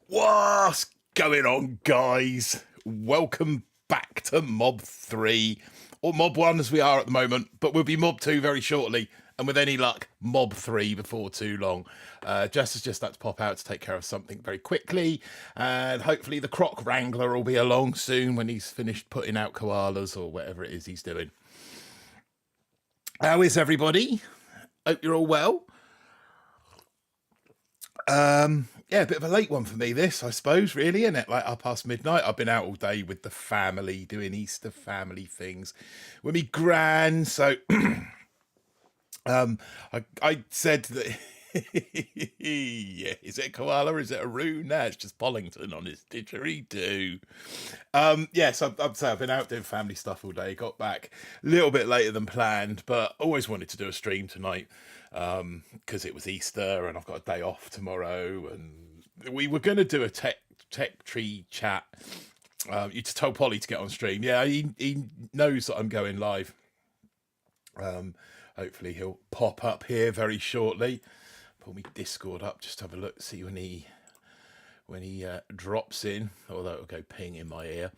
What's going on, guys? Welcome back to Mob 3, or Mob 1 as we are at the moment, but we'll be Mob 2 very shortly, and with any luck, Mob 3 before too long. Jess has just had to pop out to take care of something very quickly, and hopefully the Croc Wrangler will be along soon when he's finished putting out koalas or whatever it is he's doing. How is everybody? Hope you're all well. Yeah, a bit of a late one for me, this, I suppose, really, isn't it? Like up past midnight. I've been out all day with the family, doing Easter family things with me gran. So I said that yeah, is it a koala? Is it a roo? No, it's just Pollington on his didgeridoo. Yes, I've been out doing family stuff all day. Got back a little bit later than planned, but always wanted to do a stream tonight because it was Easter and I've got a day off tomorrow. And we were going to do a tech tree chat. You just told Polly to get on stream. Yeah, he knows that I'm going live. Hopefully he'll pop up here very shortly. Pull me Discord up, just have a look, see when he drops in, although it'll go ping in my ear.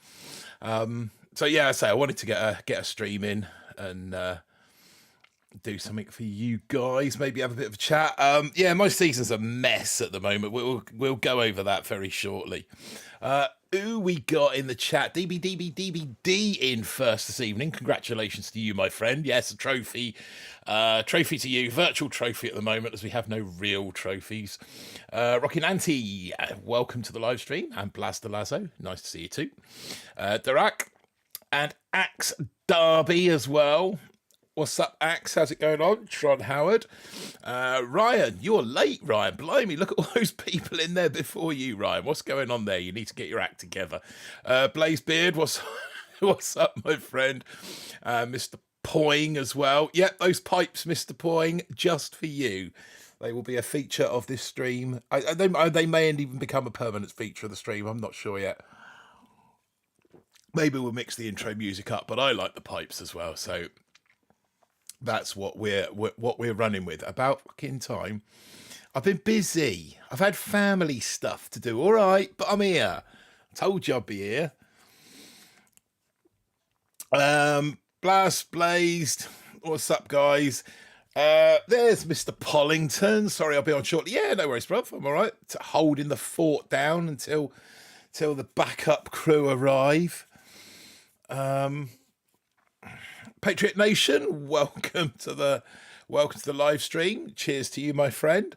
So yeah, I wanted to get a stream in and do something for you guys, maybe have a bit of a chat. Yeah, my season's a mess at the moment. We'll go over that very shortly. Who we got in the chat? DBDBDBD in first this evening. Congratulations to you, my friend. Yes, a trophy. Trophy to you. Virtual trophy at the moment, as we have no real trophies. Rocky Nanti, welcome to the live stream. And Blaster Lazo, nice to see you too. Darak and Axe Derby as well. What's up, Axe? How's it going on? Tron Howard. Ryan, you're late, Ryan. Blimey, look at all those people in there before you, Ryan. What's going on there? You need to get your act together. Blaze Beard, what's up, my friend? Mr. Poing as well. Yep, those pipes, Mr. Poing, just for you. They will be a feature of this stream. They may even become a permanent feature of the stream. I'm not sure yet. Maybe we'll mix the intro music up, but I like the pipes as well, so that's what we're running with. About fucking time. I've been busy. I've had family stuff to do. All right, but I'm here. I told you I'd be here. Blast Blazed. What's up, guys? There's Mr. Pollington. Sorry, I'll be on shortly. Yeah, no worries, bruv. I'm all right. Holding the fort down until the backup crew arrive. Patriot Nation, welcome to the live stream. Cheers to you, my friend.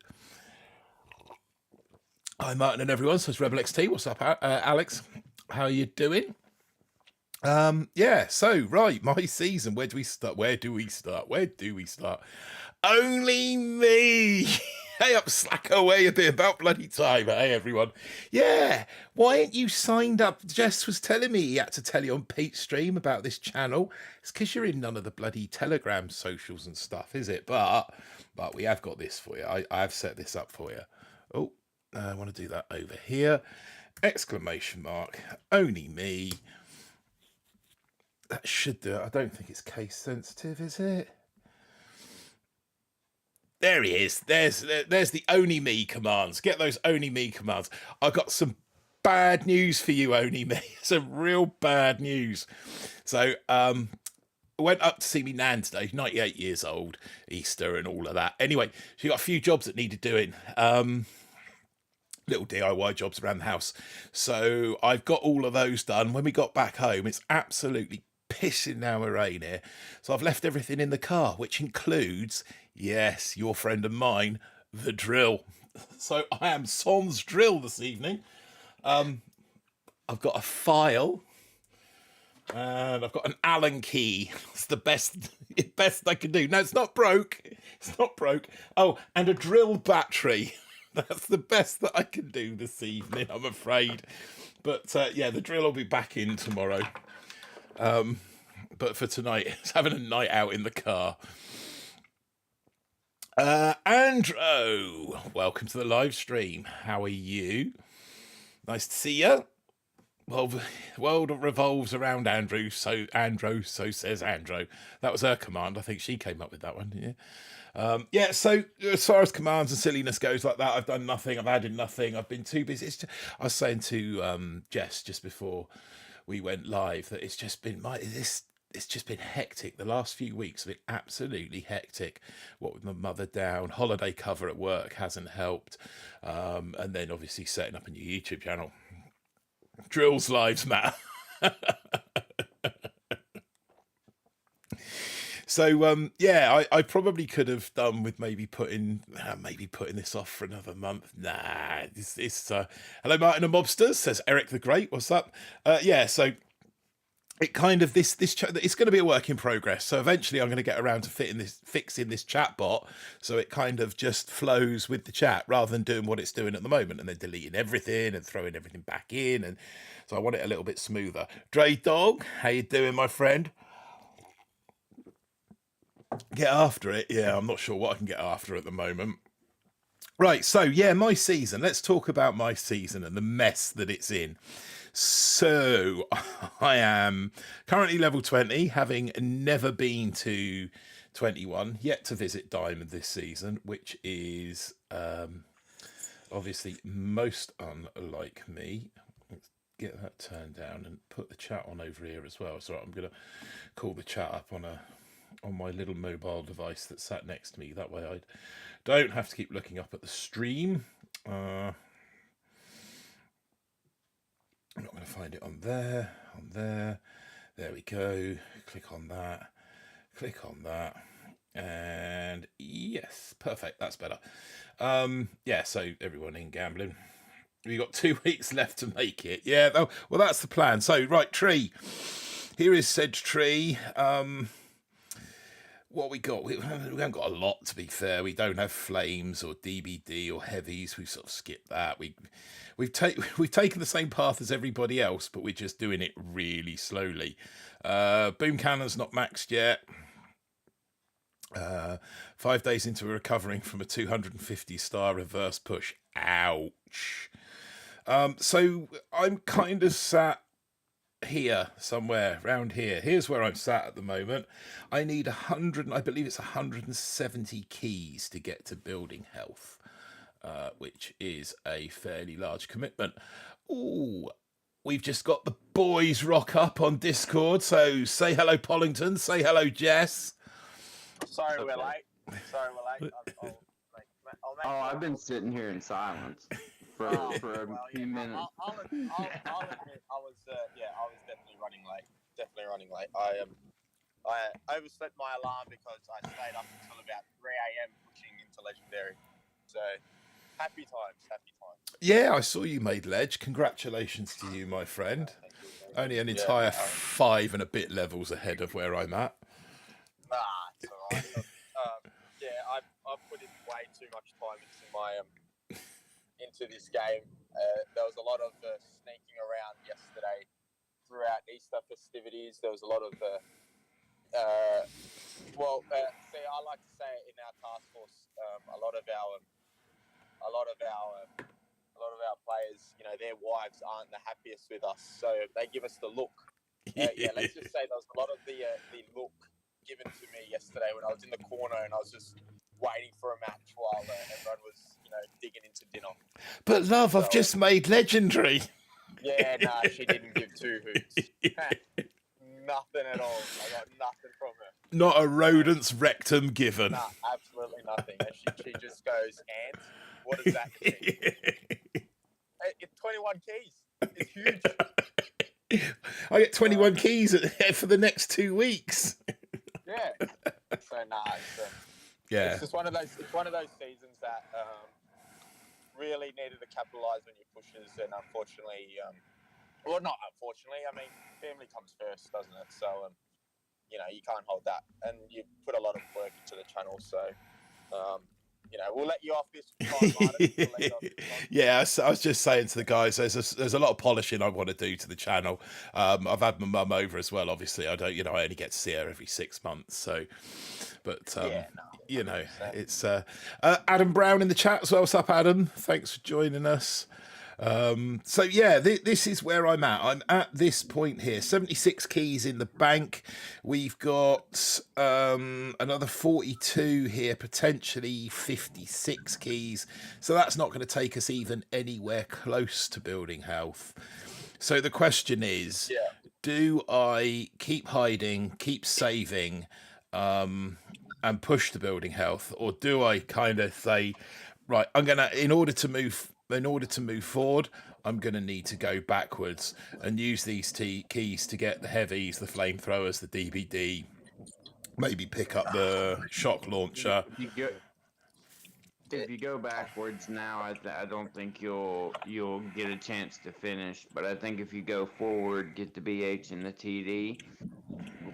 Hi, Martin and everyone. So it's Rebel XT. What's up, Alex? How are you doing? Yeah. So right, my season. Where do we start? Only me. Hey up, slack away a bit about bloody time. Hey, everyone. Yeah, why aren't you signed up? Jess was telling me he had to tell you on Pete's stream about this channel. It's because you're in none of the bloody Telegram socials and stuff, is it? But we have got this for you. I have set this up for you. Oh, I want to do that over here. Exclamation mark. Only me. That should do it. I don't think it's case sensitive, is it? There he is. There's the only me commands. Get those only me commands. I got some bad news for you, only me. Some real bad news. So I went up to see me nan today, 98 years old, Easter and all of that. Anyway, she got a few jobs that needed doing. Little DIY jobs around the house. So I've got all of those done. When we got back home, it's absolutely pissing down with rain here. So I've left everything in the car, which includes, yes, your friend and mine, the drill. So I am sans drill this evening. I've got a file and I've got an Allen key. It's the best I can do. No, it's not broke. It's not broke. Oh, and a drill battery. That's the best that I can do this evening, I'm afraid. But yeah, the drill will be back in tomorrow. But for tonight, it's having a night out in the car. Andrew, welcome to the live stream. How are you? Nice to see you. Well, the world revolves around Andrew, so Andrew, so says Andrew. That was her command. I think she came up with that one, didn't you? Yeah, so as far as commands and silliness goes like that, I've done nothing. I've added nothing. I've been too busy. I was saying to Jess just before we went live that it's just been hectic. The last few weeks have been absolutely hectic. What with my mother down, holiday cover at work hasn't helped, and then obviously setting up a new YouTube channel. Drills lives matter. So yeah, I probably could have done with maybe putting this off for another month. Nah, it's hello Martin and Mobsters, says Eric the Great. What's up? Yeah, so it kind of it's going to be a work in progress. So eventually I'm going to get around to fixing this chat bot, so it kind of just flows with the chat rather than doing what it's doing at the moment and then deleting everything and throwing everything back in. And so I want it a little bit smoother. Dre Dog, how you doing, my friend? Get after it. Yeah, I'm not sure what I can get after at the moment. Right, so yeah, my season. Let's talk about my season and the mess that it's in. So I am currently level 20, having never been to 21, yet to visit Diamond this season, which is obviously most unlike me. Let's get that turned down and put the chat on over here as well. So I'm going to call the chat up on my little mobile device that sat next to me. That way I don't have to keep looking up at the stream. I'm not going to find it on there. There we go. Click on that. And yes, perfect. That's better. Yeah, so everyone in gambling. We've got 2 weeks left to make it. Yeah, well, that's the plan. So, right, tree. Here is said tree. What we got? We haven't got a lot, to be fair. We don't have flames or DBD or heavies. We've sort of skipped that. We've taken the same path as everybody else, but we're just doing it really slowly. Boom cannon's not maxed yet. 5 days into recovering from a 250 star reverse push. Ouch. So I'm kind of sat here somewhere around here. Here's where I'm sat at the moment. I need 100, I believe it's 170 keys to get to building health, which is a fairly large commitment. Ooh, we've just got the boys rock up on Discord. So say hello, Pollington. Say hello, Jess. Sorry, we're late. I've been sitting here in silence for a few minutes. I'll admit, I was definitely running late. I overslept my alarm because I stayed up until about 3 a.m. pushing into Legendary. So happy times. Yeah, I saw you made ledge. Congratulations to you, my friend. Only an entire 5 and a bit levels ahead of where I'm at. It's all right. I've put in way too much time into this game. There was a lot of sneaking around yesterday throughout Easter festivities. There was a lot of I like to say in our task force, a lot of our players, their wives aren't the happiest with us, so they give us the look. Let's just say there was a lot of the look given to me yesterday when I was in the corner and I was just waiting for a match while everyone was, digging into dinner. But love, I've just made legendary. Yeah, she didn't give two hoots. Nothing at all. I got nothing from her. Not a rodent's rectum given. Absolutely nothing. And she just goes, "And what does that mean?" It's 21 keys. It's huge. I get 21 keys for the next 2 weeks. Yeah. So it's just one of those. It's one of those seasons that really needed to capitalize on your pushes, and unfortunately, not unfortunately. I mean, family comes first, doesn't it? So you can't hold that, and you put a lot of work into the channel. So we'll let you off this time. Yeah, I was just saying to the guys, there's a lot of polishing I want to do to the channel. I've had my mum over as well. Obviously, I don't, I only get to see her every 6 months. So, but it's Adam Brown in the chat as well. What's up, Adam? Thanks for joining us. So yeah, this is where I'm at. I'm at this point here. 76 keys in the bank. We've got another 42 here, potentially 56 keys. So that's not going to take us even anywhere close to building health. So the question is, do I keep hiding, keep saving, and push the building health, or do I kind of say, right, I'm gonna in order to move forward, I'm gonna need to go backwards and use these keys to get the heavies, the flamethrowers, the DBD, maybe pick up the shock launcher. If you go backwards now, I don't think you'll get a chance to finish. But I think if you go forward, get the BH and the TD,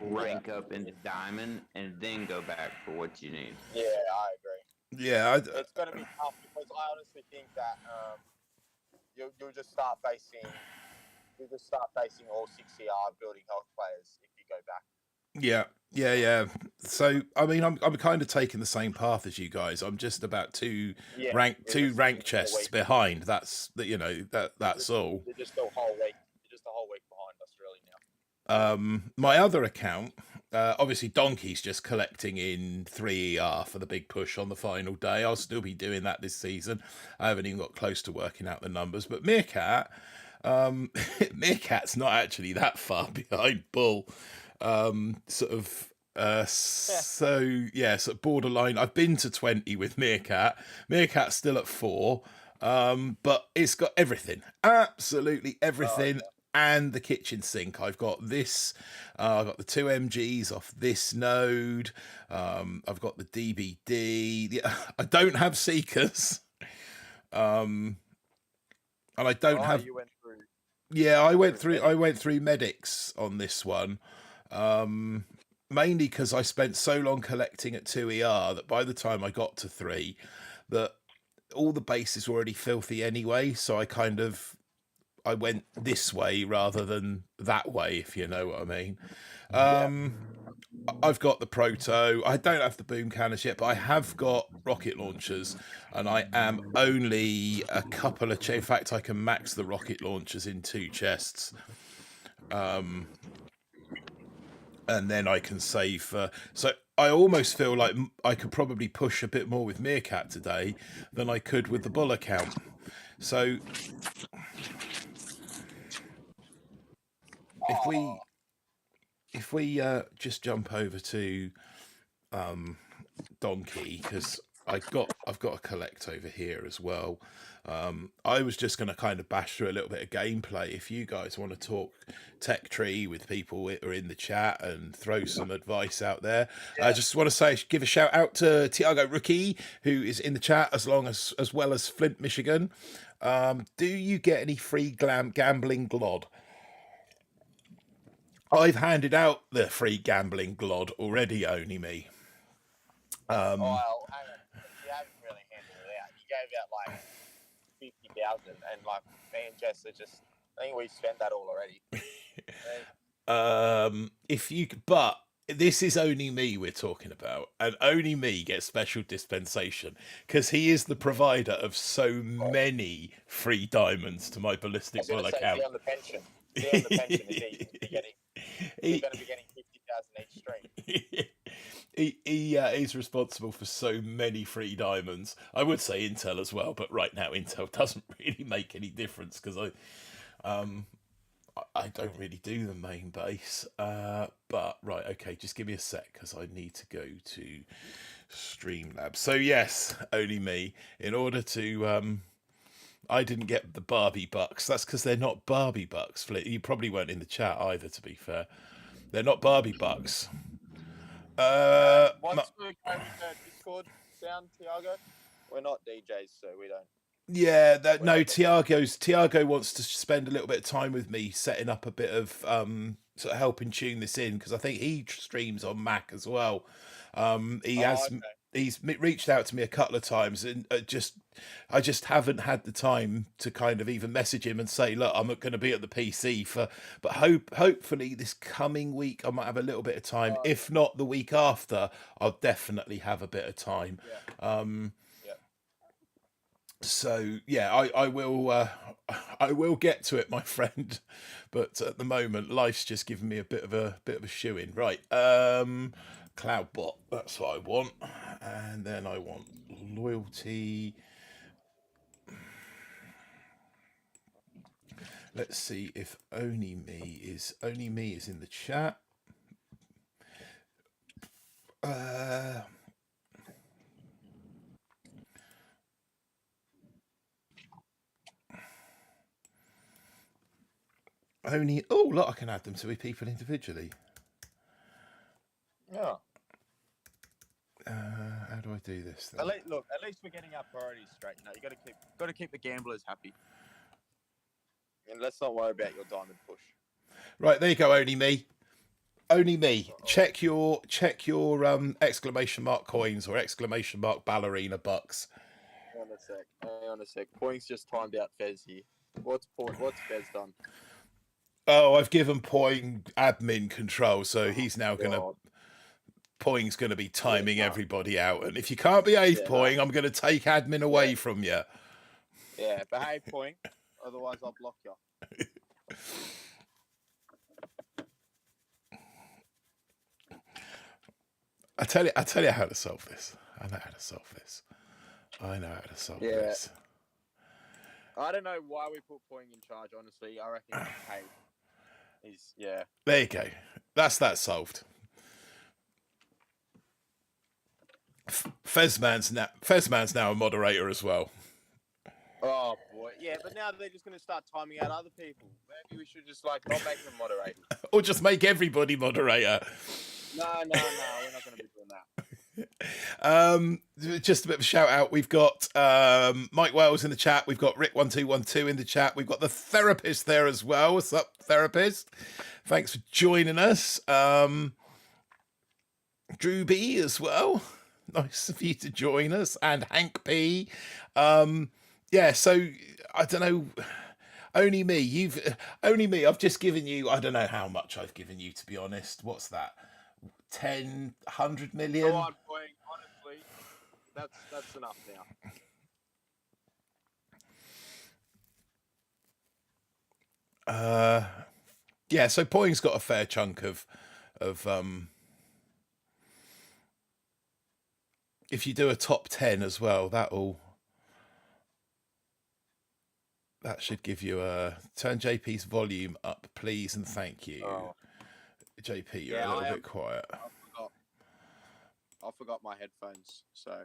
rank up into diamond, and then go back for what you need. Yeah, I agree. Yeah, it's going to be tough because I honestly think that you'll just start facing all 6CR building health players if you go back. Yeah. So I mean, I'm kind of taking the same path as you guys. I'm just about two rank chests behind. That's all. You're just a whole week behind us really now. My other account, obviously Donkey's just collecting in 3ER for the big push on the final day. I'll still be doing that this season. I haven't even got close to working out the numbers, but Meerkat, Meerkat's not actually that far behind Bull. Sort of borderline. I've been to 20 with Meerkat's still at 4, but it's got everything, absolutely everything. And the kitchen sink. I've got this. I've got the 2 MGs off this node. I've got the DBD. I don't have seekers. And I don't have. You went through. Yeah, I went through medics on this one. Mainly because I spent so long collecting at 2ER that by the time I got to 3, that all the bases were already filthy anyway. So I went this way rather than that way, if you know what I mean. I've got the proto. I don't have the boom cannons yet, but I have got rocket launchers, and I am only a couple of. In fact, I can max the rocket launchers in 2 chests. And then I can save. So I almost feel like I could probably push a bit more with Meerkat today than I could with the Bull account. So if we just jump over to Donkey, because I've got a collect over here as well. I was just going to kind of bash through a little bit of gameplay. If you guys want to talk tech tree with people who are in the chat and throw some advice out there, I just want to give a shout out to Tiago Rookie, who is in the chat, as well as Flint, Michigan. Do you get any free gambling glod? I've handed out the free gambling glod already, only me. Well, hang on. You haven't really handed it out. You gave out like 50,000, and like me and Jess are just. I think we spent that all already. But this is only me we're talking about, and only me gets special dispensation because he is the provider of so many free diamonds to my ballistic bull account. On the pension. Is he going to be getting 50,000 each stream? He's responsible for so many free diamonds. I would say Intel as well, but right now Intel doesn't really make any difference because I don't really do the main base. But right, okay, just give me a sec because I need to go to Streamlabs. So yes, only me. In order to I didn't get the Barbie bucks. That's because they're not Barbie bucks. You probably weren't in the chat either, to be fair. They're not Barbie bucks. What's the Discord sound, Tiago? We're not DJs, so we don't. Yeah, Tiago wants to spend a little bit of time with me setting up a bit of sort of helping tune this in, because I think he streams on Mac as well. He's reached out to me a couple of times, and I just haven't had the time to kind of even message him and say, look, I'm going to be at the PC but hopefully this coming week I might have a little bit of time. If not the week after, I'll definitely have a bit of time. So yeah, I will get to it, my friend. But at the moment, life's just giving me a bit of a shoe in. Right, Cloudbot. That's what I want, and then I want loyalty. Let's see if only me is in the chat. Only. Oh, look, I can add them to people individually. Yeah. How do I do this then? At least we're getting our priorities straight. You know, you got to keep the gamblers happy, and let's not worry about your diamond push. Right, there you go. Only me. Only me. Check your exclamation mark coins or exclamation mark ballerina bucks. Hang on a sec. Poing's just timed out Fez here. What's Fez done? Oh, I've given Poing admin control, so he's now Poing's gonna be timing everybody out, and if you can't behave, Poing, I'm gonna take admin away from you. Yeah, behave, Poing. Otherwise, I'll block you. I tell you how to solve this. I know how to solve this. This. I don't know why we put Poing in charge. Honestly, I reckon There you go. That's that solved. Fezman's now a moderator as well. Oh boy, yeah, but now they're just going to start timing out other people. Maybe we should just not make them moderators, or just make everybody moderator. No, we're not going to be doing that. Just a bit of a shout out. We've got Mike Wells in the chat. We've got Rick1212 in the chat. We've got the therapist there as well. What's up, therapist? Thanks for joining us. Drew B as well. Nice of you to join us. And Hank P. Yeah, so I don't know. Only me. I've just given you. I don't know how much I've given you, to be honest. What's that? 10, 100 million? Go on, Poing. Honestly, that's enough now. Yeah, so Poing's got a fair chunk of if you do a top 10 as well, that should give you a turn JP's volume up, please, and thank you. JP, you're a little bit quiet. I forgot my headphones, so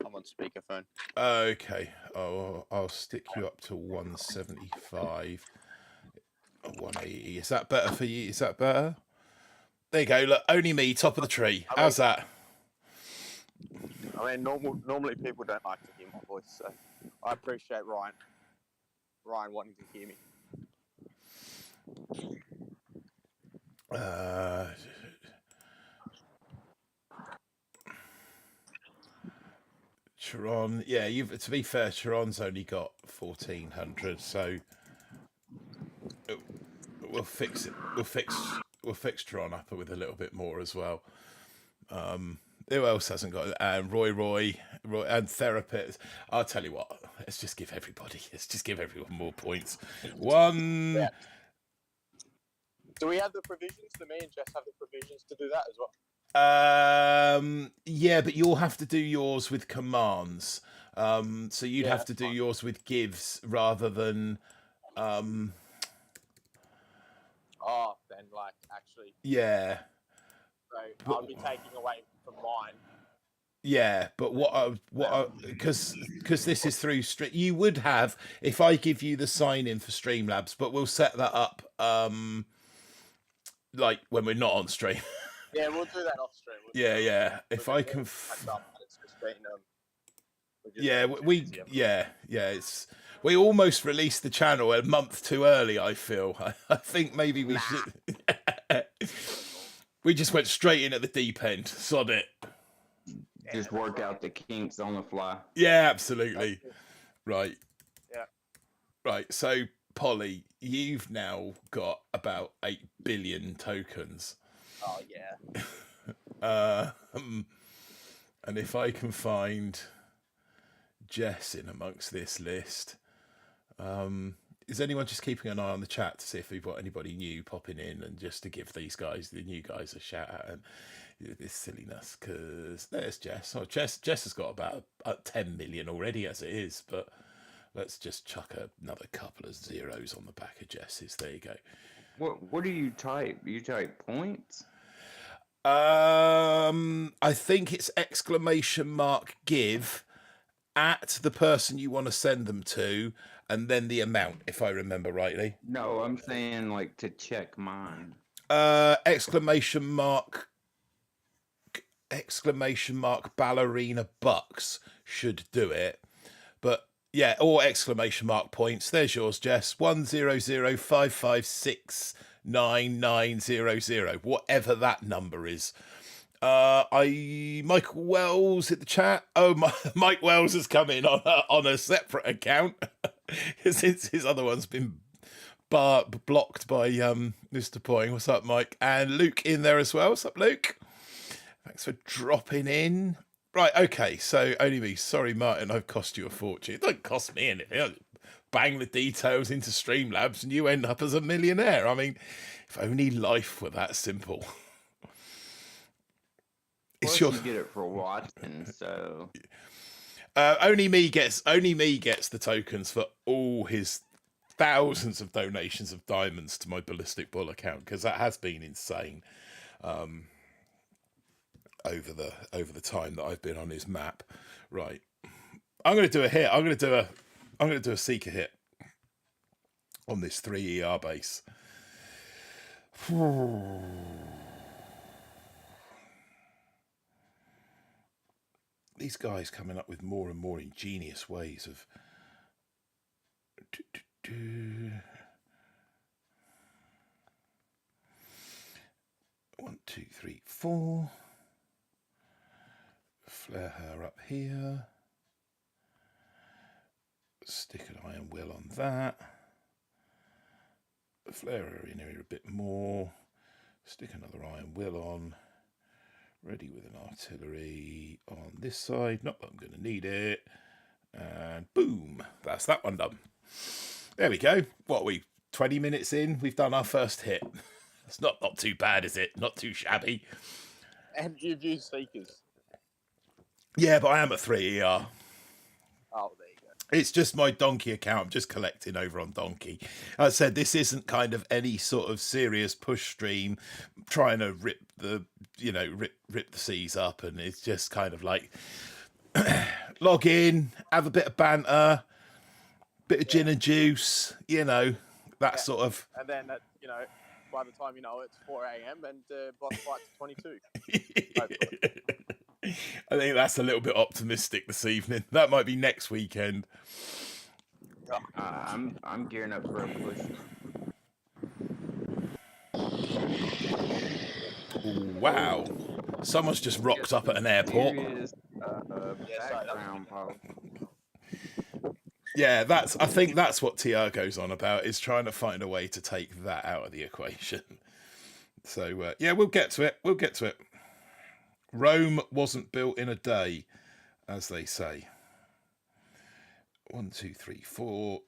I'm on speakerphone. Okay. I'll stick you up to 175. 180. Is that better for you? Is that better? There you go. Look, only me, top of the tree. How's that? I mean, normally people don't like to hear my voice, so I appreciate Ryan wanting to hear me. Chiron, yeah. To be fair, Chiron's only got 1,400, so we'll fix it. We'll fix Chiron up with a little bit more as well. Who else hasn't got it? Roy, and therapist. I'll tell you what. Let's just give everyone more points. One. Yeah. Do we have the provisions? Do me and Jess have the provisions to do that as well? Yeah, but you'll have to do yours with commands. So you'd have to do yours with gives rather than. Then actually. Yeah. So I'll be taking away from mine. Yeah, but because this is through you would have if I give you the sign in for Streamlabs, but we'll set that up like when we're not on stream. Yeah, we'll do that off stream. Yeah. If I can. It's we almost released the channel a month too early. I feel. I think maybe we should. We just went straight in at the deep end. Sod it. Just work out the kinks on the fly. Yeah, absolutely. Right. Yeah. Right. So, Polly, you've now got about 8 billion tokens. Oh yeah. And if I can find Jess in amongst this list. Is anyone just keeping an eye on the chat to see if we've got anybody new popping in, and just to give these guys, the new guys, a shout out and this silliness? Because there's Jess. Oh, Jess has got about 10 million already as it is, but let's just chuck another couple of zeros on the back of Jess's. There you go. What do you type? You type points? I think it's !give at the person you want to send them to, and then the amount, if I remember rightly. No, I'm saying like to check mine. !Ballerina Bucks should do it, but yeah, or !points. There's yours, Jess. 10055699900, whatever that number is. Michael Wells hit the chat. Oh, Mike Wells has come in on a separate account since his other one's been blocked by Mr. Poing. What's up, Mike? And Luke in there as well. What's up, Luke? Thanks for dropping in. Right, okay, so only me. Sorry, Martin, I've cost you a fortune. It doesn't cost me anything. I bang the details into Streamlabs and you end up as a millionaire. I mean, if only life were that simple. Plus you get it for watching, so only me gets the tokens for all his thousands of donations of diamonds to my Ballistic Bull account, because that has been insane over the time that I've been on his map. Right, I'm going to do a hit. I'm going to do a seeker hit on this 3 ER base. These guys coming up with more and more ingenious ways of 1, 2, 3, 4. Flare her up here. Stick an iron will on that. Flare her in here a bit more. Stick another iron will on. Ready with an artillery on this side. Not that I'm going to need it. And boom. That's that one done. There we go. What are we, 20 minutes in? We've done our first hit. It's not too bad, is it? Not too shabby. And you've used Seekers. Yeah, but I am at 3 ER. Oh, there you go. It's just my Donkey account. I'm just collecting over on Donkey. As I said, this isn't kind of any sort of serious push stream trying to rip the seas up, and it's just kind of like log in, have a bit of banter, bit of gin and juice, that sort of. And then by the time you know it's 4 a.m. and boss fight's 22. I think that's a little bit optimistic this evening. That might be next weekend. I'm gearing up for a push. Wow. Someone's just rocked up at an airport. Yeah, I think that's what Tiago's on about, is trying to find a way to take that out of the equation. So, yeah, we'll get to it. Rome wasn't built in a day, as they say. 1, 2, 3, 4.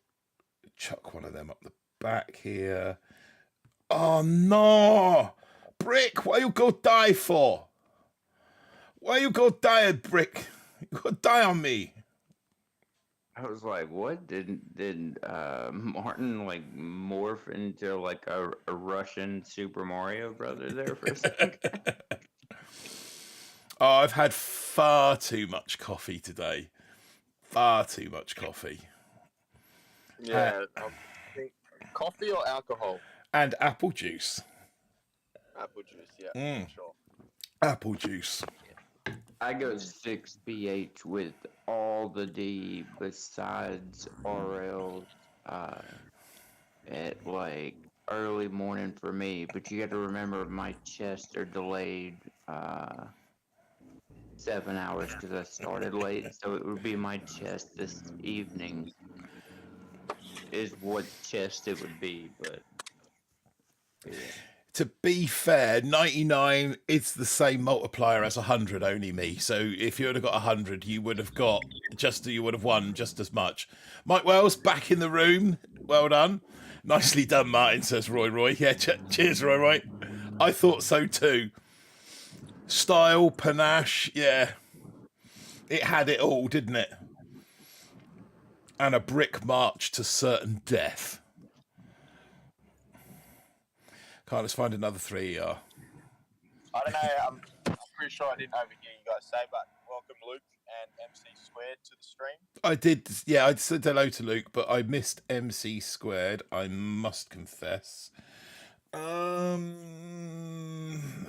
Chuck one of them up the back here. Oh, no! Brick, what you go die for? Why you go die, Brick? You go die on me. I was like, what? Did Martin like morph into like a Russian Super Mario brother there for a second? Oh, I've had far too much coffee today. Far too much coffee. Yeah, I think coffee or alcohol? And apple juice. Apple juice, yeah, sure. Apple juice. I go 6 BH with all the D besides RL at like early morning for me, but you got to remember my chests are delayed 7 hours because I started late, so it would be my chest this evening is what chest it would be, but yeah. to be fair, 99 is the same multiplier as 100, only me. So if you would have got 100, you would have won just as much. Mike Wells back in the room. Well done. Nicely done, Martin, says Roy. Yeah, cheers, Roy. I thought so too. Style, panache, yeah. It had it all, didn't it? And a brick march to certain death. Can't let's find another 3ER. I don't know. I'm pretty sure I didn't overhear you guys say, but welcome Luke and MC² to the stream. I did, yeah. I said hello to Luke, but I missed MC². I must confess.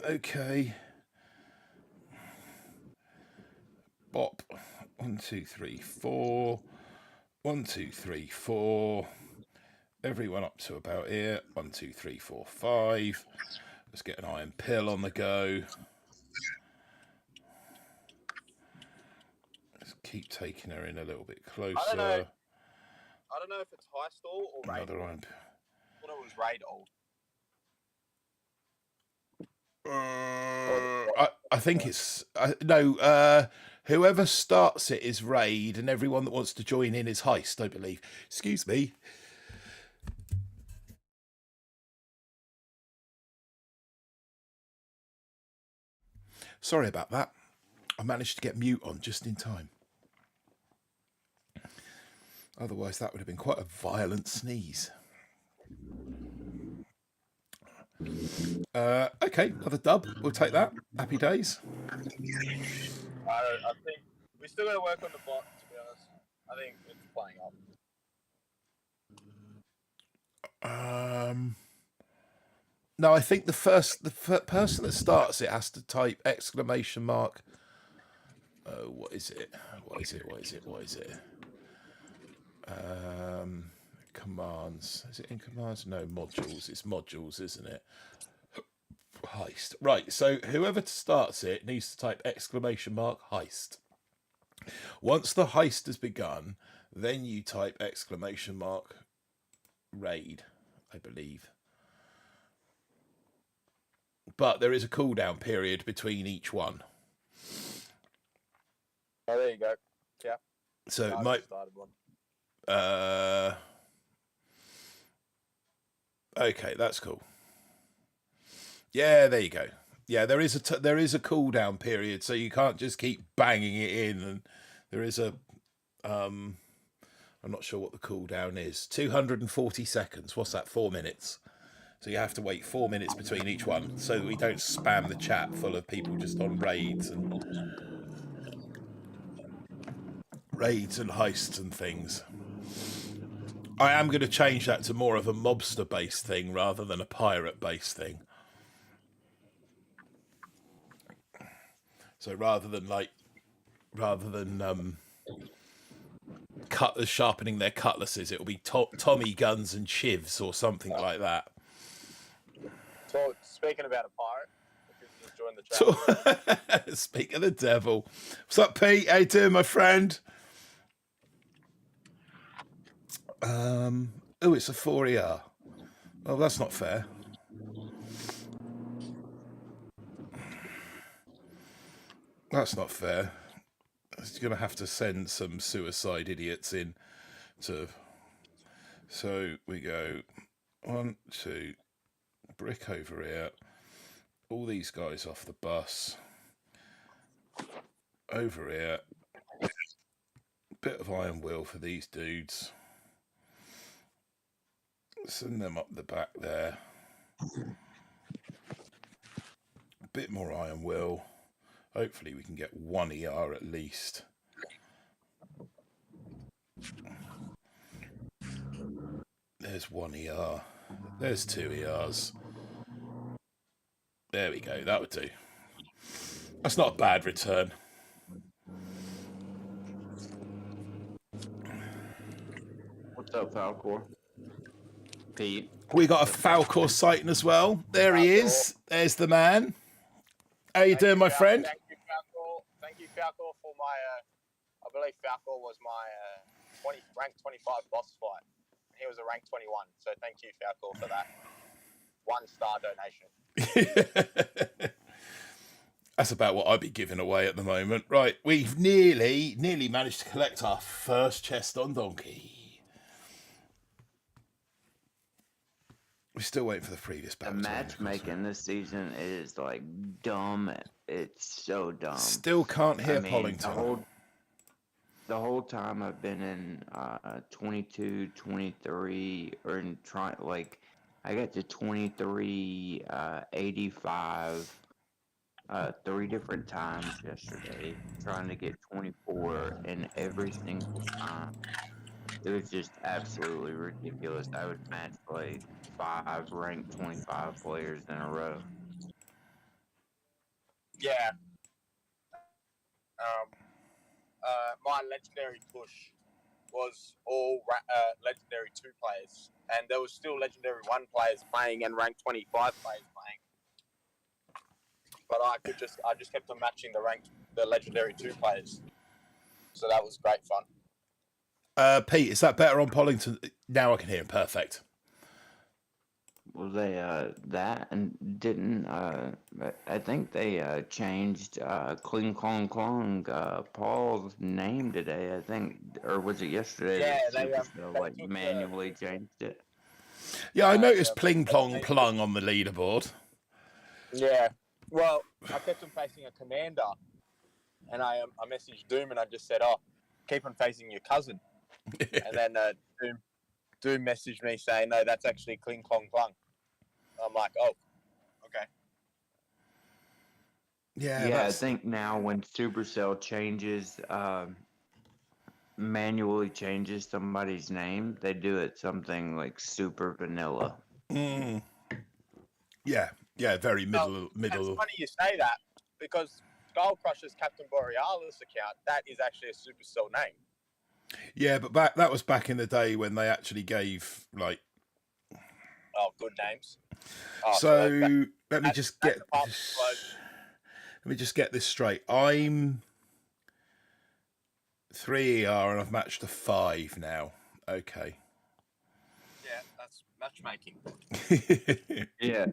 Okay. Bop. 1, 2, 3, 4. 1, 2, 3, 4. Everyone up to about here. 1, 2, 3, 4, 5. Let's get an iron pill on the go. Let's keep taking her in a little bit closer. I don't know if it's high stall or raid. Another iron pill. I thought it was raid old. I think it's whoever starts it is raid, and everyone that wants to join in is heist, I believe. Excuse me. Sorry about that. I managed to get mute on just in time. Otherwise, that would have been quite a violent sneeze. Okay, another dub. We'll take that. Happy days. I think we still got to work on the bot, to be honest. I think it's playing up. No, I think the person that starts it has to type ! Oh, what is it? Commands. Is it in commands? No, modules. It's modules, isn't it? Heist. Right, so whoever starts it needs to type ! Heist. Once the heist has begun, then you type ! Raid, I believe. But there is a cooldown period between each one. Oh, there you go. Yeah. So no, it might. Okay, that's cool. Yeah, there you go. Yeah, there is a cooldown period, so you can't just keep banging it in. And there is a, I'm not sure what the cooldown is. 240 seconds. What's that? 4 minutes. So you have to wait 4 minutes between each one, so that we don't spam the chat full of people just on raids and heists and things. I am going to change that to more of a mobster-based thing rather than a pirate-based thing. So rather than cutlers sharpening their cutlasses, it will be Tommy guns and shivs or something like that. So speaking about a pirate, if you just join the chat. Speak of the devil. What's up, Pete? How you doing, my friend? Oh, it's a 4ER. Oh, that's not fair. That's not fair. He's going to have to send some suicide idiots in to... So we go 1, 2, brick over here. All these guys off the bus. Over here. Bit of iron will for these dudes. Send them up the back there. A bit more iron will. Hopefully we can get 1 ER at least. There's 1 ER. There's 2 ERs. There we go. That would do. That's not a bad return. What's up, Falcor? Pete. We got a Falcor sighting as well. There he is. There's the man. How you doing, my friend? Thank you, Falcor, for my. I believe Falcor was my rank 25 boss fight. He was a rank 21. So thank you, Falcor, for that. 1-star donation. That's about what I'd be giving away at the moment. Right, we've nearly managed to collect our first chest on Donkey. We're still waiting for the previous battle. The matchmaking this season is like dumb. It's so dumb. Still can't hear Pollington. The whole time I've been in 22, 23, or in I got to 23, 85, 3 different times yesterday, trying to get 24, and every single time it was just absolutely ridiculous. I would match like 5 ranked 25 players in a row. Yeah. My legendary push was all legendary 2 players, and there was still legendary 1 players playing and ranked 25 players playing. But I just kept on matching the legendary 2 players, so that was great fun. Pete, is that better on Pollington? Now I can hear him perfect. Well, they that and didn't I think they changed Kling Klong Klong Paul's name today, I think, or was it yesterday? Yeah, they manually changed it. Yeah, I noticed Pling Plong Plung on the leaderboard. Yeah, well, I kept on facing a commander, and I messaged Doom and I just said, "Oh, keep on facing your cousin," and then Doom messaged me saying, "No, that's actually Kling Klong Klung." I'm like, "Oh, okay." Yeah, I think now when Supercell changes, manually changes somebody's name, they do it something like super vanilla. Yeah, very middle. It's funny you say that, because Skull Crusher's Captain Borealis account, that is actually a Supercell name. Yeah, but that was back in the day when they actually gave like good names. So let me just get this straight. I'm 3 ER and I've matched a 5 now. Okay. Yeah, that's matchmaking. Yeah.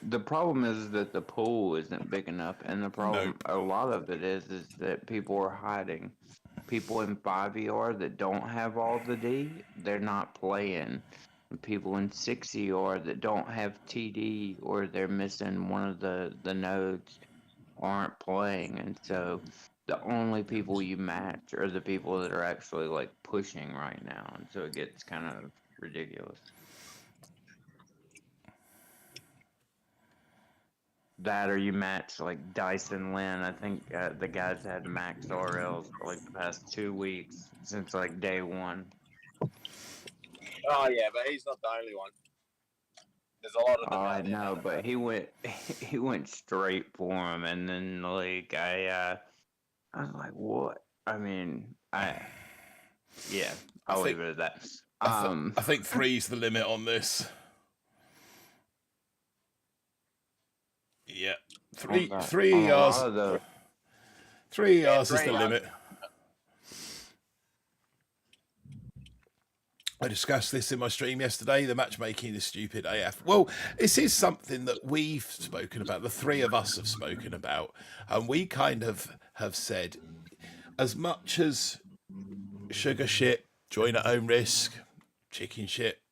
The problem is that the pool isn't big enough, and the problem, a lot of it is that people are hiding. People in 5 ER that don't have all the D, they're not playing. People in 6 ER that don't have TD or they're missing one of the nodes aren't playing, and so the only people you match are the people that are actually like pushing right now, and so it gets kind of ridiculous. That or you match like Dyson Lynn. I think the guys had max RLs for like the past 2 weeks since like day 1. Oh yeah, but he's not the only one. There's a lot of them. I know, but he went straight for him, and then like I was like, what? I mean, I'll leave it at that. I think 3's the limit on this. Yeah, 3 ERs. 3 ERs is the limit. I discussed this in my stream yesterday. The matchmaking is stupid AF. Well, this is something that we've spoken about. The 3 of us have spoken about, and we kind of have said, as much as sugar shit, join at own risk, chicken shit,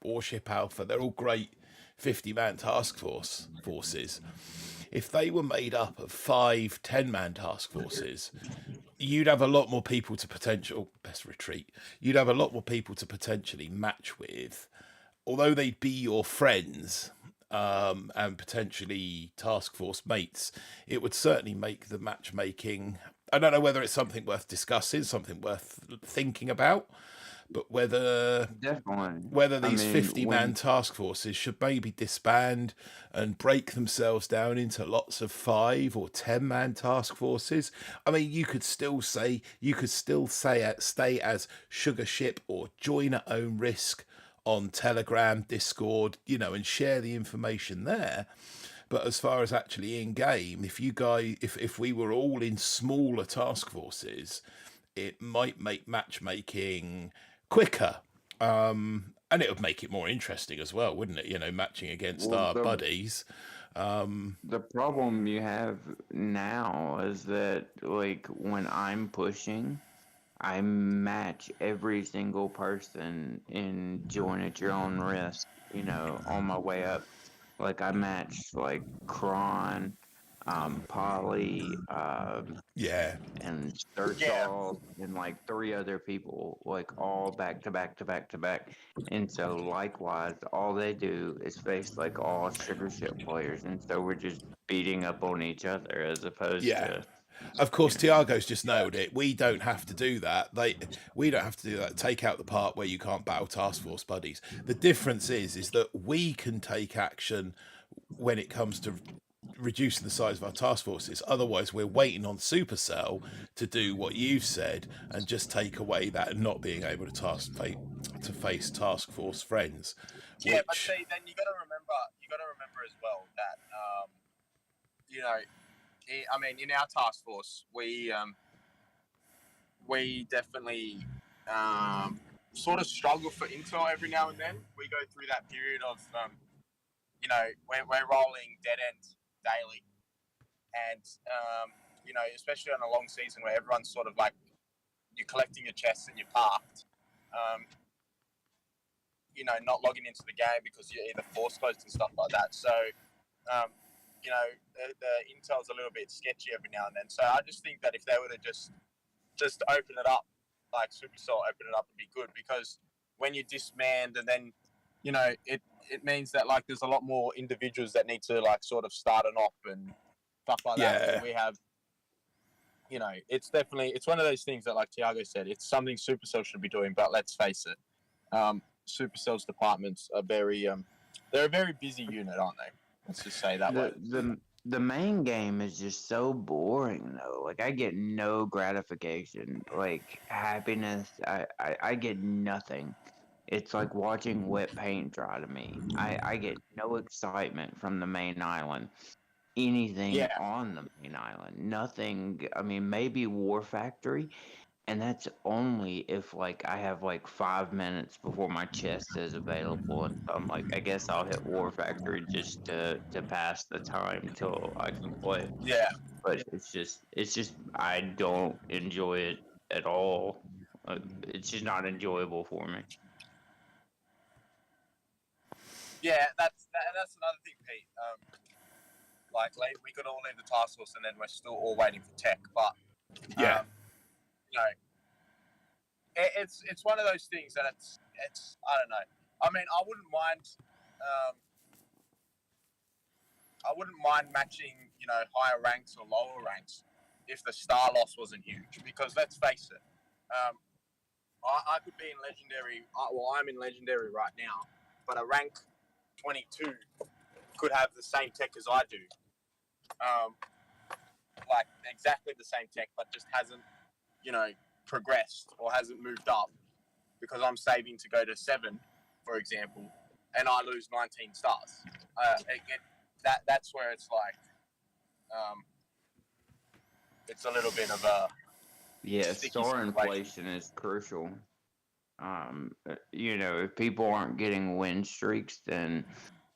warship alpha, they're all great 50-man task forces. If they were made up of 5 10-man task forces, you'd have a lot more people to You'd have a lot more people to potentially match with, although they'd be your friends and potentially task force mates. It would certainly make the matchmaking. I don't know whether it's something worth discussing, something worth thinking about, but whether these 50-man task forces should maybe disband and break themselves down into lots of 5 or 10-man task forces. I mean, you could still stay as Sugar Ship or join at own risk on Telegram, Discord, and share the information there. But as far as actually in game, if we were all in smaller task forces, it might make matchmaking quicker, And it would make it more interesting as well, wouldn't it? You know, matching against Well, our buddies. the problem you have now is that, like, when I'm pushing, I match every single person in join at your own risk, on my way up. Like, I matched, like, Kron, Polly, Yeah, and Sir Yeah, Charles, and like three other people, like all back to back to back to back. And so, likewise, all they do is face like all sugar ship players. And so, we're just beating up on each other as opposed yeah. to, Of course, Tiago's just yeah, nailed it. We don't have to do that. We don't have to do that. Take out the part where you can't battle task force buddies. The difference is that we can take action when it comes to reducing the size of our task forces. Otherwise, we're waiting on Supercell to do what you've said and just take away that not being able to face task force friends, yeah. But which see, then you got to remember as well that you know, I mean, in our task force, we definitely sort of struggle for intel every now and then. We go through that period of we're rolling dead end daily, and especially on a long season where everyone's sort of like you're collecting your chests and you're parked. Not logging into the game because you're either force closed and stuff like that. So, the intel's a little bit sketchy every now and then. So I just think that if they were to just open it up, like Supercell open it up, would be good, because when you disband and then, it means that like there's a lot more individuals that need to like sort of start an op and stuff like that. Where yeah, we have, it's one of those things that, like Tiago said, it's something Supercell should be doing. But let's face it, Supercell's departments are they're a very busy unit, aren't they? Let's just say that way. the main game is just so boring though. Like, I get no gratification, like happiness. I get nothing. It's like watching wet paint dry to me. I get no excitement from the main island. Anything Yeah, on the main island. Nothing. I mean, maybe War Factory, and that's only if like I have like 5 minutes before my chest is available, and so I'm like, I guess I'll hit War Factory just to pass the time till I can play. yeah, But it's just I don't enjoy it at all. It's just not enjoyable for me. yeah. That's another thing, Pete. Like we could all leave the task force and then we're still all waiting for tech, but yeah, you know, it's one of those things that it's I don't know. I mean, I wouldn't mind matching, higher ranks or lower ranks if the star loss wasn't huge. Because let's face it, I could be in legendary. Well, I'm in legendary right now, but a rank 22 could have the same tech as I do, like exactly the same tech, but just hasn't, progressed or hasn't moved up because I'm saving to go to 7, for example, and I lose 19 stars. That's where it's like, it's a little bit of a Yeah, sticky star situation. inflation is crucial. If people aren't getting win streaks, then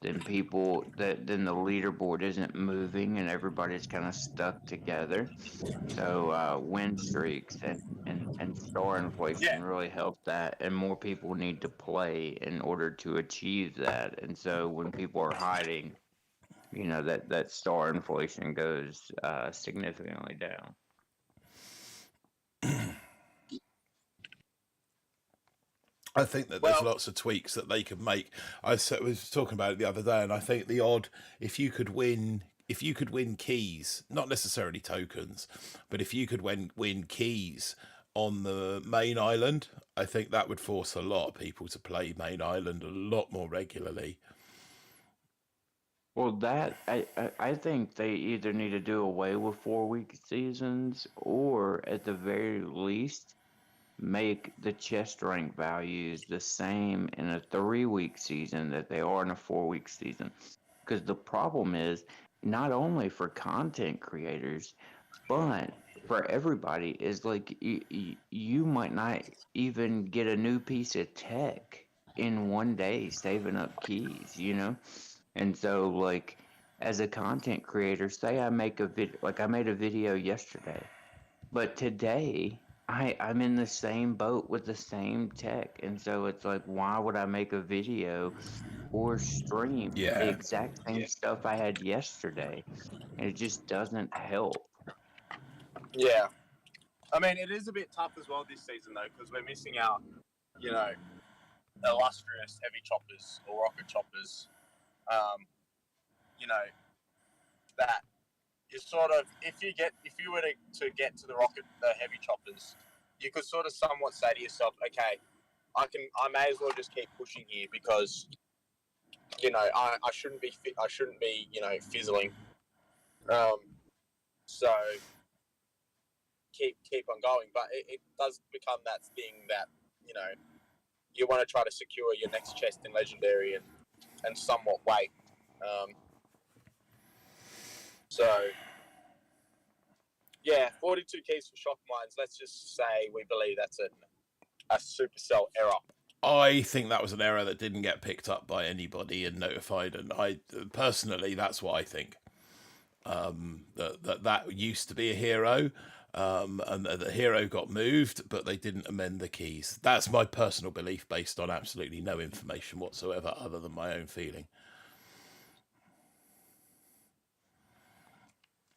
the leaderboard isn't moving and everybody's kind of stuck together. So win streaks and star Yeah, inflation really help that, and more people need to play in order to achieve that. And so when people are hiding, that star inflation goes significantly down. I think that there's well, lots of tweaks that they could make. Was talking about it the other day, and I think the odd if you could win keys, not necessarily tokens, but if you could win keys on the main island, I think that would force a lot of people to play main island a lot more regularly. Well, I think they either need to do away with 4 week seasons, or at the very least make the chest rank values the same in a 3 week season that they are in a 4 week season. Because the problem is not only for content creators, but for everybody is like you might not even get a new piece of tech in one day saving up keys, you know? And so like as a content creator, say I make a video, like I made a video yesterday, but today I'm in the same boat with the same tech. And so it's like, why would I make a video or stream the Yeah. exact same stuff I had yesterday? And it just doesn't help. Yeah. I mean, it is a bit tough as well this season, though, because we're missing out, you know, illustrious heavy choppers or rocket choppers. You know, that you sort of, if you were to get to the heavy choppers, you could sort of somewhat say to yourself, okay, I may as well just keep pushing here because, you know, I shouldn't be you know, fizzling. So keep on going, but it does become that thing that, you know, you want to try to secure your next chest in legendary and somewhat wait. So yeah, 42 keys for shock mines. Let's just say we believe that's a Supercell error. I think that was an error that didn't get picked up by anybody and notified, and I personally, that's what I think. That used to be a hero, and the hero got moved, but they didn't amend the keys. That's my personal belief, based on absolutely no information whatsoever, other than my own feeling.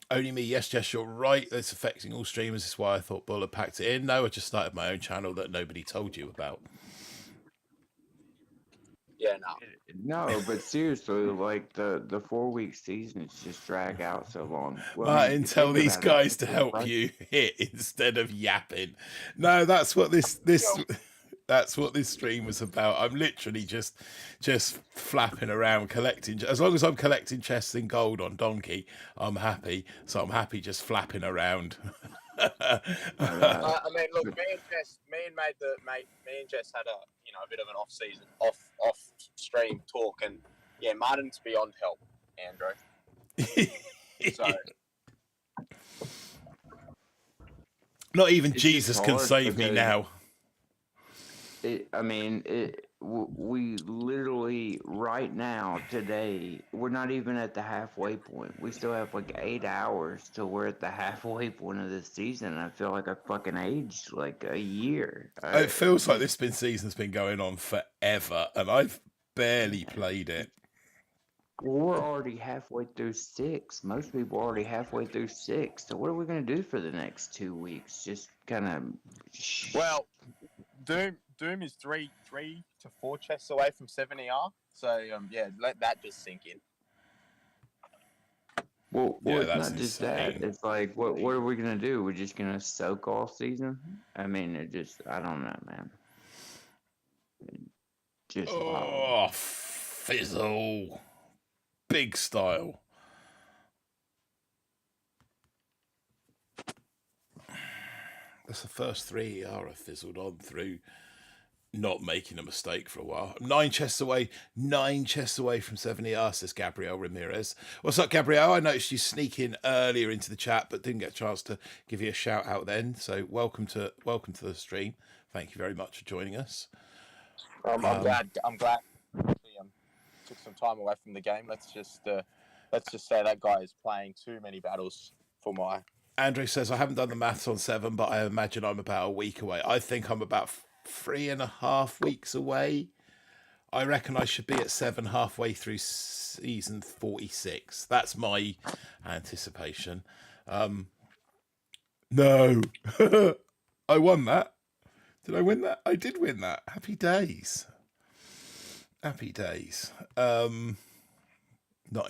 Only me, yes, Jess, you're right. It's affecting all streamers. That's why I thought Bull had packed it in. No, I just started my own channel that nobody told you about. Yeah, No, but seriously, like the 4 week seasons just drag out so long. Well, I Martin, mean, tell think these about it. guys to help you hit instead of yapping. No, that's what this that's what this stream was about. I'm literally just flapping around collecting. As long as I'm collecting chests in gold on Donkey, I'm happy. So I'm happy just flapping around. I mean, look, me and Jess had a bit of an off season, off stream talk, and yeah, Martin's beyond help, Andrew. So not even Jesus can save me now. We literally right now today we're not even at the halfway point. We still have like 8 hours till we're at the halfway point of this season. And I feel like I fucking aged like a year. It feels like this season's been going on forever, and I've barely played it. We're already halfway through 6. Most people are already halfway through 6. So what are we gonna do for the next 2 weeks? Just kind of. Well, Doom is 3 to 4 chests away from 70R. So yeah, let that just sink in. Well, yeah, it's not just that. It's like, what are we gonna do? We're just gonna soak all season? I mean, I don't know, man. Wow. Fizzle. Big style. That's the first 3 ER I fizzled on through not making a mistake for a while. 9 chests away from 70 ER, says Gabrielle Ramirez. What's up, Gabrielle? I noticed you sneak in earlier into the chat, but didn't get a chance to give you a shout out then. So welcome to the stream. Thank you very much for joining us. I'm glad. Took some time away from the game. Let's just say that guy is playing too many battles for my. Andrew says, I haven't done the maths on 7, but I imagine I'm about a week away. I think I'm about 3.5 weeks away. I reckon I should be at 7 halfway through season 46. That's my anticipation. No. I won that. Did I win that? I did win that. Happy days. Happy days. Not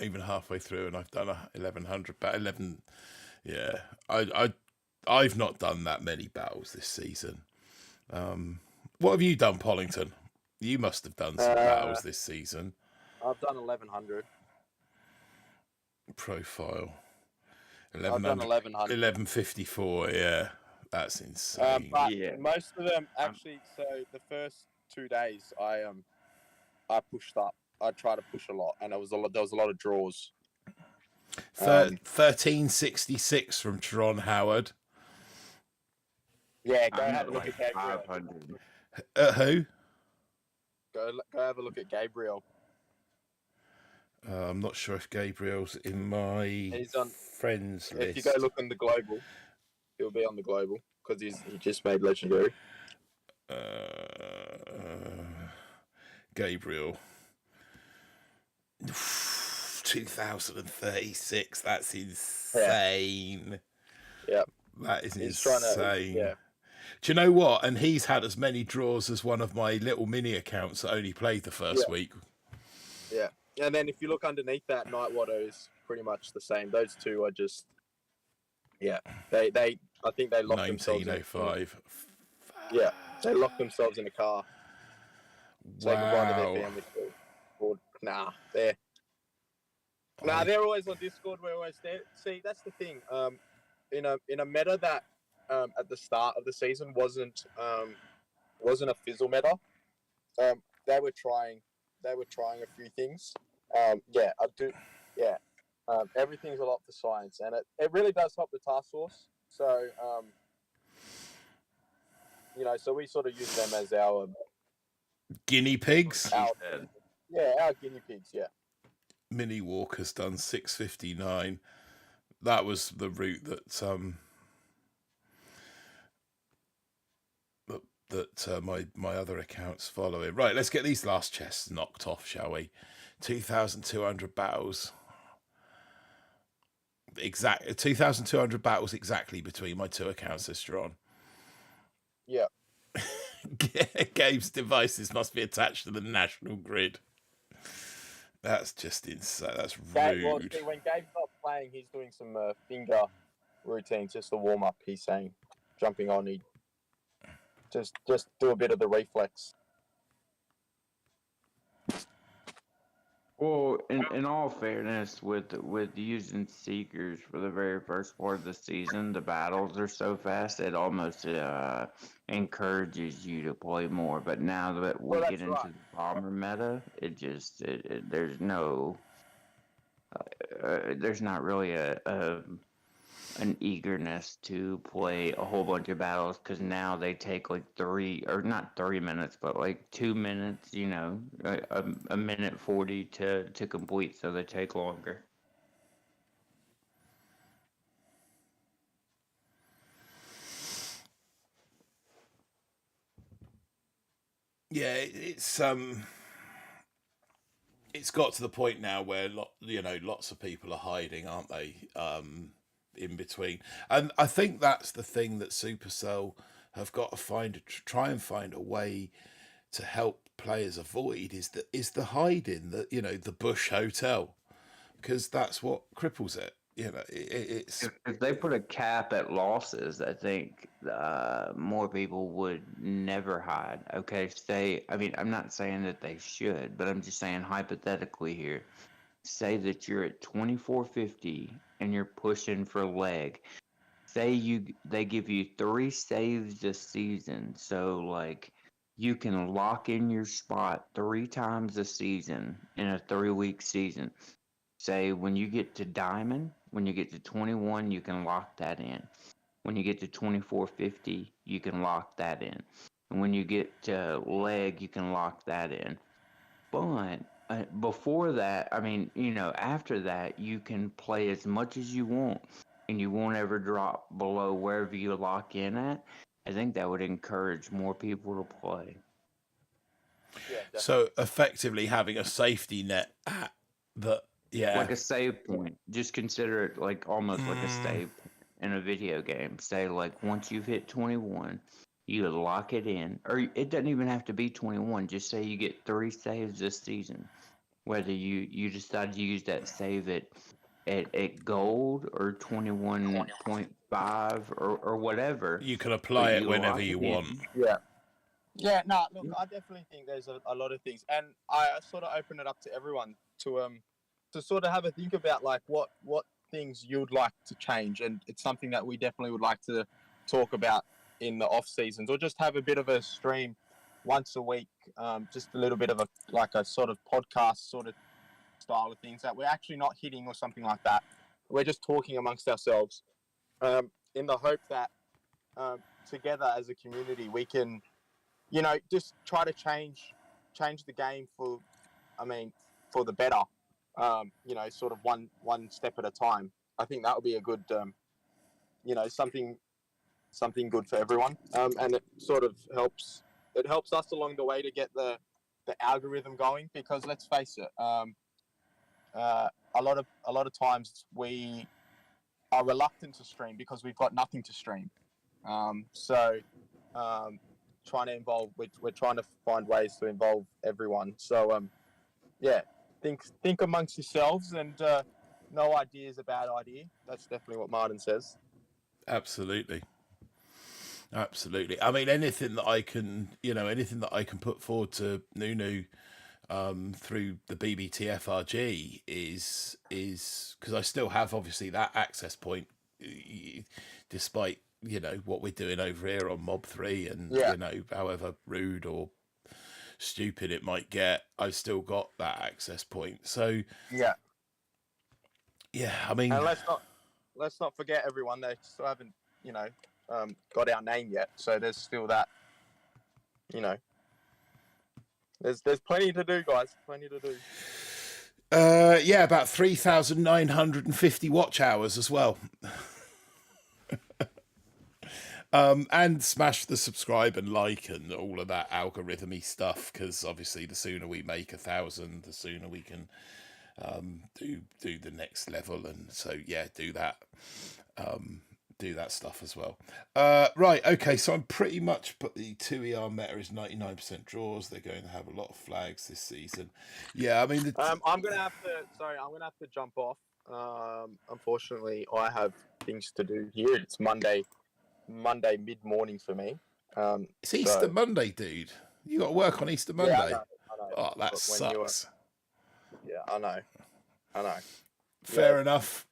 even halfway through, and I've done 1100, but 11. Yeah, I've not done that many battles this season. What have you done, Pollington? You must have done some battles this season. I've done 1100. Profile. 1100. I've done 1100. 1154. Yeah, that's insane. But most of them actually. So the first 2 days, I pushed up. I tried to push a lot, and there was a lot of draws. 1366 from Tron Howard. Yeah, go I'm have at a look like at Gabriel. 500. Who? Go have a look at Gabriel. I'm not sure if Gabriel's in my He's on. friends If list. you go look on the global, he'll be on the global because he just made legendary. Gabriel. 2036. That's insane. Yeah. That is He's insane. yeah. Do you know what? And he's had as many draws as one of my little mini accounts that only played the first week. Yeah. And then if you look underneath that, Nightwater is pretty much the same. Those two are just, I think they locked themselves in. 1905. Yeah, they locked themselves in a car. Say goodbye to their family. They're always on Discord. We're always there. See, that's the thing. In a meta that at the start of the season wasn't a fizzle meta. They were trying a few things. I do. Yeah. Everything's a lot for science, and it really does help the task force. So, so we sort of use them as our guinea pigs. our guinea pigs. Yeah. Mini Walker's done 659. That was the route that my other accounts following. Right, let's get these last chests knocked off, shall we? 2,200 battles. 2,200 battles exactly between my two accounts this drawn. Yeah. Gabe's devices must be attached to the national grid. That's just insane. That's rude. Well, see, when Gabe's not playing, he's doing some finger routines, just a warm up. He's saying, jumping on, he just do a bit of the reflex. Well, in all fairness, with using Seekers for the very first part of the season, the battles are so fast it almost encourages you to play more. But now that we get into the bomber meta, there's not really an eagerness to play a whole bunch of battles because now they take like not 3 minutes, but like 2 minutes, a minute 40 to complete, so they take longer. Yeah, it's got to the point now where lots of people are hiding, aren't they? In between, and I think that's the thing that Supercell have got to try and find a way to help players avoid is the hiding, the bush hotel, because that's what cripples it. It's if they put a cap at losses, I think more people would never hide. Okay, I'm not saying that they should, but I'm just saying hypothetically here. Say that you're at 2450 and you're pushing for leg. Say they give you 3 saves this season, so like you can lock in your spot 3 times a season in a 3-week season. Say when you get to diamond, when you get to 21, you can lock that in. When you get to 2450, you can lock that in. And when you get to leg, you can lock that in. But before that, after that, you can play as much as you want, and you won't ever drop below wherever you lock in at. I think that would encourage more people to play. Yeah, so effectively having a safety net at the like a save point. Just consider it like almost like a save point in a video game. Say like once you've hit 21, you lock it in, or it doesn't even have to be 21. Just say you get 3 saves this season. Whether you decide to use that save at gold or 21.5 or whatever, you can apply it whenever you want. Yeah, look, I definitely think there's a lot of things, and I sort of open it up to everyone to sort of have a think about like what things you'd like to change, and it's something that we definitely would like to talk about in the off seasons, or just have a bit of a stream once a week, just a little bit of a sort of podcast sort of style of things that we're actually not hitting or something like that. We're just talking amongst ourselves, in the hope that together as a community, we can, you know, just try to change the game for the better. You know, sort of one step at a time. I think that would be a good, you know, something good for everyone. And it sort of helps. It helps us along the way to get the algorithm going, because let's face it, a lot of times we are reluctant to stream because we've got nothing to stream. So trying to involve, we're trying to find ways to involve everyone. So yeah, think amongst yourselves, and no idea is a bad idea. That's definitely what Martin says. Absolutely. Absolutely. I mean, anything that I can, anything that I can put forward to Nunu through the BBTFRG is because I still have obviously that access point, despite what we're doing over here on Mob 3, and however rude or stupid it might get, I've still got that access point. So yeah, I mean, and let's not forget, everyone, they still haven't got our name yet, so there's still that, there's plenty to do, guys, plenty to do. About 3,950 watch hours as well. And smash the subscribe and like and all of that algorithmy stuff, because obviously the sooner we make 1,000, the sooner we can do the next level. And so do that stuff as well. Right, okay, so I'm pretty much, but the 2ER meta is 99% draws. They're going to have a lot of flags this season. I mean, I'm gonna have to jump off. Unfortunately, I have things to do here. It's Monday mid-morning for me. It's Easter Monday, dude. You got to work on Easter Monday. Yeah, I know. Oh, that sucks. I know. Fair enough.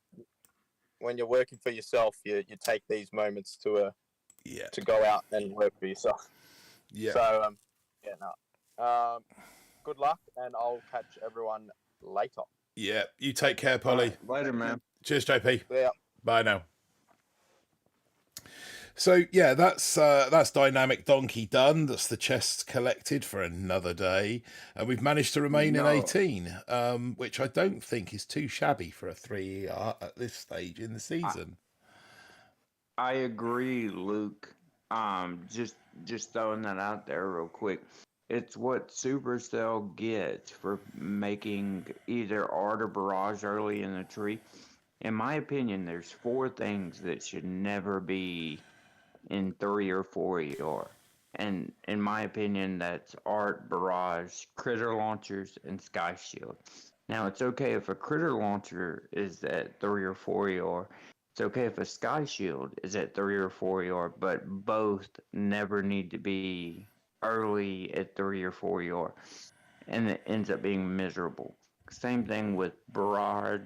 When you're working for yourself, you take these moments to go out and work for yourself. Yeah. So good luck, and I'll catch everyone later. Yeah. You take care, Polly. Right. Later, man. Cheers, JP. Yeah. Bye now. So that's Dynamic Donkey done. That's the chests collected for another day, and we've managed to remain in 18, which I don't think is too shabby for a 3ER at this stage in the season. I agree, Luke. Just throwing that out there real quick. It's what Supercell gets for making either art or barrage early in the tree. In my opinion, there's 4 things that should never be in 3 or 4 ER. And in my opinion, that's art, barrage, critter launchers, and sky shield. Now, it's okay if a critter launcher is at 3 or 4 ER. It's okay if a sky shield is at 3 or 4 ER, but both never need to be early at 3 or 4 ER. And it ends up being miserable. Same thing with barrage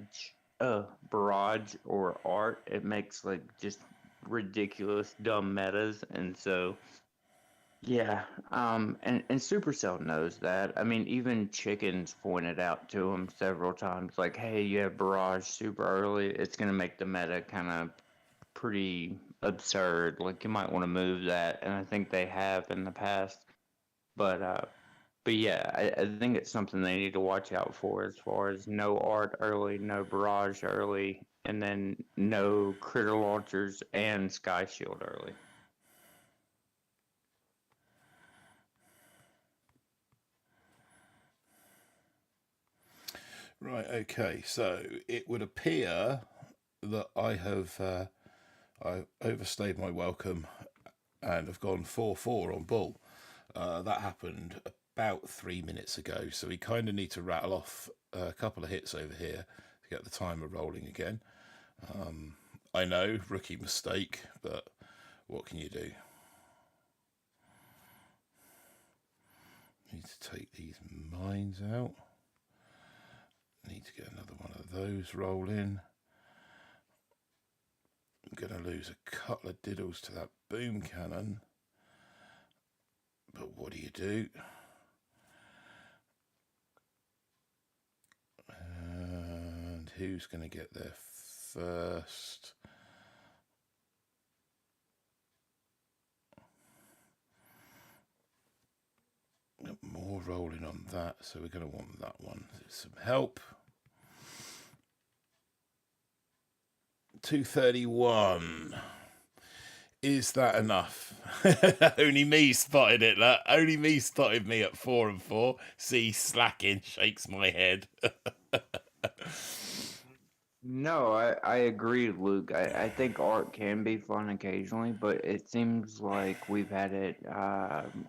or art. It makes like just ridiculous dumb metas, and so and Supercell knows that. I mean, even Chickens pointed out to him several times, like, hey, you have barrage super early, it's gonna make the meta kind of pretty absurd, like you might want to move that, and I think they have in the past. But I think it's something they need to watch out for, as far as no art early, no barrage early, and then no critter launchers and sky shield early. Right, okay, so it would appear that I have I overstayed my welcome and have gone 4-4 on Bull. That happened about 3 minutes ago, so we kind of need to rattle off a couple of hits over here to get the timer rolling again. I know, rookie mistake, but what can you do? Need to take these mines out. Need to get another one of those rolling. I'm going to lose a couple of diddles to that boom cannon. But what do? And who's going to get there first? more rolling on that, so we're going to want that one. Some help. 231. Is that enough? Only me spotted it. That only me spotted me at 4 and 4. See, slacking, shakes my head. No, I agree, Luke. I think art can be fun occasionally, but it seems like we've had it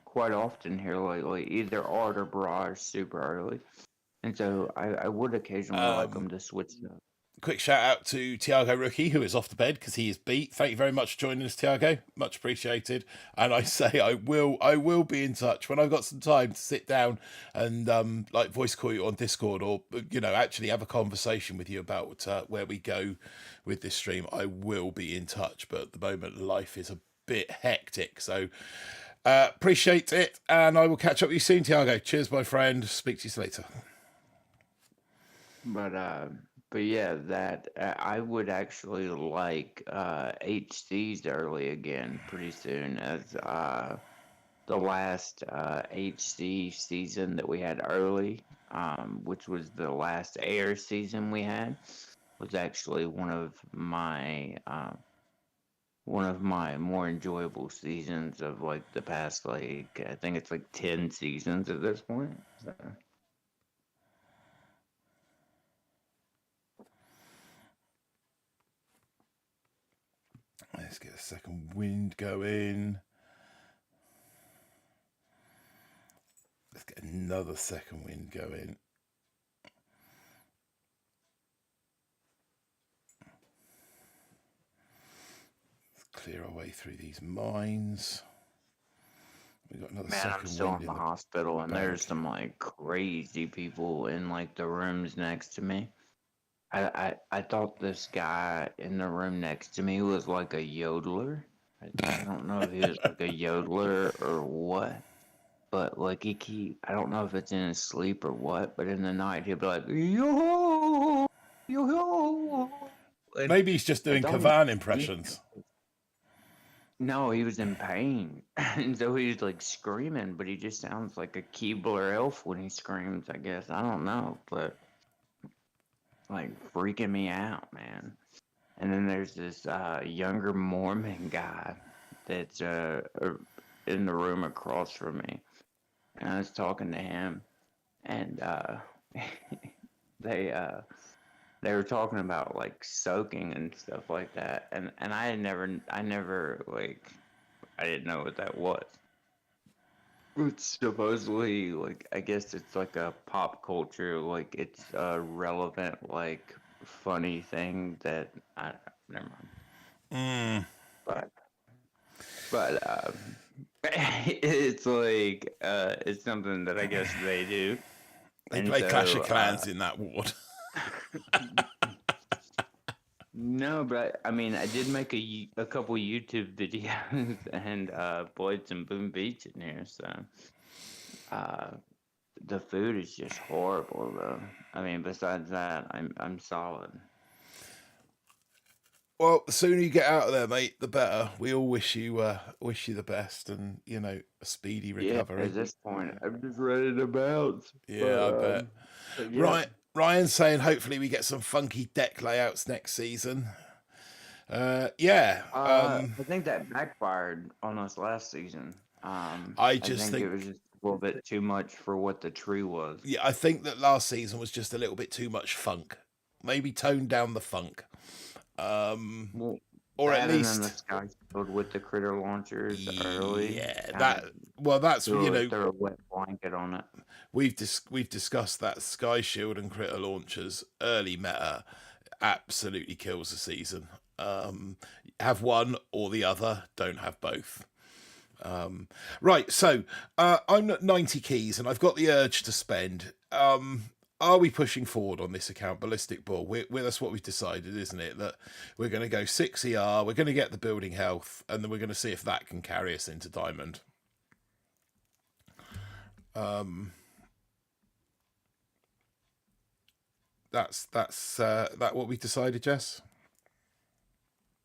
quite often here lately. Either art or barrage super early, and so I would occasionally like them to switch it up. Quick shout out to Tiago Rookie, who is off the bed because he is beat. Thank you very much for joining us, Tiago. Much appreciated. And I say I will be in touch when I've got some time to sit down and like voice call you on Discord, or actually have a conversation with you about where we go with this stream. I will be in touch, but at the moment life is a bit hectic. So appreciate it, and I will catch up with you soon, Tiago. Cheers, my friend. Speak to you later. But yeah, that I would actually like HCs early again pretty soon, as the last HC season that we had early, which was the last air season we had, was actually one of my more enjoyable seasons of like the past, like I think it's like 10 seasons at this point. So. Let's get a second wind going. Let's get another second wind going. Let's clear our way through these mines. We got another second wind. I'm still in the hospital, and there's some like crazy people in like the rooms next to me. I thought this guy in the room next to me was like a yodeler. I don't know if he was like a yodeler or what, but like I don't know if it's in his sleep or what, but in the night he'll be like, yo, yo, yo. Maybe he's just doing Kavan impressions. No, he was in pain, and so he's like screaming, but he just sounds like a Keebler elf when he screams, I guess. I don't know, but like freaking me out, man. And then there's this younger Mormon guy that's in the room across from me. And I was talking to him, and they were talking about like soaking and stuff like that. And I never like, I didn't know what that was. It's supposedly like, I guess it's like a pop culture, like it's a relevant, like funny thing that never mind. But it's like it's something that I guess they do. They play Clash of Clans in that ward. No, but I mean, I did make a couple YouTube videos and played some Boom Beach in here, so the food is just horrible though. I mean, besides that, I'm solid. Well, the sooner you get out of there, mate, the better. We all wish you the best, and a speedy recovery. Yeah, at this point, I'm just ready to bounce. Yeah, I bet. Yeah. Ryan's saying hopefully we get some funky deck layouts next season. Yeah. I think that backfired on us last season. I think it was just a little bit too much for what the tree was. Yeah, I think that last season was just a little bit too much funk. Maybe tone down the funk. Well, or at least the sky shield with the critter launchers early. Yeah, that's throw a wet blanket on it. We've discussed that sky shield and critter launchers early meta absolutely kills the season. Have one or the other, don't have both. Right, so I'm at 90 keys and I've got the urge to spend. Are we pushing forward on this account, Ballistic Ball? That's what we've decided, isn't it? That we're going to go 6 ER, we're going to get the building health, and then we're going to see if that can carry us into Diamond. That's that what we decided, Jess?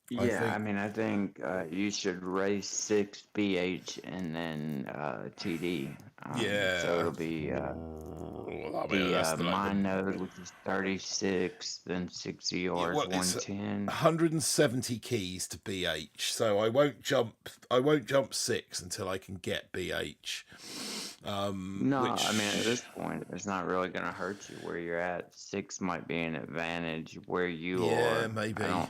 Yeah, I mean, I think you should race 6 BH and then TD. So Yeah. it'll be I mean, the that's like the mine node, which is 36, then 60 yeah. yards, Well, it's 110. 170 keys to BH, so I won't jump. I won't jump 6 until I can get BH. No, I mean, at this Which point, it's not really going to hurt you where you're at. 6 might be an advantage where you yeah, are. I maybe. don't.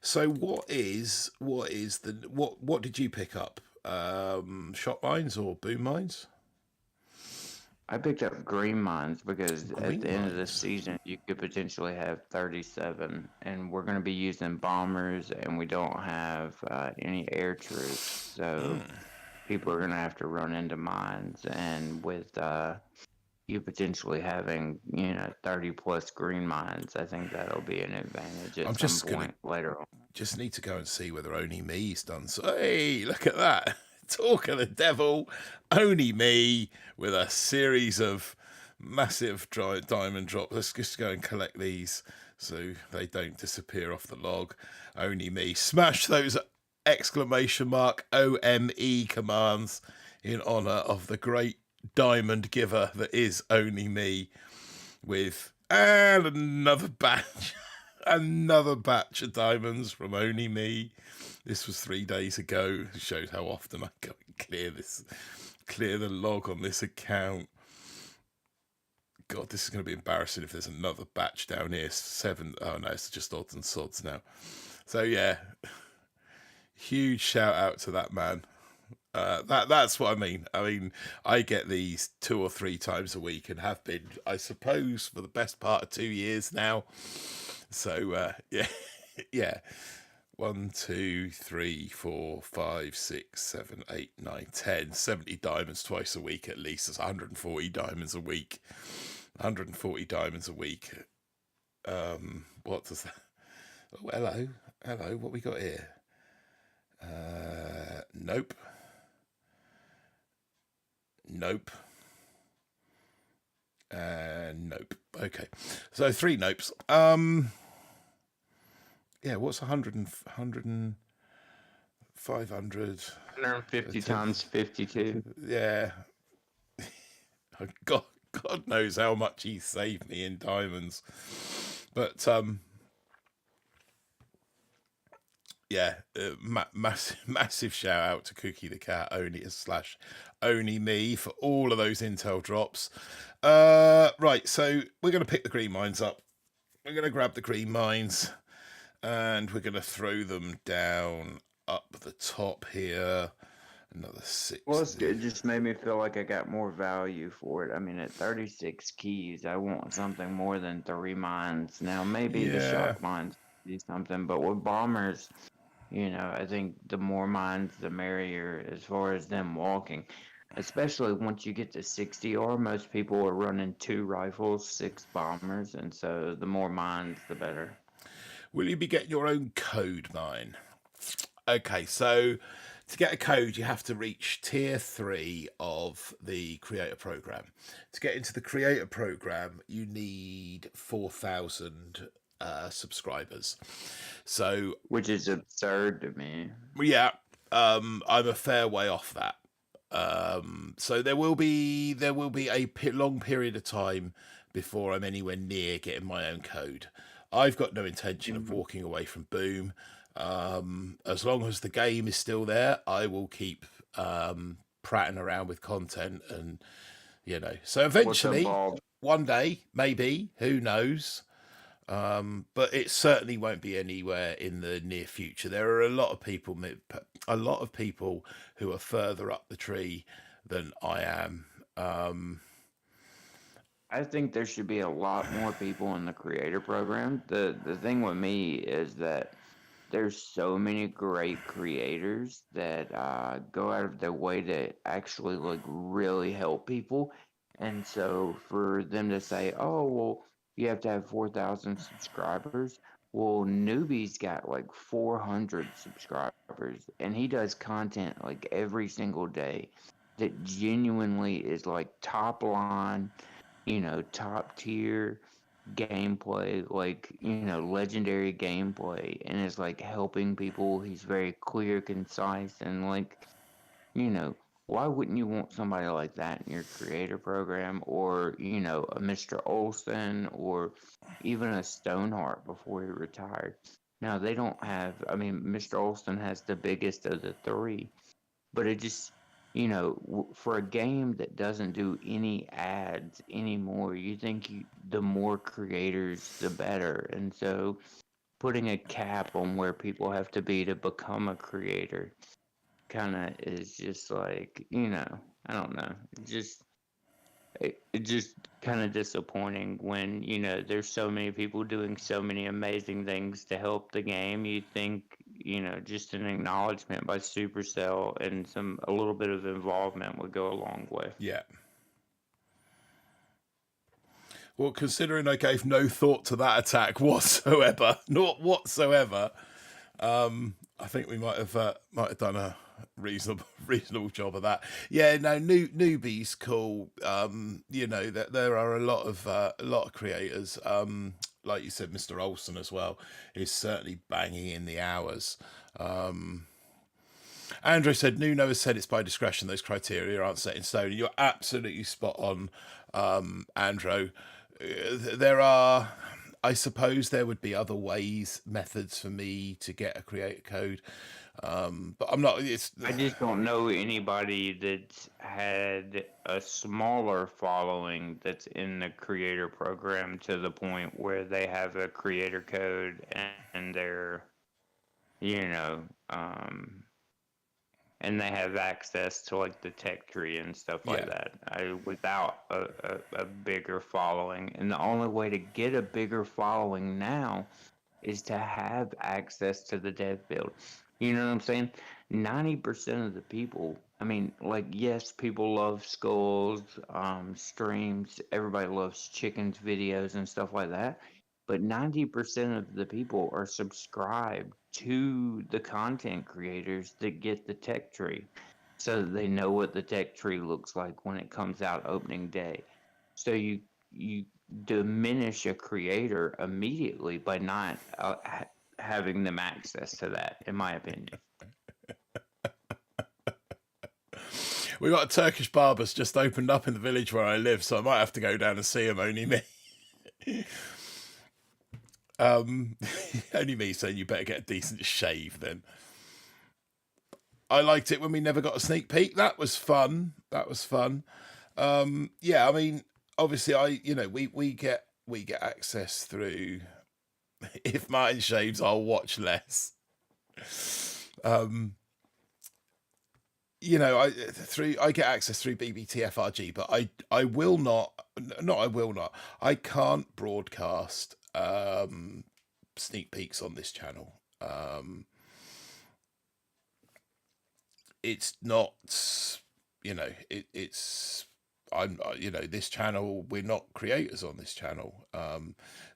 So what did you pick up? Shot mines or boom mines? I picked up green mines because at Green the end of the mines. season, you could potentially have 37, and we're going to be using bombers, and we don't have any air troops. So people are going to have to run into mines, and with you potentially having 30 plus green mines, I think that'll be an advantage I'm at some just gonna point later on. just need to go and see whether Only Me's done so. Hey, look at that! Talk of the devil, Only Me with a series of massive diamond drops. Let's just go and collect these so they don't disappear off the log. Only Me, smash those exclamation mark OME commands in honor of the great diamond giver that is Only Me, with and another batch. Another batch of diamonds from Only Me. This was 3 days ago. It shows how often I go and clear the log on this account. God, this is going to be embarrassing if there's another batch down here. 7. Oh no, it's just odds and sods now. So yeah, huge shout out to that man. That's what I mean. I mean, I get these 2 or 3 times a week and have been, I suppose, for the best part of 2 years now. So yeah, yeah. 1, 2, 3, 4, 5, 6, 7, 8, 9, 10. 70 diamonds twice a week at least. That's 140 diamonds a week. 140 diamonds a week. What does that? Oh, hello. Hello. What we got here? Nope. Nope. Nope. Okay. So 3 nopes. Yeah, what's 100 and 500? 150 times 52. Yeah. God knows how much he saved me in diamonds. But yeah, massive shout out to Cookie the Cat Only Me for all of those intel drops. Right, so we're going to pick the green mines up. We're going to grab the green mines and we're going to throw them down up the top here. Another 6. Well, it just made me feel like I got more value for it. I mean, at 36 keys, I want something more than 3 mines. Now, maybe the shock mines do something, but with bombers, I think the more mines, the merrier as far as them walking. Especially once you get to 60R, most people are running 2 rifles, 6 bombers, and so the more mines, the better. Will you be getting your own code mine? Okay, so to get a code, you have to reach tier 3 of the creator program. To get into the creator program, you need 4,000 subscribers. So, which is absurd to me. Yeah, I'm a fair way off that. So there will be a long period of time before I'm anywhere near getting my own code. I've got no intention of walking away from Boom. As long as the game is still there, I will keep prattling around with content, and so eventually, one day, maybe, who knows. But it certainly won't be anywhere in the near future. There are a lot of people who are further up the tree than I am. I think there should be a lot more people in the creator program. The thing with me is that there's so many great creators that go out of their way to actually really help people. And so for them to say, oh, well, you have to have 4,000 subscribers. Well, Newbie's got 400 subscribers and he does content every single day that genuinely is top line, top tier. gameplay, like, legendary gameplay, and is like helping people. He's very clear, concise, and like, why wouldn't you want somebody like that in your creator program, or a Mr. Olson, or even a Stoneheart before he retired? Now they don't have. I mean, Mr. Olson has the biggest of the three, but it just, for a game that doesn't do any ads anymore, you think the more creators, the better. And so putting a cap on where people have to be to become a creator kind of is just like, I don't know. It just kind of disappointing when there's so many people doing so many amazing things to help the game. You think just an acknowledgement by Supercell and a little bit of involvement would go a long way. Yeah. Well, considering I gave no thought to that attack whatsoever, not whatsoever, I think we might have done a reasonable job of that. Yeah, no, newbies cool. That there are a lot of creators. Like you said, Mr. Olson as well is certainly banging in the hours. Andrew said Nuno has said it's by discretion. Those criteria aren't set in stone. You're absolutely spot on, Andrew. There are, I suppose there would be other methods for me to get a creator code. But I'm not. I just don't know anybody that's had a smaller following that's in the creator program to the point where they have a creator code and they're, and they have access to like the tech tree and stuff like that. Without a bigger following, and the only way to get a bigger following now is to have access to the dev build. You know what I'm saying? 90% of the people, I mean, like, yes, people love skulls, streams, everybody loves chickens videos and stuff like that, but 90% of the people are subscribed to the content creators that get the tech tree, so that they know what the tech tree looks like when it comes out opening day. So you diminish a creator immediately by not having them access to that, in my opinion. We got a Turkish barber's just opened up in the village where I live, so I might have to go down and see him. Only me. Only me saying you better get a decent shave then. I liked it when we never got a sneak peek. That was fun. Yeah, I mean, obviously we get access through. If Martin shaves, I'll watch less. I get access through BBTFRG, but I will not. No, I will not. I can't broadcast sneak peeks on this channel. It's not. It's. I'm. This channel. We're not creators on this channel.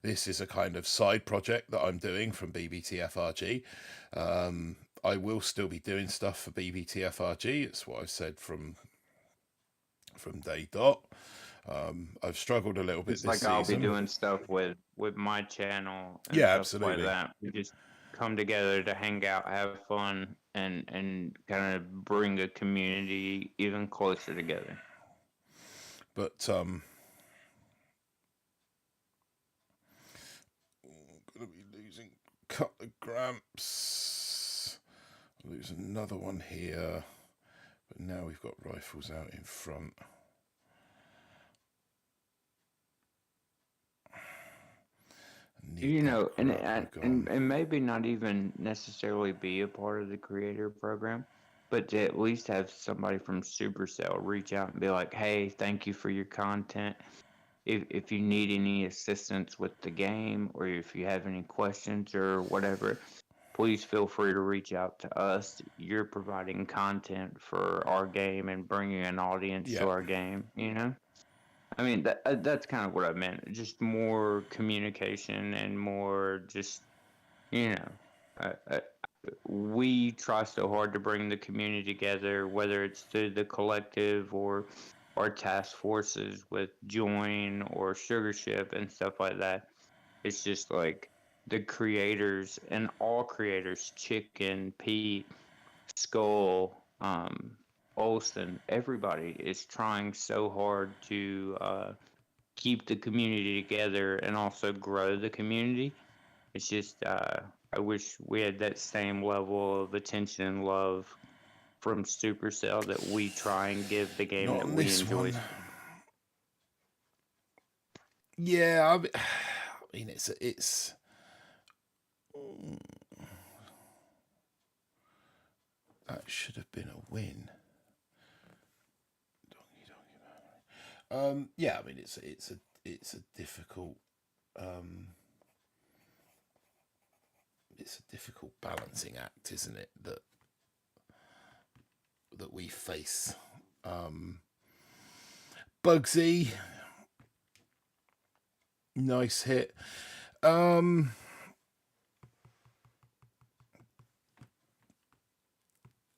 This is a kind of side project that I'm doing from BBTFRG. I will still be doing stuff for BBTFRG. It's what I've said from day dot. I've struggled a little bit. It's this season. I'll be doing stuff with my channel. And stuff absolutely. Like that. We just come together to hang out, have fun, and kind of bring a community even closer together. But gonna be losing Cutler Gramps. Lose another one here, but now we've got rifles out in front. And maybe not even necessarily be a part of the creator program, but to at least have somebody from Supercell reach out and be like, hey, thank you for your content. If you need any assistance with the game, or if you have any questions or whatever, please feel free to reach out to us. You're providing content for our game and bringing an audience to our game, I mean, that's kind of what I meant. Just more communication and more just, we try so hard to bring the community together, whether it's through the collective or our task forces with Join or Sugar Ship and stuff like that. It's just like the creators and all creators, Chicken, Pete, Skull, Olsen, everybody is trying so hard to keep the community together and also grow the community. It's just I wish we had that same level of attention and love from Supercell that we try and give the game Not that on we this enjoy. one. Yeah, I mean it's that should have been a win. Yeah, I mean it's a difficult it's a difficult balancing act, isn't it? That we face. Bugsy, nice hit.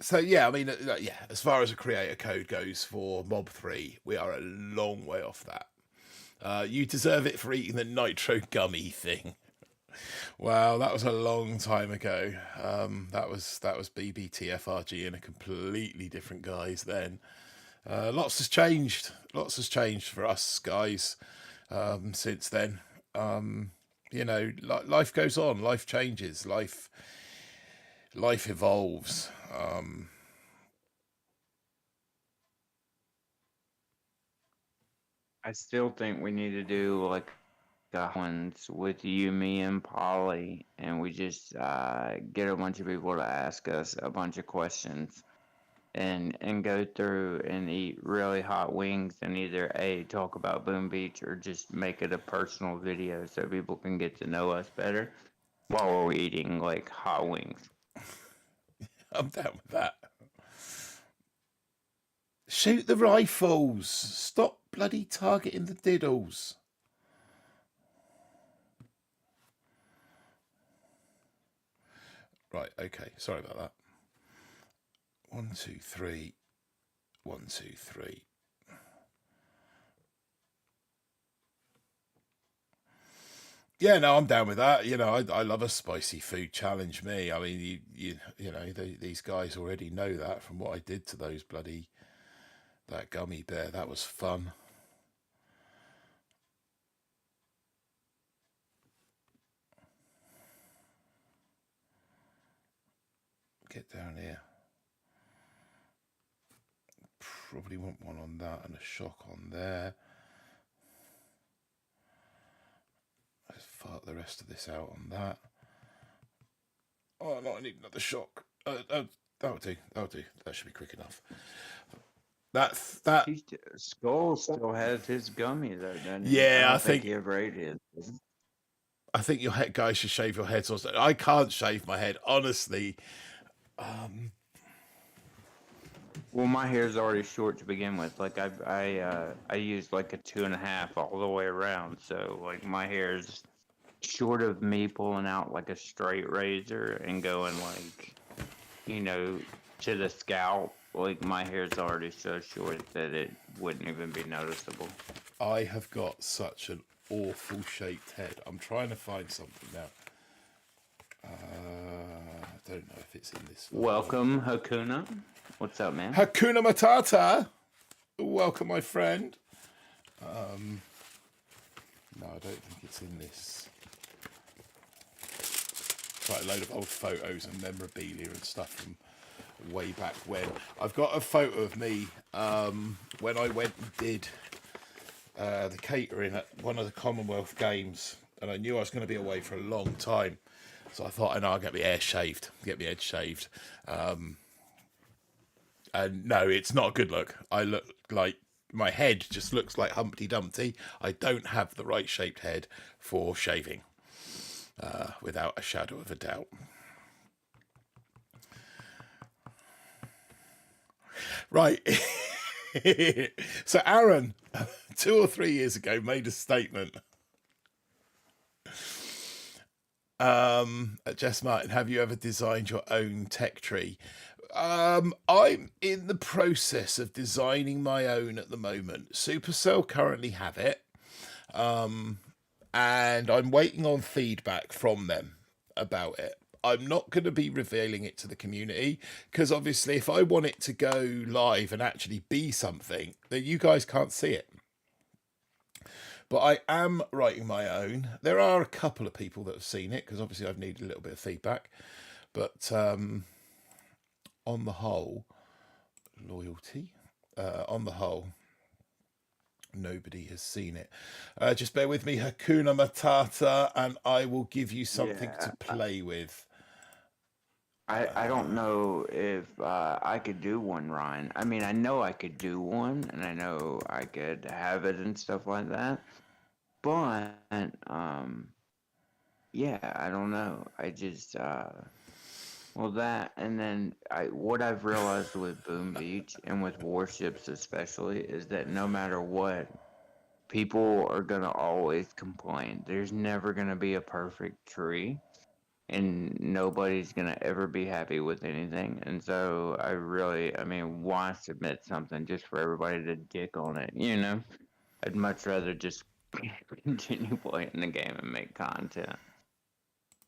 So yeah, I mean, yeah. As far as a creator code goes for Mob 3, we are a long way off that. You deserve it for eating the nitro gummy thing. Wow, that was a long time ago. That was BBTFRG and a completely different guise then. Lots has changed. Lots has changed for us guys since then. You know, life goes on. Life changes. Life evolves. I still think we need to do like ones with you, me, and Polly, and we just get a bunch of people to ask us a bunch of questions, and go through and eat really hot wings, and either talk about Boom Beach or just make it a personal video so people can get to know us better while we're eating like hot wings. I'm down with that. Shoot the rifles. Stop bloody targeting the diddles. Right, okay. Sorry about that. 1, 2, 3. 1, 2, 3. Yeah, no, I'm down with that. You know, I love a spicy food challenge. Me, I mean, you know, these guys already know that from what I did to those that gummy bear. That was fun. Get down here. Probably want one on that and a shock on there. Let's fart the rest of this out on that. Oh, no, I need another shock. That'll do. That'll do. That should be quick enough. That Skull still has his gummy though, doesn't he? Yeah, I don't think he ever ate it. I think your head guys should shave your heads. Also, I can't shave my head, honestly. Well, my hair's already short to begin with. Like I used like a 2.5 all the way around, so like my hair's short of me pulling out like a straight razor and going like, you know, to the scalp. Like my hair's already so short that it wouldn't even be noticeable. I have got such an awful shaped head. I'm trying to find something now. I don't know if it's in this. Welcome, Hakuna. What's up, man? Hakuna Matata. Welcome, my friend. No, I don't think it's in this. Quite a load of old photos and memorabilia and stuff from way back when. I've got a photo of me when I went and did the catering at one of the Commonwealth Games, and I knew I was going to be away for a long time, so I thought, I know, I'll get my hair shaved, get my head shaved. And no, it's not a good look. I look like, my head just looks like Humpty Dumpty. I don't have the right shaped head for shaving, without a shadow of a doubt. Right. So Aaron, 2 or 3 years ago, made a statement. Jess Martin, have you ever designed your own tech tree? I'm in the process of designing my own at the moment. Supercell currently have it, and I'm waiting on feedback from them about it. I'm not going to be revealing it to the community because obviously, if I want it to go live and actually be something, then you guys can't see it. But I am writing my own. There are a couple of people that have seen it because obviously I've needed a little bit of feedback. But on the whole, loyalty. On the whole, nobody has seen it. Just bear with me, Hakuna Matata, and I will give you something to play with. I don't know if I could do one, Ryan. I mean, I know I could do one, and I know I could have it and stuff like that. But yeah, I don't know. I just well, that, and then what I've realized with Boom Beach and with warships especially is that no matter what, people are gonna always complain. There's never gonna be a perfect tree, and nobody's gonna ever be happy with anything. And so I mean, why submit something just for everybody to dick on it? You know, I'd much rather just continue playing the game and make content.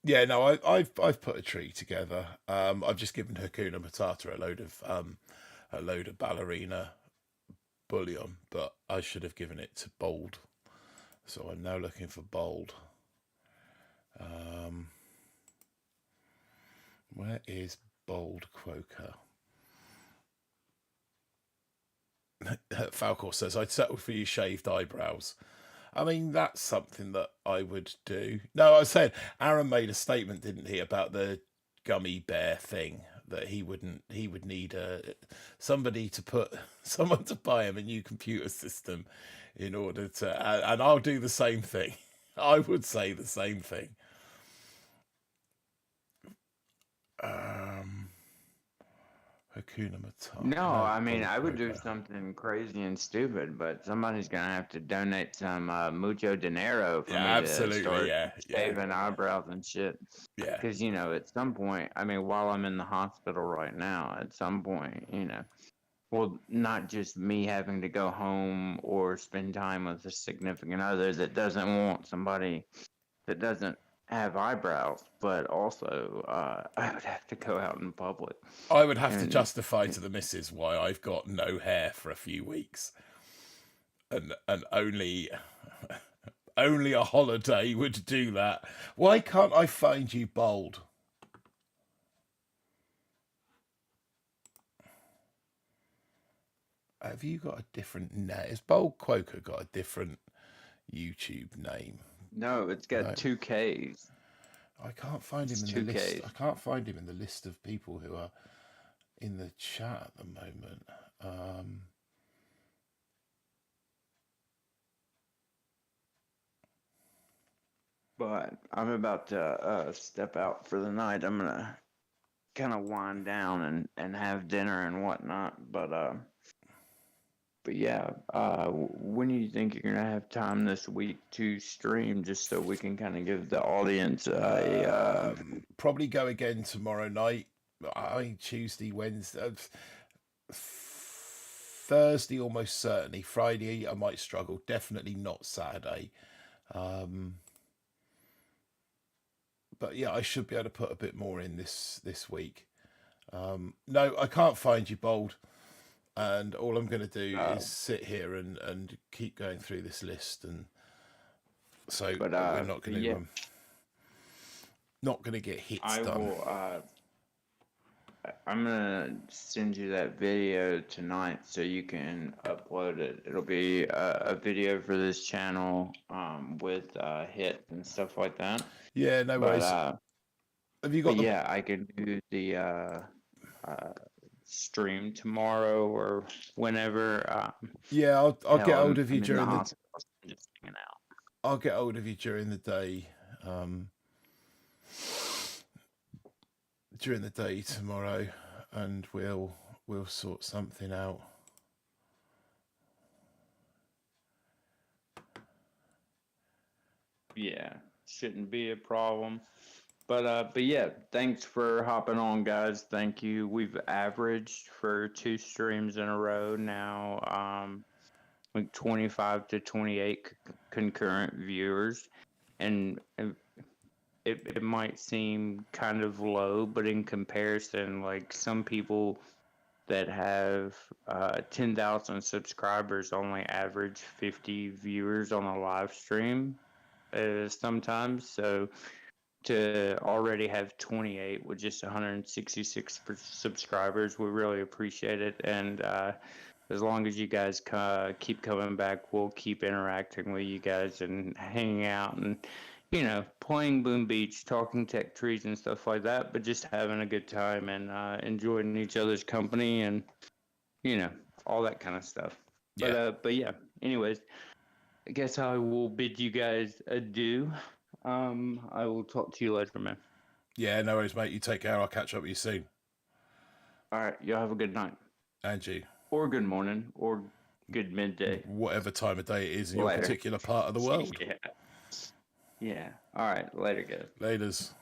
Yeah, no, I've put a tree together. I've just given Hakuna Matata a load of ballerina bullion, but I should have given it to Bold. So I'm now looking for Bold. Where is Bold Quoker? Falcor says, I'd settle for you shaved eyebrows. I mean, that's something that I would do. No, I was saying, Aaron made a statement, didn't he, about the gummy bear thing, that he would need someone to buy him a new computer system in order to, and I'll do the same thing. I would say the same thing. Hakuna Matata. No, I mean, I would do something crazy and stupid, but somebody's gonna have to donate some mucho dinero for me to start shaving eyebrows and shit. Yeah. Because, you know, at some point, I mean, while I'm in the hospital right now, at some point, you know, well, not just me having to go home or spend time with a significant other that doesn't want somebody that doesn't have eyebrows, but also I would have to go out in public. I would have to justify to the missus why I've got no hair for a few weeks, and only a holiday would do that. Why can't I find you, Bold? Have you got a different name? Has Bold Quoker got a different YouTube name? No, it's got 2 Ks. I can't find him in the list. I can't find him in the list of people who are in the chat at the moment. But I'm about to step out for the night. I'm gonna kind of wind down and have dinner and whatnot. But yeah, when do you think you're gonna have time this week to stream, just so we can kind of give the audience probably go again tomorrow night. I mean, Tuesday, Wednesday, Thursday, almost certainly. Friday, I might struggle. Definitely not Saturday. But yeah, I should be able to put a bit more in this week. No, I can't find you, Bold. And all I'm going to do is sit here and keep going through this list, and so we're not going to not going to get hits done. I'm gonna send you that video tonight so you can upload it. It'll be a video for this channel with hits and stuff like that. Yeah, no worries. Have you got? Yeah, I could do the stream tomorrow or whenever. Yeah, I'll get hold of you during the. Just hanging out. I'll get hold of you during the day. During the day tomorrow, and we'll sort something out. Yeah, shouldn't be a problem. But yeah, thanks for hopping on, guys. Thank you. We've averaged for 2 streams in a row now, like 25 to 28 concurrent viewers, and it might seem kind of low, but in comparison, like some people that have 10,000 subscribers only average 50 viewers on a live stream sometimes. So to already have 28 with just 166 subscribers, we really appreciate it. And as long as you guys keep coming back, we'll keep interacting with you guys and hanging out and, you know, playing Boom Beach, talking tech trees and stuff like that, but just having a good time and enjoying each other's company and, you know, all that kind of stuff. Yeah. But yeah, anyways, I guess I will bid you guys adieu. I will talk to you later, man. Yeah, no worries, mate. You take care. I'll catch up with you soon. All right, y'all have a good night. And you. Or good morning, or good midday. Whatever time of day it is in your particular part of the world. Yeah. Yeah. All right, later, guys. Laters.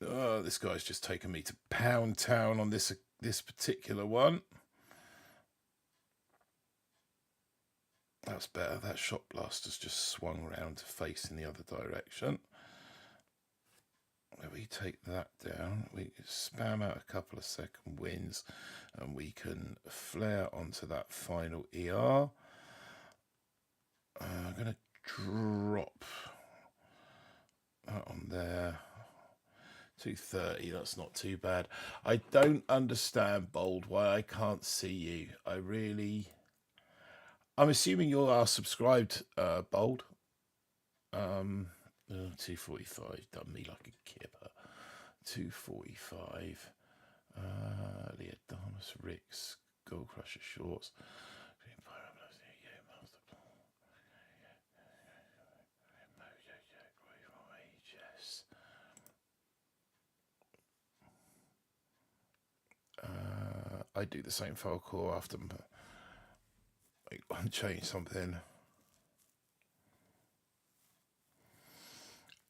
Oh, this guy's just taken me to Pound Town on this particular one. That's better. That shot blaster's just swung round to face in the other direction. We take that down. We spam out a couple of second wins, and we can flare onto that final ER. I'm going to drop that on there. 230, that's not too bad. I don't understand, Bold, why I can't see you. I'm assuming you are subscribed, Bold. 245, done me like a kipper. 245. Leodamus Ricks, Gold Crusher Shorts. I do the same file call after I change something.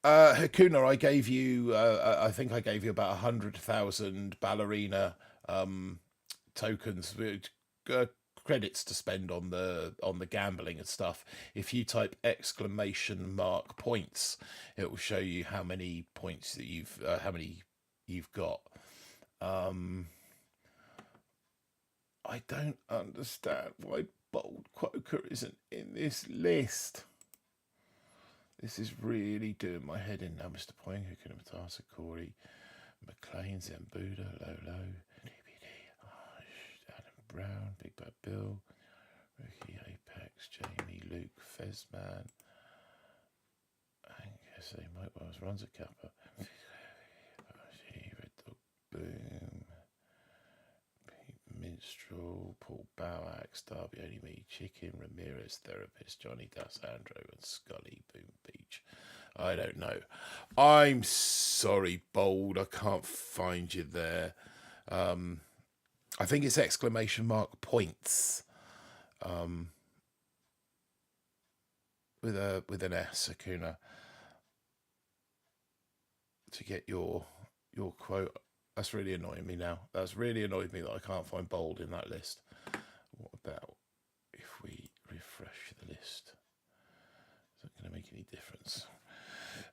Hakuna, I gave you, I think I gave you about 100,000 ballerina tokens, credits to spend on the gambling and stuff. If you type ! points, it will show you how many points that you've got. I don't understand why Bold Quoker isn't in this list. This is really doing my head in now, Mr. Poing, Hukunamatasa, Corey, McLean, Zambuda, Lolo, DBD, Adam Brown, Big Bad Bill, Ricky Apex, Jamie, Luke, Fezman, Angus, Mike Wells, Runs a Kappa, Red Dog Boom, Pete Minstrel, Paul Bowax, Darby Only Me, Chicken, Ramirez, Therapist, Johnny Das Andro, and Scully Boom Beach. I don't know. I'm sorry, Bold. I can't find you there. I think it's ! points. With an S, Akuna. To get your quote. That's really annoying me now. That's really annoyed me that I can't find Bold in that list. What about if we refresh the list? Is that going to make any difference?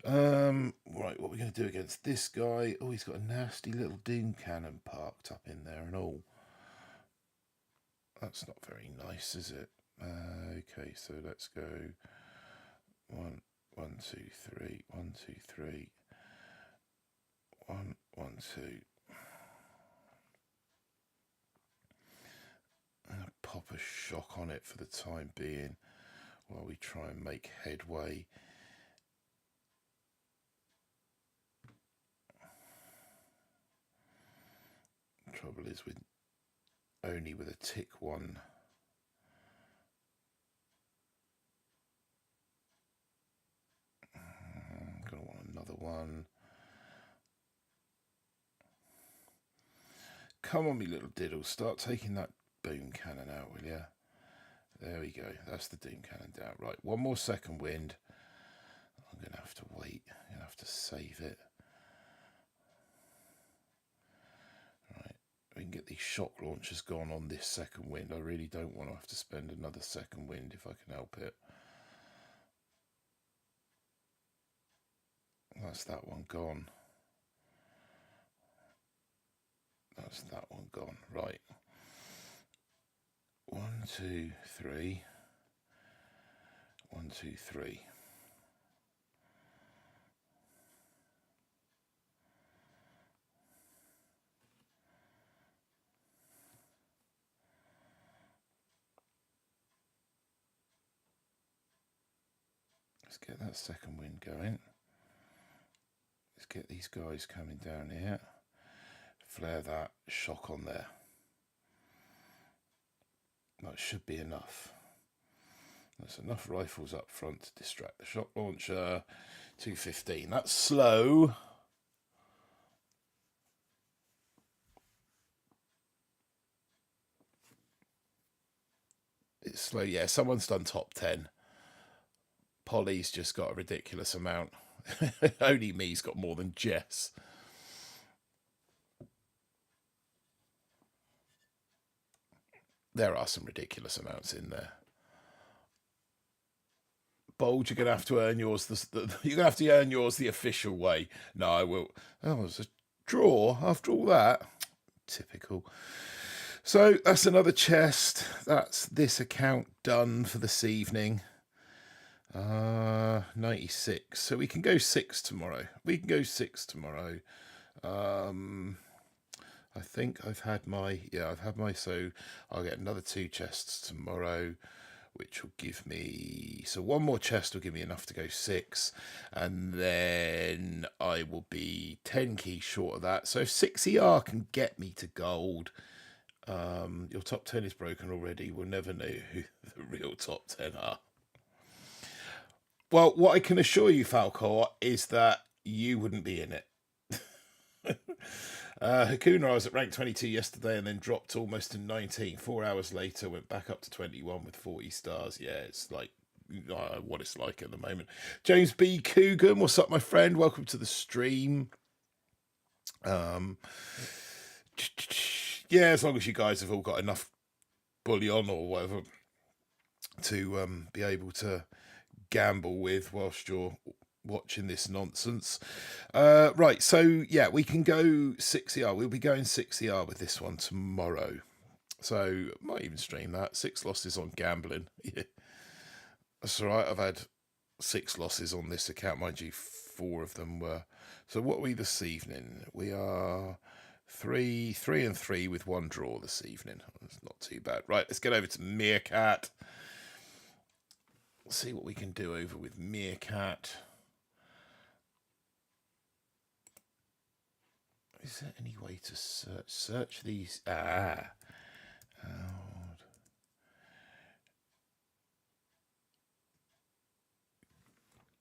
Right, what we're going to do against this guy? Oh, he's got a nasty little doom cannon parked up in there and all. That's not very nice, is it? Okay, so let's go 1, 1, 2, 3, 1, 2, 3, 1, 1, 2. I'm going to pop a shock on it for the time being while we try and make headway. The trouble is with only with a tick one. I'm going to want another one. Come on, me little diddle. Start taking that boom cannon out, will ya? There we go. That's the doom cannon down. Right, one more second wind. I'm going to have to wait. I'm going to have to save it. Right. We can get these shock launchers gone on this second wind. I really don't want to have to spend another second wind if I can help it. That's that one gone. That's that one gone. Right. 1, 2, 3. 1, 2, 3. Let's get that second wind going. Let's get these guys coming down here. Flare that shock on there. That should be enough. There's enough rifles up front to distract the shock launcher. 215. That's slow. It's slow. Yeah, someone's done top 10. Polly's just got a ridiculous amount. Only me's got more than Jess. There are some ridiculous amounts in there. Bold, you're going to have to earn yours. You're going to have to earn yours the official way. No, I will. Oh, it's a draw after all that. Typical. So that's another chest. That's this account done for this evening. 96. So we can go 6 tomorrow. We can go 6 tomorrow. I think I've had my, so I'll get another 2 chests tomorrow, which will give me, so one more chest will give me enough to go 6, and then I will be 10 keys short of that. So if 6 ER can get me to gold, your top 10 is broken already. We'll never know who the real top 10 are. Well, what I can assure you, Falcor, is that you wouldn't be in it. Hakuna, I was at rank 22 yesterday and then dropped almost to 19. 4 hours later, went back up to 21 with 40 stars. Yeah, it's like what it's like at the moment. James B. Coogan, what's up, my friend? Welcome to the stream. Yeah, as long as you guys have all got enough bullion or whatever to be able to gamble with whilst you're watching this nonsense. Right, so yeah, we can go 6 ER. We'll be going 6 ER with this one tomorrow. So might even stream that. 6 losses on gambling. Yeah, that's all right. I've had 6 losses on this account, mind you. 4 of them were. So what are we this evening? We are 3 and 3 with 1 draw this evening. It's not too bad. Right, let's get over to Meerkat. See what we can do over with Meerkat. Is there any way to search these?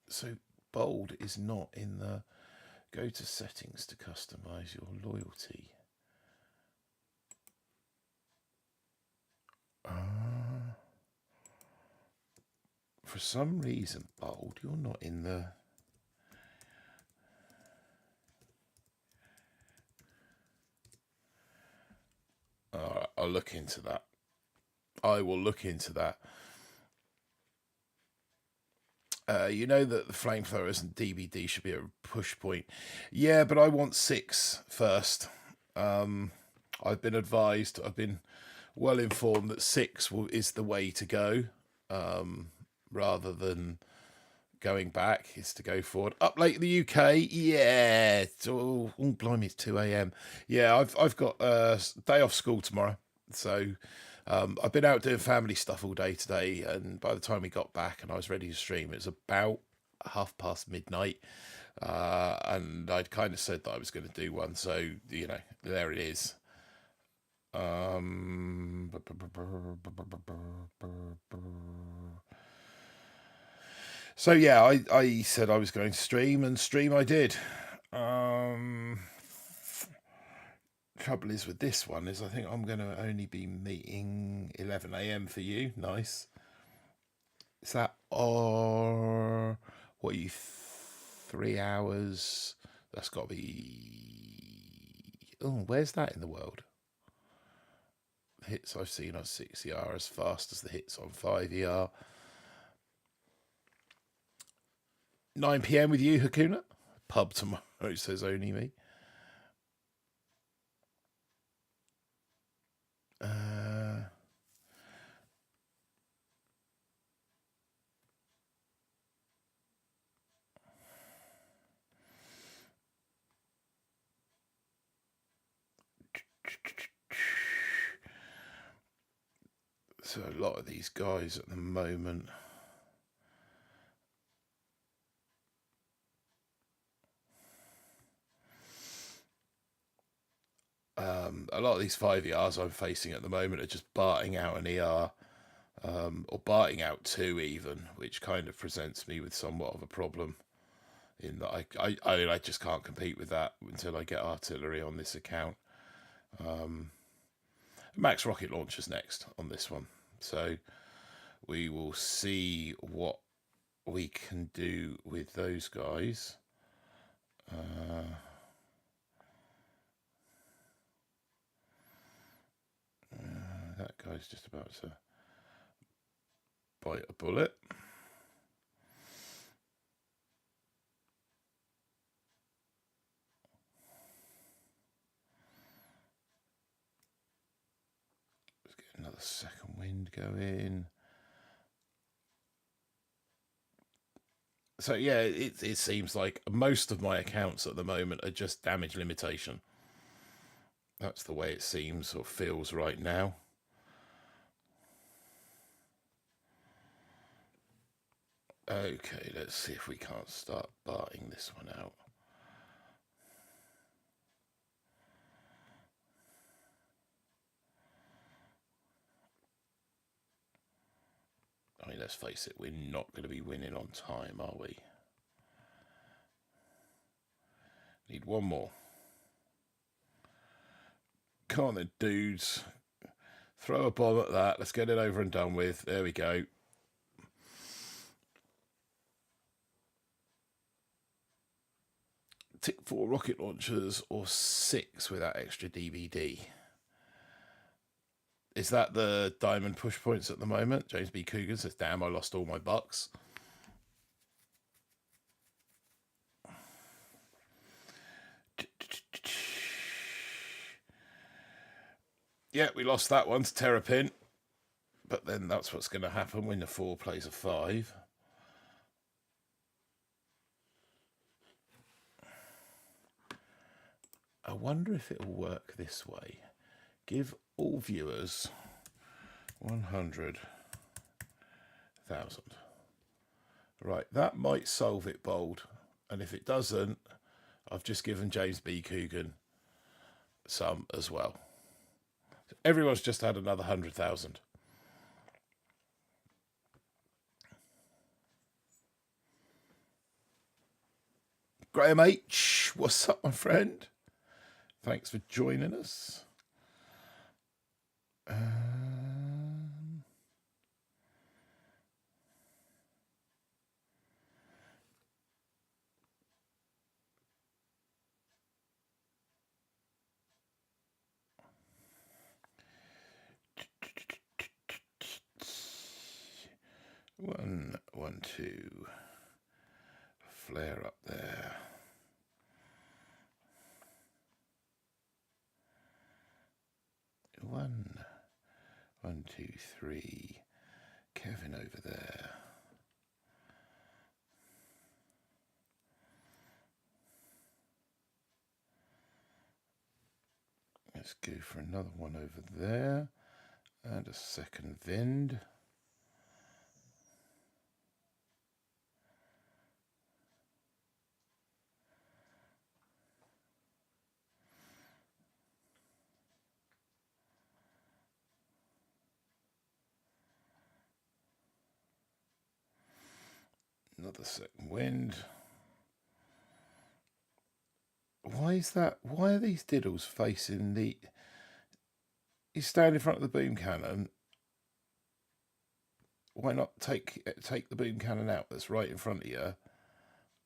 So bold is not in the go to settings to customize your loyalty. For some reason, bold, you're not in the. All right, I'll look into that. I will look into that. You know that the flamethrowers and DBD should be a push point. Yeah, but I want 6 first. I've been advised, I've been well informed that 6 is the way to go, rather than going back, is to go forward. Up late in the UK, yeah. Oh, blimey, it's 2 a.m. Yeah, I've got a day off school tomorrow, so I've been out doing family stuff all day today, and by the time we got back and I was ready to stream, it was about midnight, and I'd kind of said that I was going to do one, so you know, there it is. So yeah, I said I was going to stream, and stream I did. Trouble is with this one is I think I'm going to only be meeting 11 a.m. for you. Nice. Is that or what you 3 hours. That's got to be... Oh, where's that in the world? The hits I've seen on 6ER are as fast as the hits on 5ER. 9 p.m. with you, Hakuna. Pub tomorrow, says only me. So a lot of these guys at the moment. A lot of these 5ERs I'm facing at the moment are just barting out an ER, or barting out 2 even, which kind of presents me with somewhat of a problem in that I just can't compete with that until I get artillery on this account. Max rocket launchers next on this one, so we will see what we can do with those guys. That guy's just about to bite a bullet. Let's get another second wind going. So yeah, it seems like most of my accounts at the moment are just damage limitation. That's the way it seems or feels right now. Okay, let's see if we can't start barting this one out. I mean, let's face it, we're not going to be winning on time, are we? Need one more. Come on then, dudes. Throw a bomb at that. Let's get it over and done with. There we go. Tick 4 rocket launchers or 6 with that extra DVD. Is that the diamond push points at the moment? James B. Coogan says, damn, I lost all my bucks. Yeah, we lost that one to Terrapin. But then that's what's going to happen when the 4 plays a 5. I wonder if it'll work this way. Give all viewers 100,000. Right, that might solve it, Bold. And if it doesn't, I've just given James B. Coogan some as well. Everyone's just had another 100,000. Graham H, what's up, my friend? Thanks for joining us. 1, 1, 2. Flare up there. 1, 1, 2, 3. Kevin over there. Let's go for another one over there. And a second Vind. Another second wind. Why is that? Why are these diddles facing the... You stand in front of the boom cannon. Why not take the boom cannon out that's right in front of you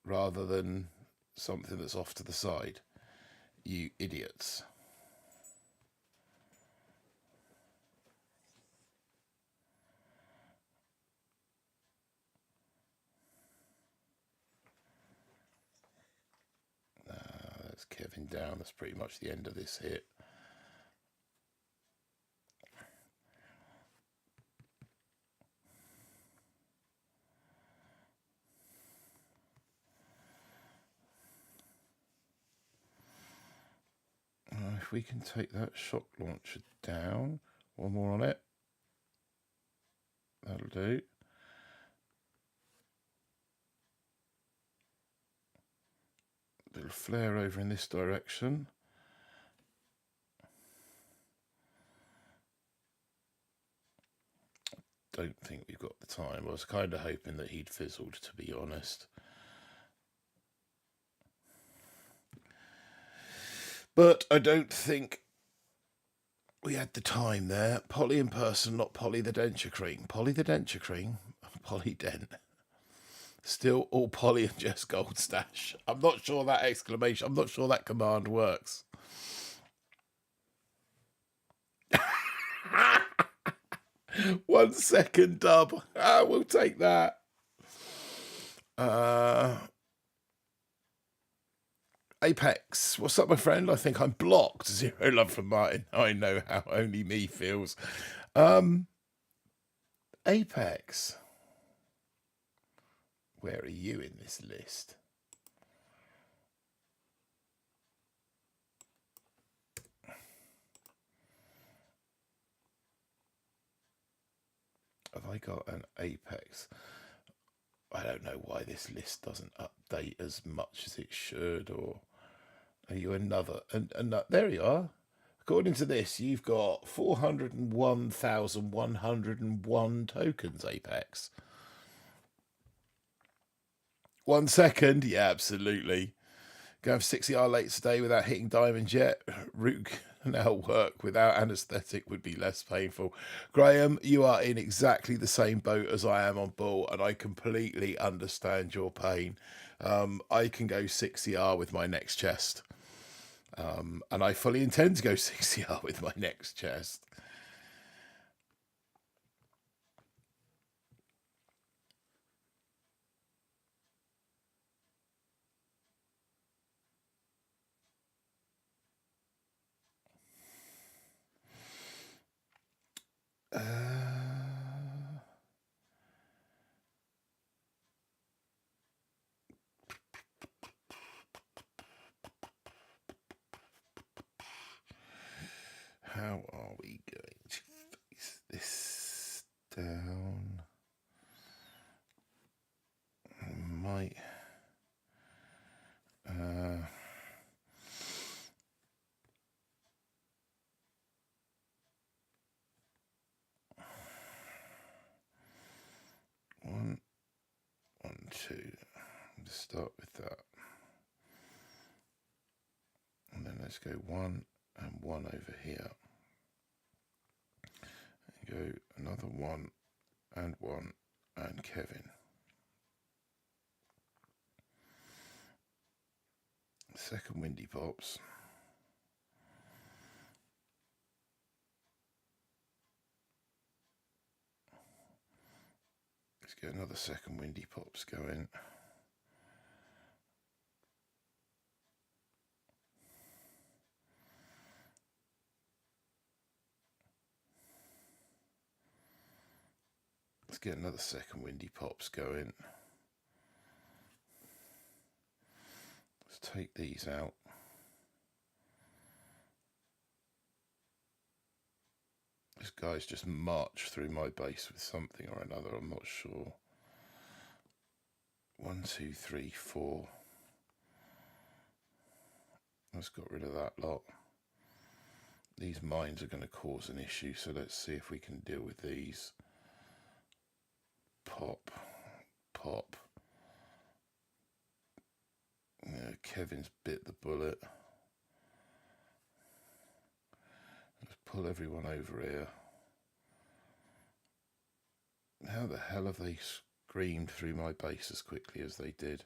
rather than something that's off to the side. You idiots. That's Kevin down. That's pretty much the end of this hit. If we can take that shock launcher down, one more on it, that'll do. Little flare over in this direction. Don't think we've got the time. I was kind of hoping that he'd fizzled, to be honest. But I don't think we had the time there. Polly in person, not Polly the denture cream. Polly the denture cream. Polly Dent. Still all Polly and Jess Goldstash. I'm not sure that exclamation, I'm not sure that command works. 1 second dub. We'll take that. Apex, what's up, my friend? I think I'm blocked. 0 love from Martin. I know how only me feels. Apex, where are you in this list? Have I got an Apex? I don't know why this list doesn't update as much as it should, or are you another? And there you are. According to this, you've got 401,101 tokens, Apex. 1 second, yeah, absolutely. Going for 60R late today without hitting diamond yet. Root now work without anaesthetic would be less painful. Graham, you are in exactly the same boat as I am on Bull, and I completely understand your pain. I can go 60R with my next chest. And I fully intend to go 60R with my next chest. How are we going to face this down? Might. One, 2. Let's start with that. And then let's go 1 and 1 over here. And go another 1 and 1 and Kevin. Second windy pops. Let's get another second windy pops going. Let's get another second windy pops going. Let's take these out. This guy's just marched through my base with something or another, I'm not sure. 1, 2, 3, 4. Let's got rid of that lot. These mines are going to cause an issue, so let's see if we can deal with these. Pop, pop. Yeah, Kevin's bit the bullet. Let's pull everyone over here. How the hell have they screamed through my base as quickly as they did?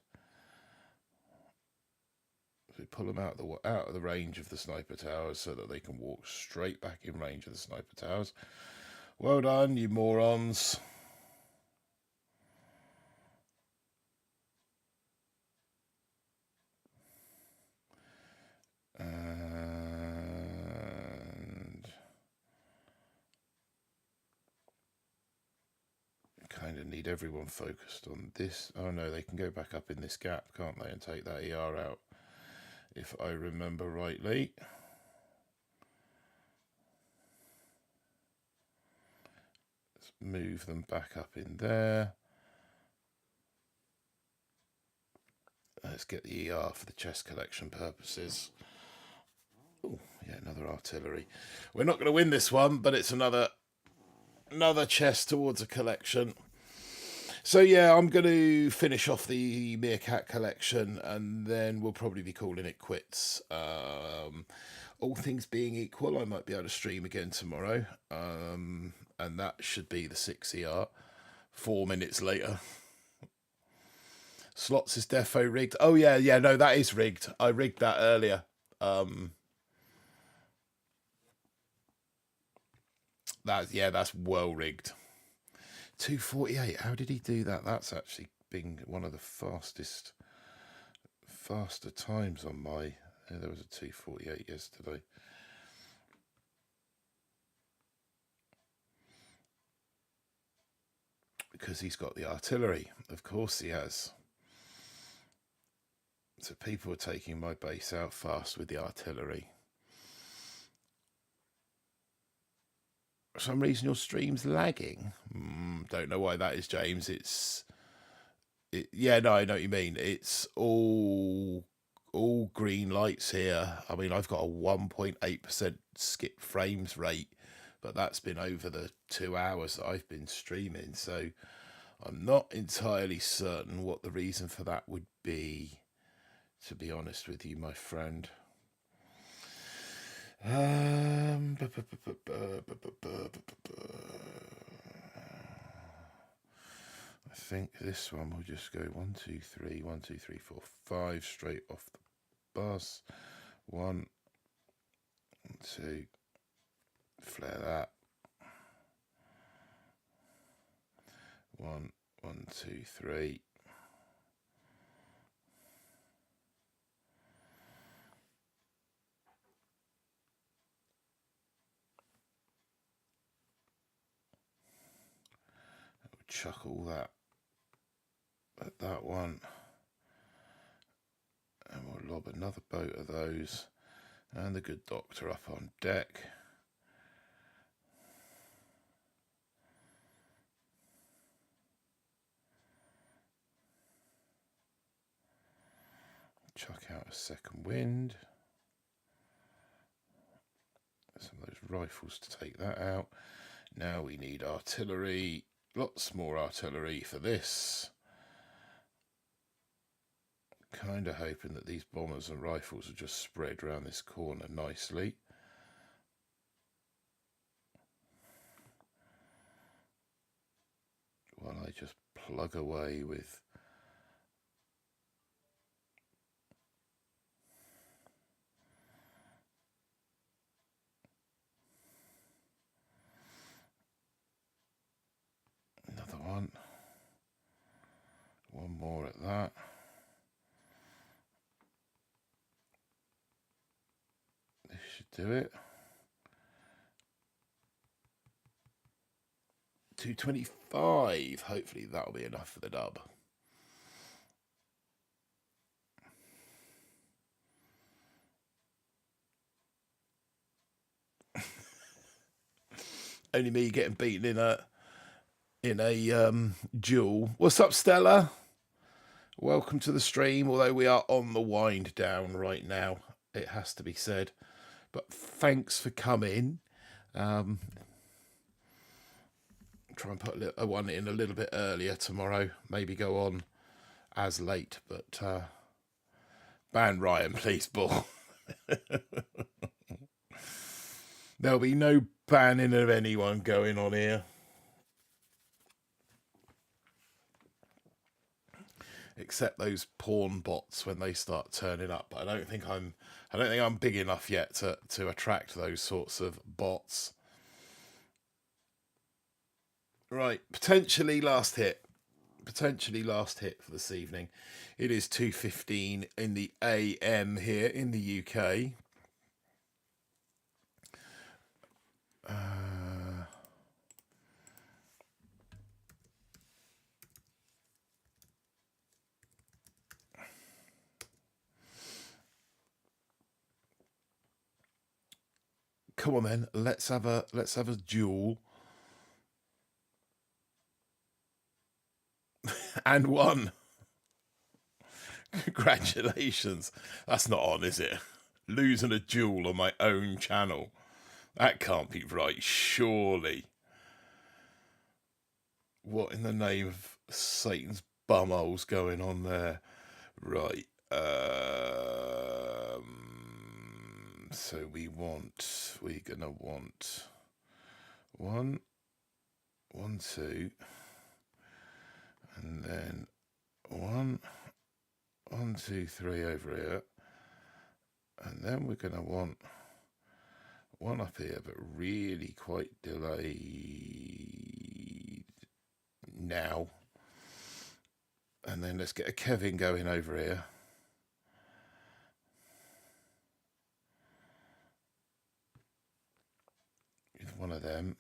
So pull them out of the range of the sniper towers so that they can walk straight back in range of the sniper towers. Well done, you morons. And kind of need everyone focused on this. Oh no, they can go back up in this gap, can't they, and take that ER out, if I remember rightly. Let's move them back up in there. Let's get the ER for the chest collection purposes. Oh, yeah, another artillery. We're not going to win this one, but it's another chest towards a collection. So yeah, I'm going to finish off the Meerkat collection, and then we'll probably be calling it quits. All things being equal, I might be able to stream again tomorrow, and that should be the 6 ER. 4 minutes later. Slots is defo rigged. Oh yeah, no, that is rigged. I rigged that earlier. That's well rigged. 248. How did he do that? That's actually been one of the faster times on my. Yeah, there was a 248 yesterday. Because he's got the artillery. Of course he has. So people are taking my base out fast with the artillery. For some reason your stream's lagging. Don't know why that is, James. Yeah, no, I know what you mean. It's all green lights here. I mean, I've got a 1.8% skip frames rate, but that's been over the 2 hours that I've been streaming. So I'm not entirely certain what the reason for that would be, to be honest with you, my friend. I think this one will just go 1, 2, 3, 1, 2, 3, 4, 5 straight off the bus. 1, 2, flare that. 1, 1, 2, 3. Chuck all that at that one, and we'll lob another boat of those, and the good doctor up on deck. Chuck out a second wind. Some of those rifles to take that out. Now we need artillery. Lots more artillery for this. Kind of hoping that these bombers and rifles will just spread around this corner nicely. While I just plug away with another one. One more at that. This should do it. 225. Hopefully that'll be enough for the dub. Only me getting beaten in a duel. What's up, Stella? Welcome to the stream, although we are on the wind down right now, it has to be said. But thanks for coming. Try and put one in a little bit earlier tomorrow. Maybe go on as late, but ban Ryan, please, Bull. There'll be no banning of anyone going on here. except those porn bots when they start turning up. But I don't think I'm big enough yet to attract those sorts of bots. Right, potentially last hit for this evening. It is 2:15 in the AM here in the UK. Come on then, let's have a duel. And won. Congratulations. That's not on, is it? Losing a duel on my own channel. That can't be right, surely. What in the name of Satan's bumhole's going on there? Right. So we're gonna want 1, 1, 2, and then 1, 1, 2, 3 over here, and then we're gonna want 1 up here, but really quite delayed now. And then let's get a Kevin going over here. With 1 of them.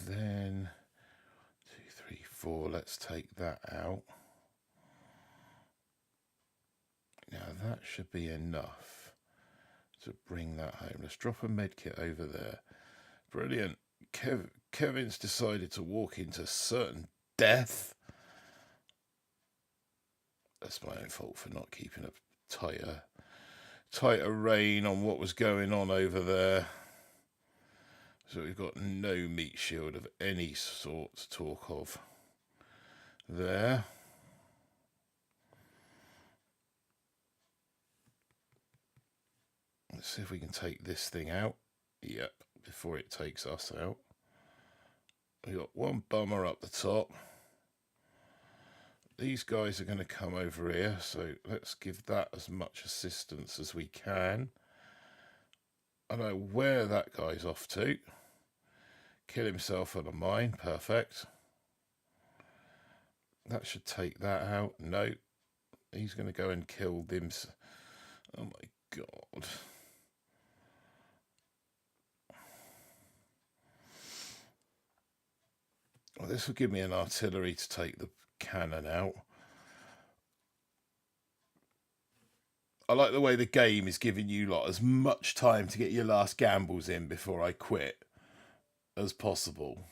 Then 2, 3, 4, let's take that out. Now that should be enough to bring that home. Let's drop a medkit over there. Brilliant. Kevin's decided to walk into certain death. That's my own fault for not keeping a tighter rein on what was going on over there. So we've got no meat shield of any sort to talk of there. Let's see if we can take this thing out. Yep, before it takes us out. We've got 1 bummer up the top. These guys are going to come over here, so let's give that as much assistance as we can. I know where that guy's off to. Kill himself on a mine. Perfect. That should take that out. No. He's going to go and kill them. Oh my God. Well, this will give me an artillery to take the cannon out. I like the way the game is giving you lot as much time to get your last gambles in before I quit as possible.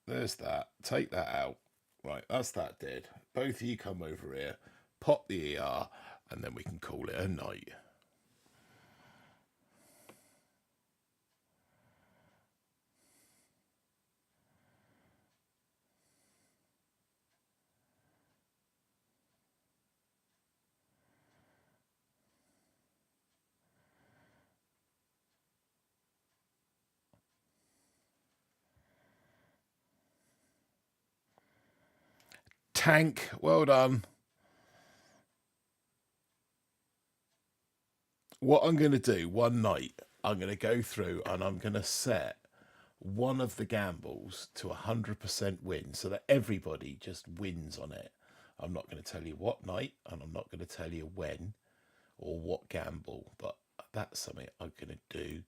There's that. Take that out. Right, that's that dead. Both of you come over here, pop the ER, and then we can call it a night. Tank, well done. What I'm going to do one night, I'm going to go through and I'm going to set one of the gambles to 100% win so that everybody just wins on it. I'm not going to tell you what night and I'm not going to tell you when or what gamble, but that's something I'm going to do.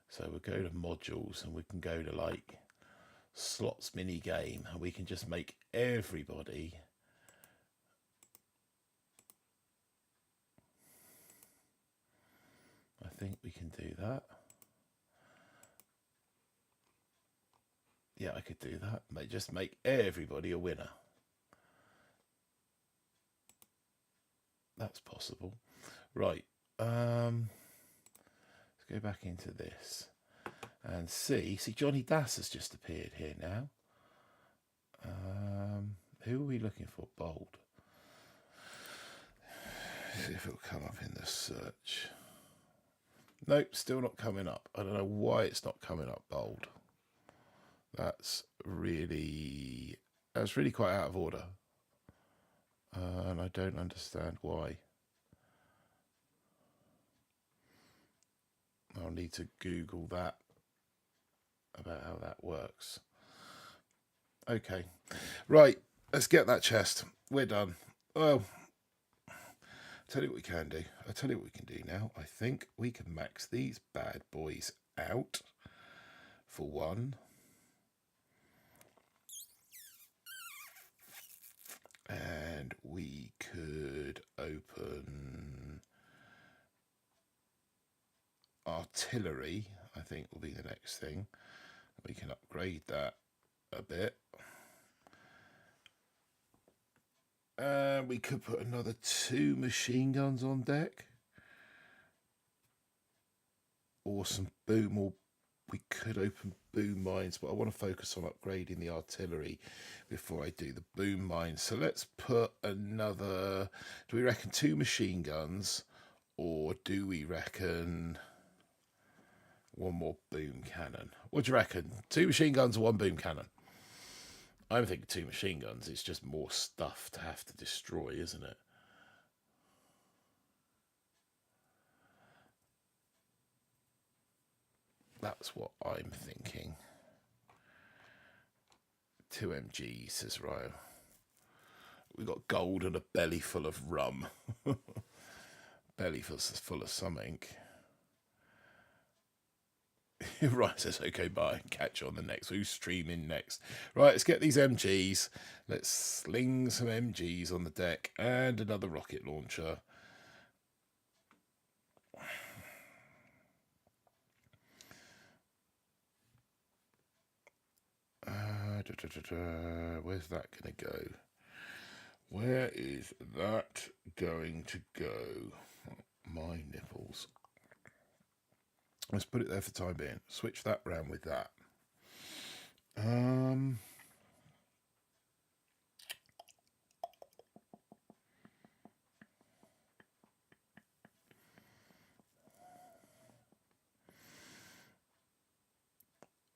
So we'll go to modules and we can go to like slots mini game and we can just make everybody I think we can do that. Yeah, I could do that. Just make everybody a winner. That's possible. Right. Let's go back into this and see. See, Johnny Das has just appeared here now. Who are we looking for? Bold. See if it'll come up in the search. Nope, still not coming up. I don't know why it's not coming up bold. That's really quite out of order. And I don't understand why. I'll need to Google that, about how that works. Okay, right, let's get that chest. We're done. Well, tell you what we can do. I tell you what we can do now. I think we can max these bad boys out for one. And we could open artillery, I think will be the next thing. We can upgrade that a bit. We could put another 2 machine guns on deck. Or some boom, or we could open boom mines, but I want to focus on upgrading the artillery before I do the boom mines. So let's put another, do we reckon 2 machine guns, or do we reckon 1 more boom cannon? What do you reckon? 2 machine guns or 1 boom cannon? I'm thinking 2 machine guns. It's just more stuff to have to destroy, isn't it? That's what I'm thinking. 2 MGs, says Ryo. We got gold and a belly full of rum. Belly full of something. Right, says okay, bye. Catch you on the next. Who's streaming next? Right, let's get these MGs. Let's sling some MGs on the deck and another rocket launcher. Where's that going to go? Where is that going to go? My nipples. Let's put it there for the time being. Switch that round with that.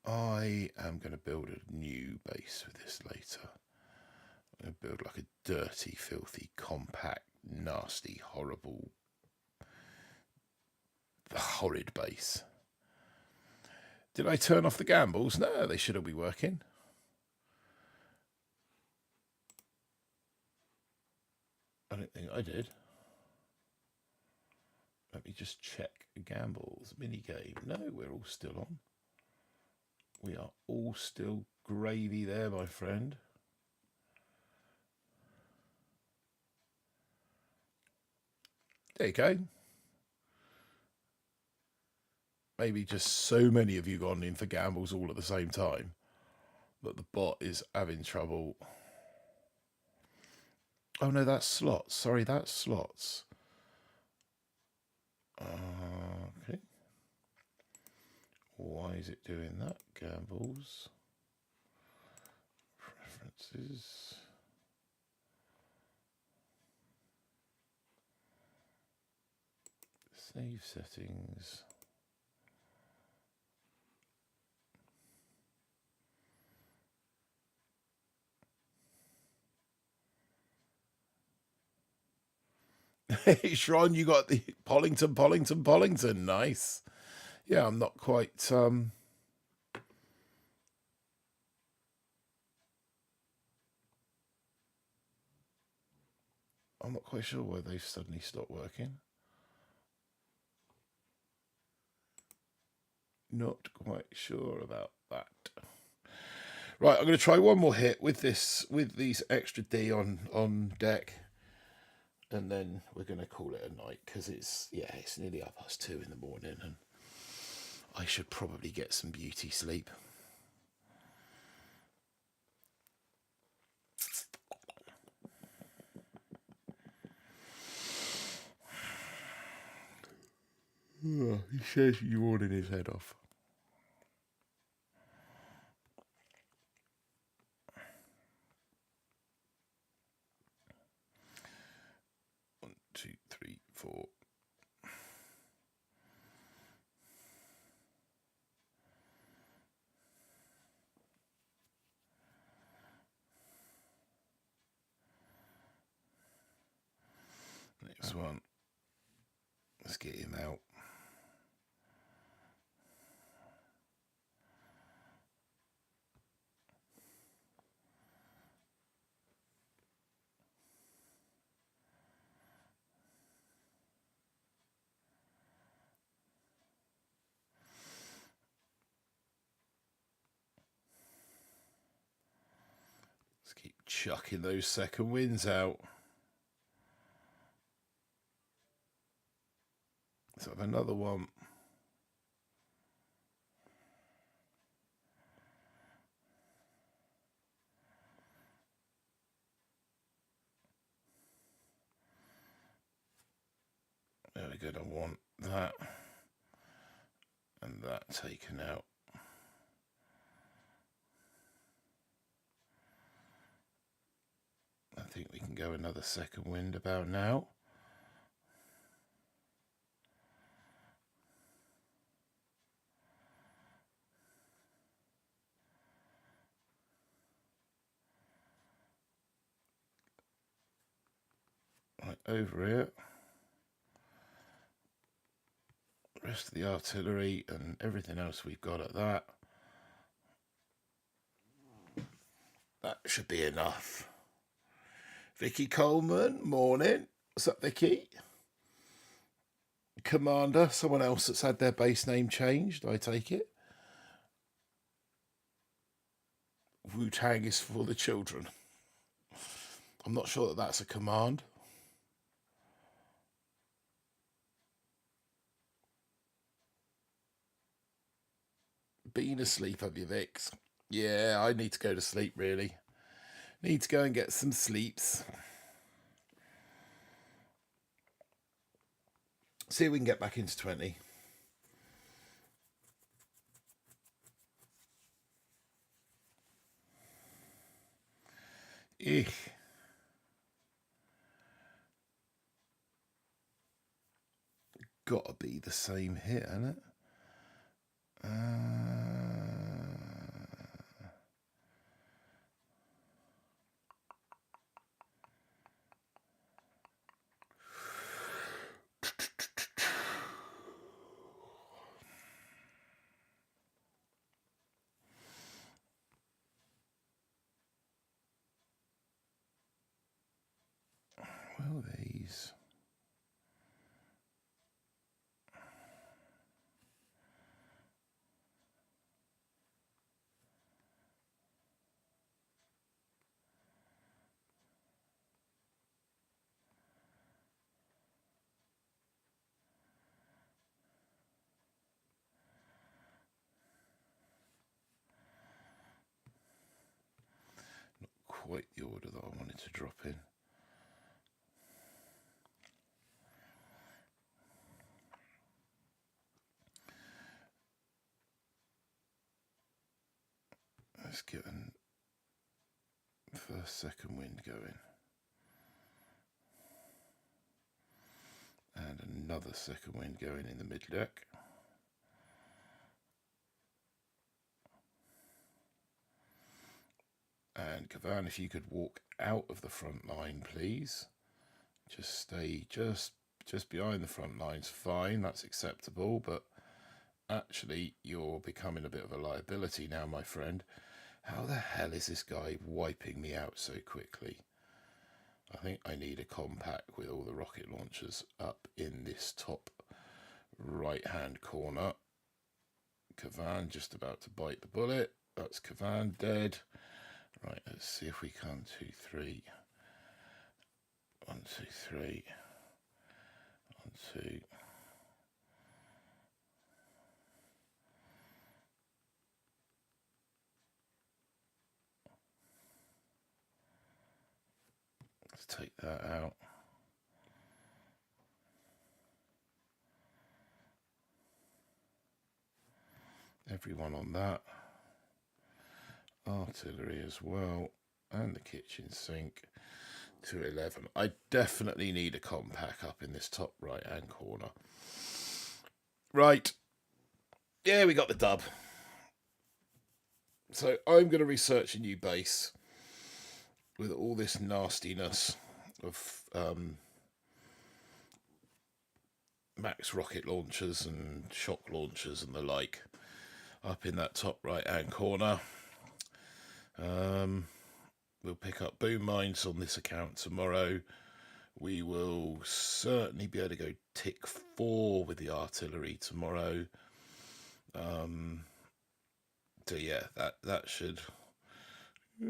I am going to build a new base with this later. I'm going to build like a dirty, filthy, compact, nasty, horrible, horrid base. Did I turn off the gambles? No, they should all be working. I don't think I did. Let me just check gambles. Minigame. No, we're all still on. We are all still gravy there, my friend. There you go. Maybe just so many of you gone in for gambles all at the same time that the bot is having trouble. Oh no, that's slots. Sorry, that's slots. Okay. Why is it doing that? Gambles. Preferences. Save settings. Hey, Sharon, you got the Pollington. Nice. Yeah, I'm not quite... I'm not quite sure why they've suddenly stopped working. Not quite sure about that. Right, I'm going to try one more hit with these extra D on deck. And then we're going to call it a night because it's nearly 2:30 in the morning and I should probably get some beauty sleep. Oh, he says you're yawning his head off. One, two, three, four. this one. Let's get him out. Let's keep chucking those second winds out. Let's have another one. There we go. I want that and that taken out. I think we can go another second wind about now. Right over here. The rest of the artillery and everything else we've got at that. That should be enough. Vicky Coleman, morning. What's up, Vicky? Commander, someone else that's had their base name changed, I take it. Wu-Tang is for the children. I'm not sure that that's a command. Been asleep, have you, Vix? Yeah, I need to go to sleep, really. Need to go and get some sleeps. See if we can get back into 20. Eek. Gotta be the same hit, isn't it? Well, these. Not quite the order that I wanted to drop in. Let's get a first, second wind going. And another second wind going in the mid deck. And Kavan, if you could walk out of the front line, please. Just stay just behind the front line's fine, that's acceptable, but actually you're becoming a bit of a liability now, my friend. How the hell is this guy wiping me out so quickly? I think I need a compact with all the rocket launchers up in this top right hand corner. Kavan just about to bite the bullet. That's Kavan dead. Right, let's see if we can 2, 3. 1, 2, 3. 1, 2. Let's take that out. Everyone on that. Artillery as well. And the kitchen sink to 11. I definitely need a compact up in this top right hand corner. Right. Yeah, we got the dub. So I'm going to research a new base with all this nastiness of max rocket launchers and shock launchers and the like up in that top right hand corner. We'll pick up boom mines on this account tomorrow. We will certainly be able to go tick 4 with the artillery tomorrow. So yeah, that should. I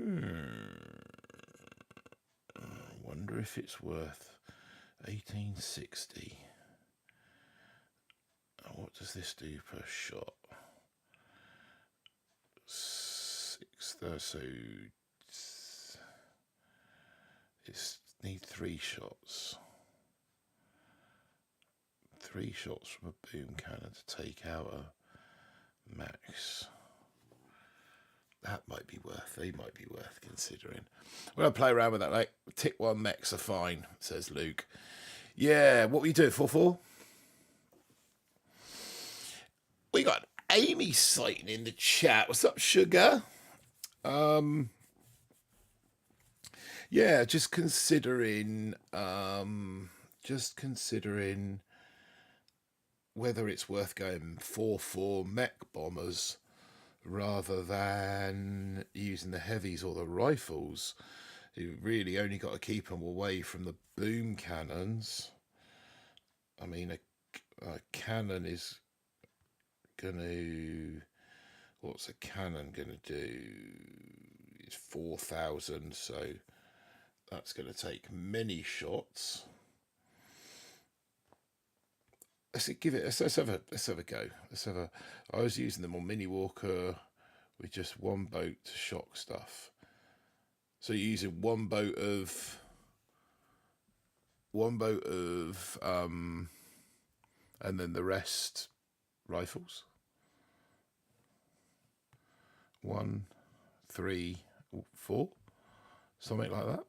wonder if it's worth 1860. What does this do per shot? 6. So it needs 3 shots. 3 shots from a boom cannon to take out a max. That might be worth. They might be worth considering. We're gonna play around with that. Like tick 1 mechs are fine, says Luke. Yeah, what were you doing? 4-4. We got Amy sighting in the chat. What's up, sugar? Yeah, just considering whether it's worth going 4-4 mech bombers rather than using the heavies or the rifles. You really only got to keep them away from the boom cannons. I mean, a cannon is going to... What's a cannon going to do? It's 4,000, so that's going to take many shots. Let's give it. Let's have a go. I was using them on Mini Walker with just 1 boat to shock stuff. So you're using 1 boat of, and then the rest rifles. 1, 3, 4, something like that.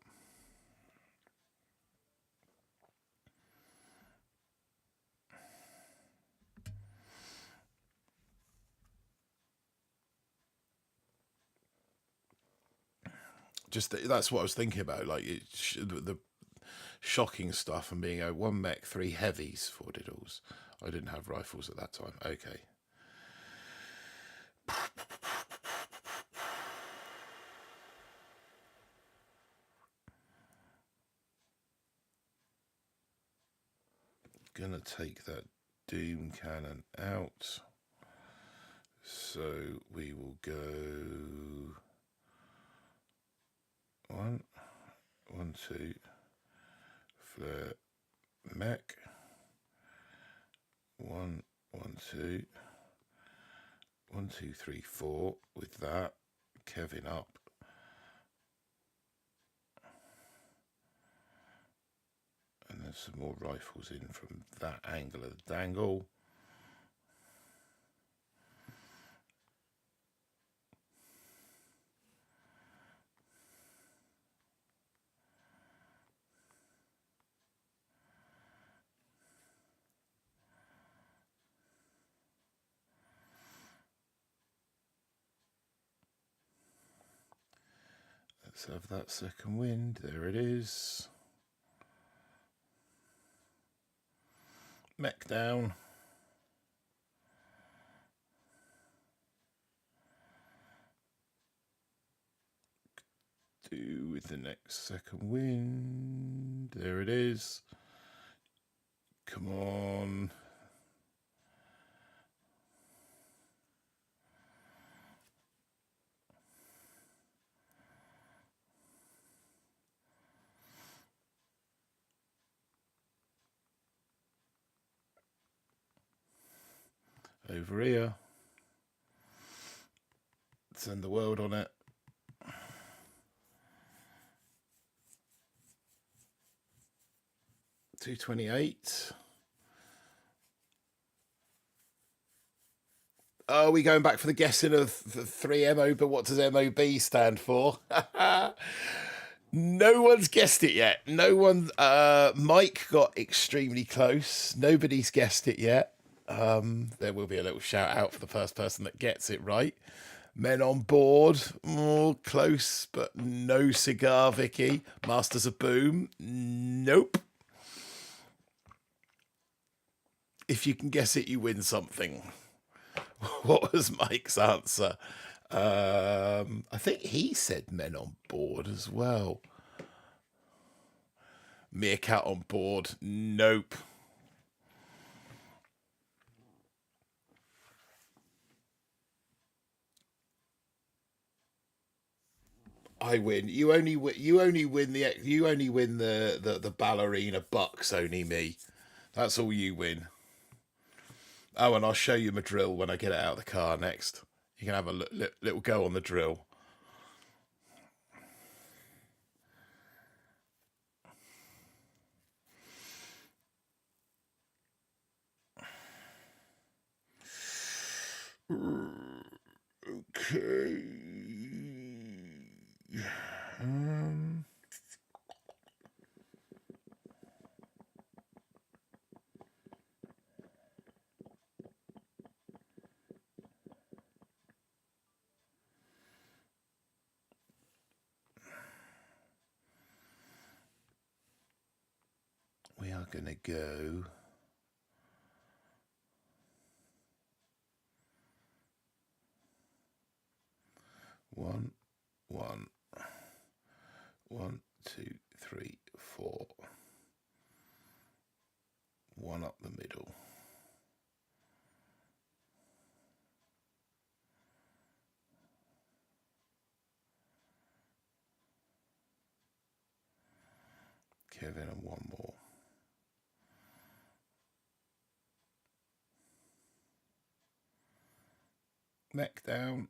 Just that's what I was thinking about, like the shocking stuff and being a 1 mech, 3 heavies, 4 diddles. I didn't have rifles at that time. Okay. Gonna take that doom cannon out. So we will go 1, 2, flare mech. 1, 2, 1, 2, 3, 4 with that. Kevin up. And there's some more rifles in from that angle of the dangle. Let's have that second wind. There it is. Mech down. Do with the next second wind. There it is. Come on. Over here. Send the world on it. $228. Are we going back for the guessing of the 3 MO, but what does MOB stand for? No one's guessed it yet. No one. Mike got extremely close. Nobody's guessed it yet. There will be a little shout out for the first person that gets it right. Men on board. Oh, close, but no cigar, Vicky. Masters of Boom. Nope. If you can guess it, you win something. What was Mike's answer? I think he said men on board as well. Meerkat on board. Nope. I win. You only win. You only win the. You only win the ballerina bucks. Only me. That's all you win. Oh, and I'll show you my drill when I get it out of the car next. You can have a little go on the drill. Okay. We are going to go. One, 2, 3, 4. One up the middle. Kevin, and one more. Neck down.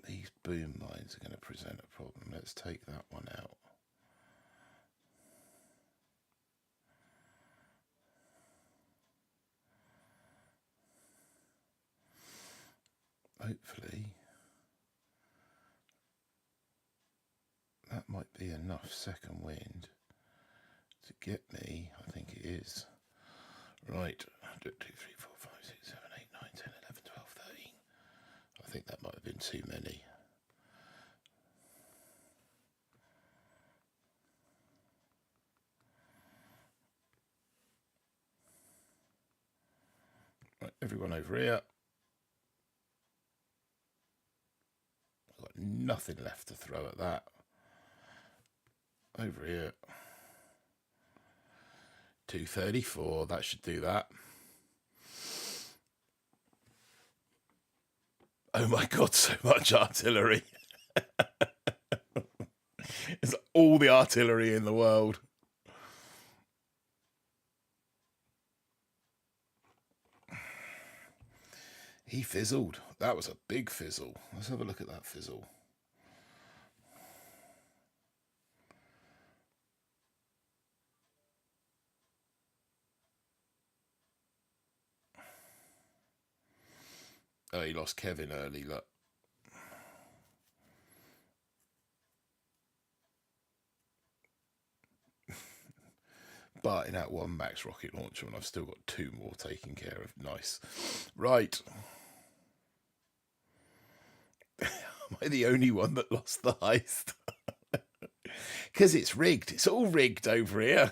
These boom lines are going to present a problem. Let's take that one out. Hopefully that might be enough second wind to get me. I think it is. Right. 2, 3, 4, 5, 6, 7, 8, 9, 10, 11, 12, 13. I think that might have been too many. Right, everyone over here. I've got nothing left to throw at that. Over here. 234, that should do that. Oh my God, so much artillery. It's all the artillery in the world. He fizzled. That was a big fizzle. Let's have a look at that fizzle. Oh, he lost Kevin early, look. But in that one max rocket launcher, and I've still got 2 more taken care of. Nice. Right. Am I the only one that lost the heist? Because it's rigged. It's all rigged over here.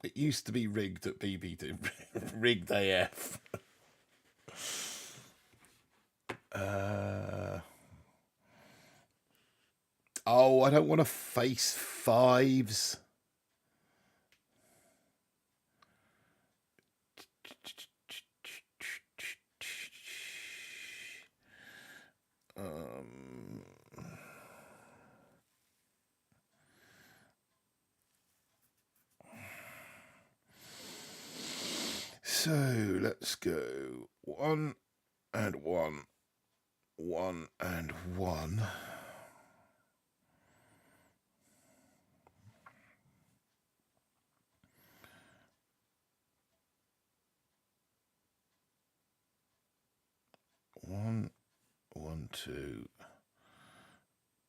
It used to be rigged at BB2. Rigged AF. Oh, I don't want to face 5s. So let's go 1 and 1, 1 and 1. One, 1, 2,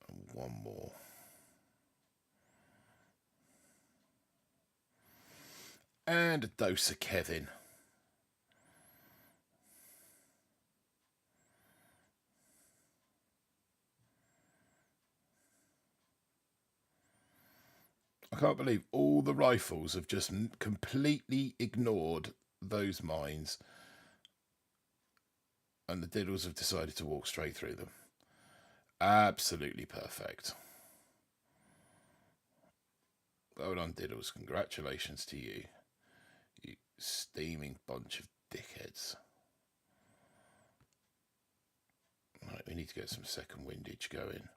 and one more. And a dose of Kevin. I can't believe all the rifles have just completely ignored those mines, and the diddles have decided to walk straight through them. Absolutely perfect. Well done, diddles. Congratulations to you, you steaming bunch of dickheads. Right, we need to get some second windage going.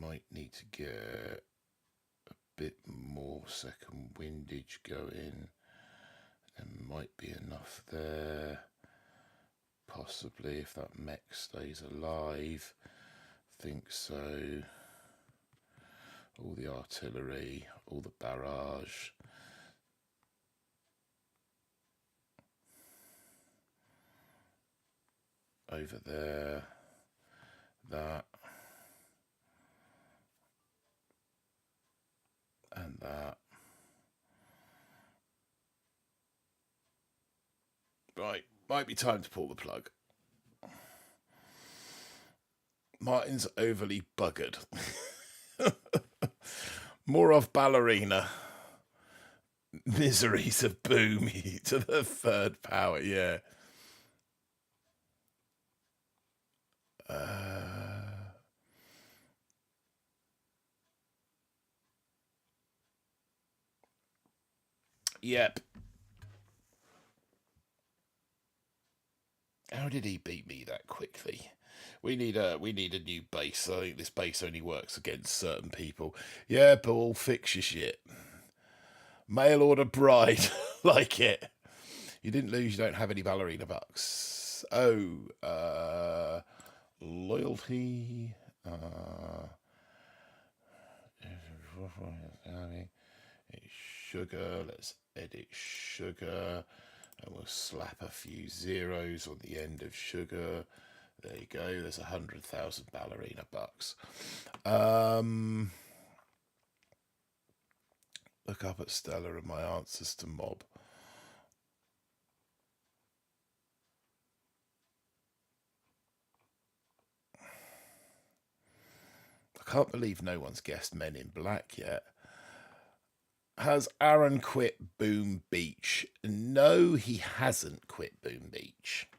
Might need to get a bit more second windage going. There might be enough there. Possibly, if that mech stays alive. Think so. All the artillery, all the barrage. Over there. That. And that. Right, might be time to pull the plug. Martin's overly buggered. More of ballerina. Miseries of Boomy to the third power, yeah. Yep. How did he beat me that quickly? We need a new base. I think this base only works against certain people. Yeah, Paul, fix your shit. Mail order bride. Like it. You didn't lose, you don't have any ballerina bucks. Oh, loyalty. Sugar. Let's edit sugar. And we'll slap a few zeros on the end of sugar. There you go. There's 100,000 ballerina bucks. Look up at Stella and my answers to mob. I can't believe no one's guessed Men in Black yet. Has Aaron quit Boom Beach? No, he hasn't quit Boom Beach.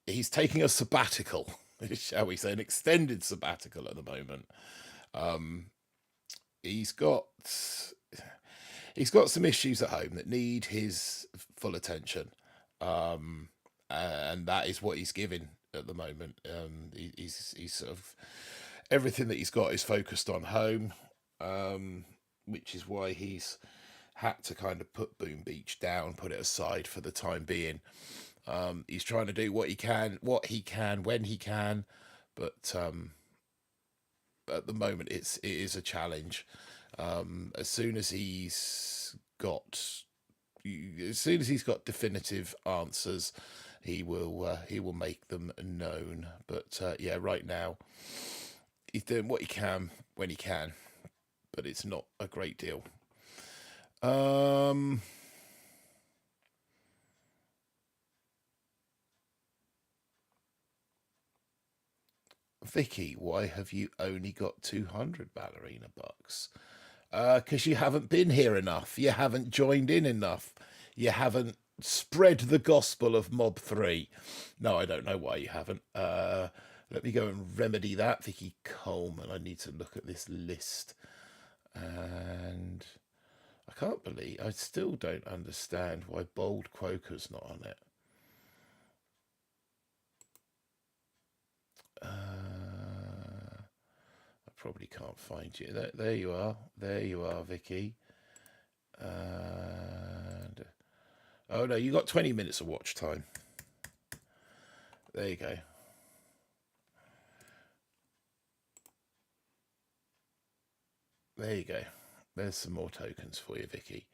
He's taking a sabbatical, shall we say, an extended sabbatical at the moment. He's got some issues at home that need his full attention, and that is what he's giving at the moment. He's sort of everything that he's got is focused on home, which is why he's had to kind of put Boom Beach down, put it aside for the time being. He's trying to do what he can, when he can, but at the moment it is a challenge. As soon as he's got definitive answers, he will make them known. But yeah, right now he's doing what he can when he can, but it's not a great deal. Vicky, why have you only got 200 ballerina bucks? Because you haven't been here enough. You haven't joined in enough. You haven't spread the gospel of Mob 3. No, I don't know why you haven't. Let me go and remedy that. Vicky Coleman, I need to look at this list. And I can't believe, I still don't understand why Bold Quoker's not on it. Probably can't find you. There you are. There you are, Vicky. And oh no, you got 20 minutes of watch time. There you go. There you go. There's some more tokens for you, Vicky.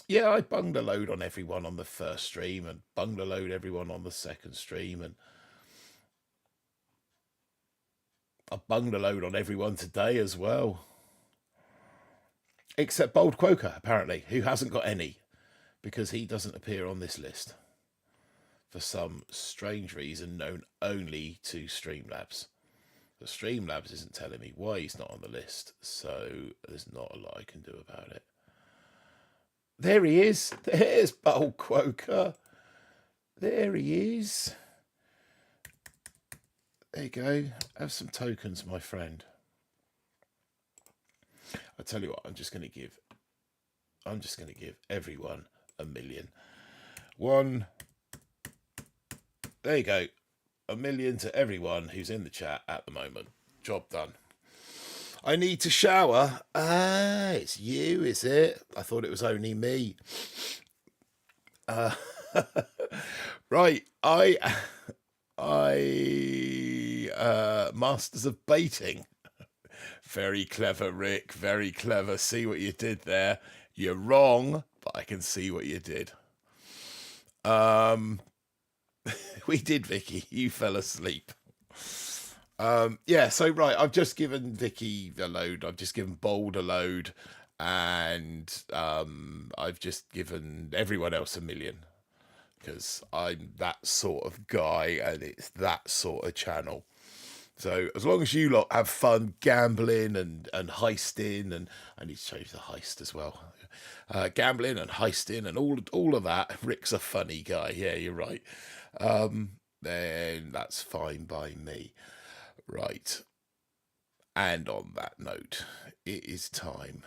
Yeah, I bunged a load on everyone on the first stream and bunged a load everyone on the second stream, and I bunged a load on everyone today as well. Except Bold Quoker, apparently, who hasn't got any, because he doesn't appear on this list for some strange reason known only to Streamlabs. The Streamlabs isn't telling me why he's not on the list, so there's not a lot I can do about it. There he is. There's Bold Quoker. There he is. There you go. Have some tokens, my friend. I tell you what, I'm just going to give everyone 1 million. There you go. 1 million to everyone who's in the chat at the moment. Job done. I need to shower. Ah, it's you, is it? I thought it was only me. Right. Masters of Baiting. Very clever, Rick. Very clever. See what you did there. You're wrong, but I can see what you did. We did, Vicky. You fell asleep. Yeah, so right, I've just given Vicky a load. I've just given Bold a load. And I've just given everyone else 1 million. Because I'm that sort of guy and it's that sort of channel. So as long as you lot have fun gambling and heisting, and I need to change the heist as well. Gambling and heisting and all of that. Rick's a funny guy. Yeah, you're right. Then that's fine by me. Right. And on that note, it is time.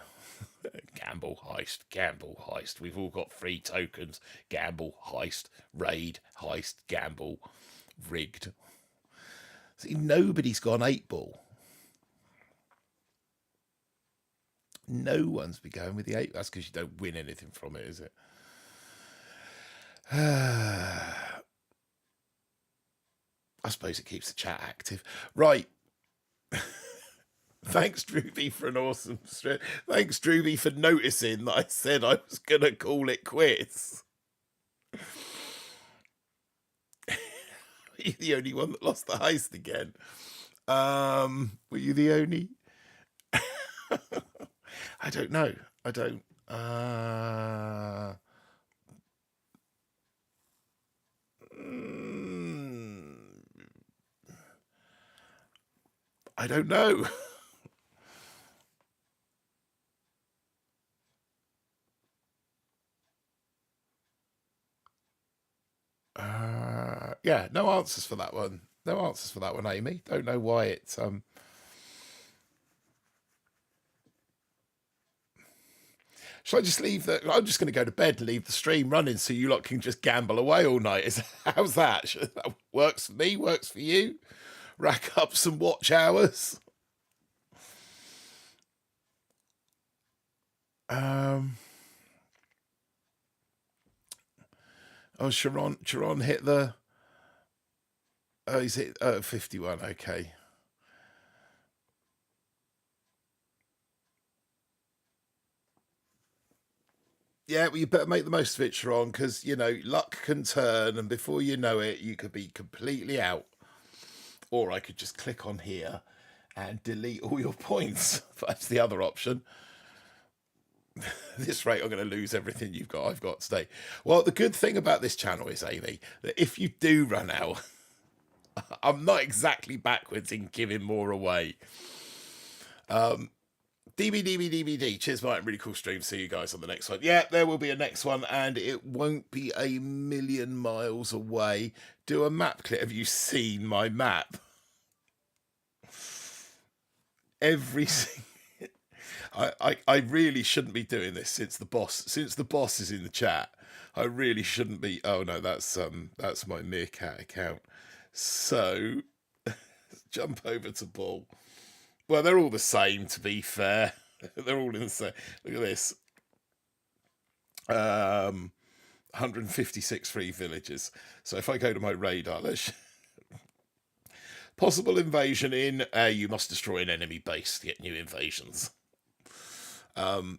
Gamble, heist. We've all got 3 tokens. Gamble, heist, raid, heist, gamble, rigged. See, nobody's gone 8-ball. No one's been going with the 8. That's because you don't win anything from it, is it? I suppose it keeps the chat active. Right. Thanks, Drewby, for an awesome stream. Thanks, Drewby, for noticing that I said I was going to call it quits. You're the only one that lost the heist again. Were you the only? I don't know. I don't. I don't know. Yeah, no answers for that one. No answers for that one, Amy. Don't know why it's Shall I just leave the? I'm just going to go to bed and leave the stream running so you lot can just gamble away all night. How's that? That works for me. Works for you. Rack up some watch hours. Oh, Sharon hit the. Oh, he's hit 51. Okay. Yeah, well, you better make the most of it, Sharon, because, you know, luck can turn, and before you know it, you could be completely out. Or I could just click on here and delete all your points. That's the other option. This rate, I'm going to lose everything I've got today. Well, the good thing about this channel is, Amy, that if you do run out, I'm not exactly backwards in giving more away. DVD. Cheers, Martin. Really cool stream. See you guys on the next one. Yeah, there will be a next one, and it won't be a million miles away. Do a map clip. Have you seen my map? Every single... I really shouldn't be doing this since the boss is in the chat. I really shouldn't be. Oh no, that's my Meerkat account. So jump over to Bull. Well, they're all the same, to be fair. They're all in the same. Look at this. 156 free villages. So if I go to my radar, let's... Possible invasion in... you must destroy an enemy base to get new invasions.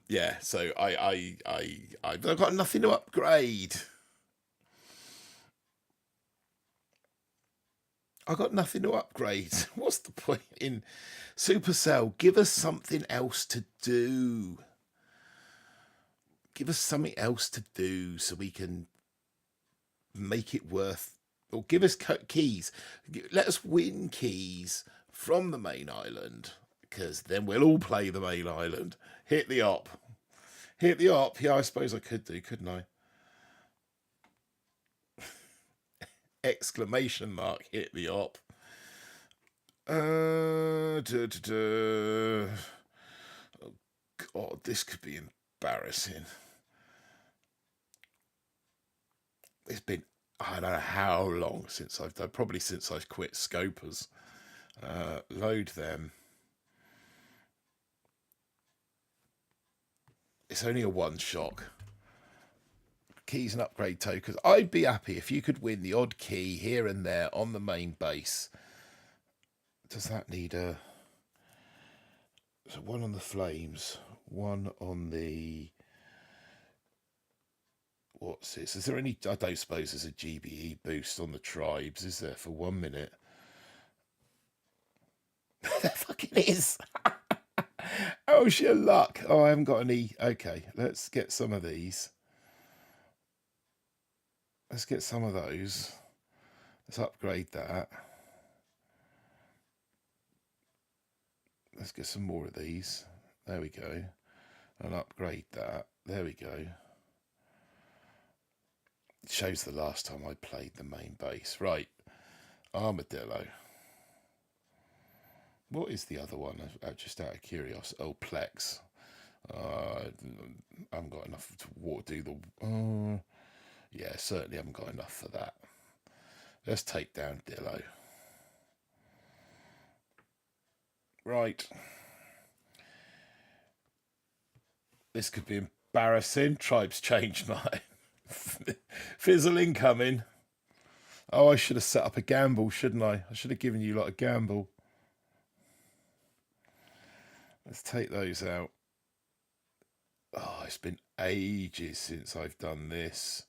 Yeah, so I've got nothing to upgrade. I got nothing to upgrade. What's the point in Supercell? Give us something else to do. Give us something else to do so we can make it worth. Or give us keys. Let us win keys from the main island, because then we'll all play the main island. Hit the op. Hit the op. Yeah, I suppose I could do, couldn't I? Exclamation mark. Hit the op. Oh God, this could be embarrassing. It's been, I don't know how long since I've done, probably since I've quit Scopers. Load them. It's only a one shock. Keys and upgrade tokens. I'd be happy if you could win the odd key here and there on the main base. Does that need a... So one on the flames, one on the... What's this? Is there any... I don't suppose there's a GBE boost on the tribes, is there, for 1 minute? There fucking is! Oh, sheer luck. Oh, I haven't got any... Okay, let's get some of these. Let's get some of those. Let's upgrade that. Let's get some more of these. There we go. And upgrade that. There we go. It shows the last time I played the main base. Right. Armadillo. What is the other one? Just out of curiosity. Oh, Plex. I haven't got enough to do the... yeah, certainly haven't got enough for that. Let's take down Dillo. Right. This could be embarrassing. Tribes changed my... Fizzle incoming. Oh, I should have set up a gamble, shouldn't I? I should have given you like a gamble. Let's take those out. Oh, it's been ages since I've done this.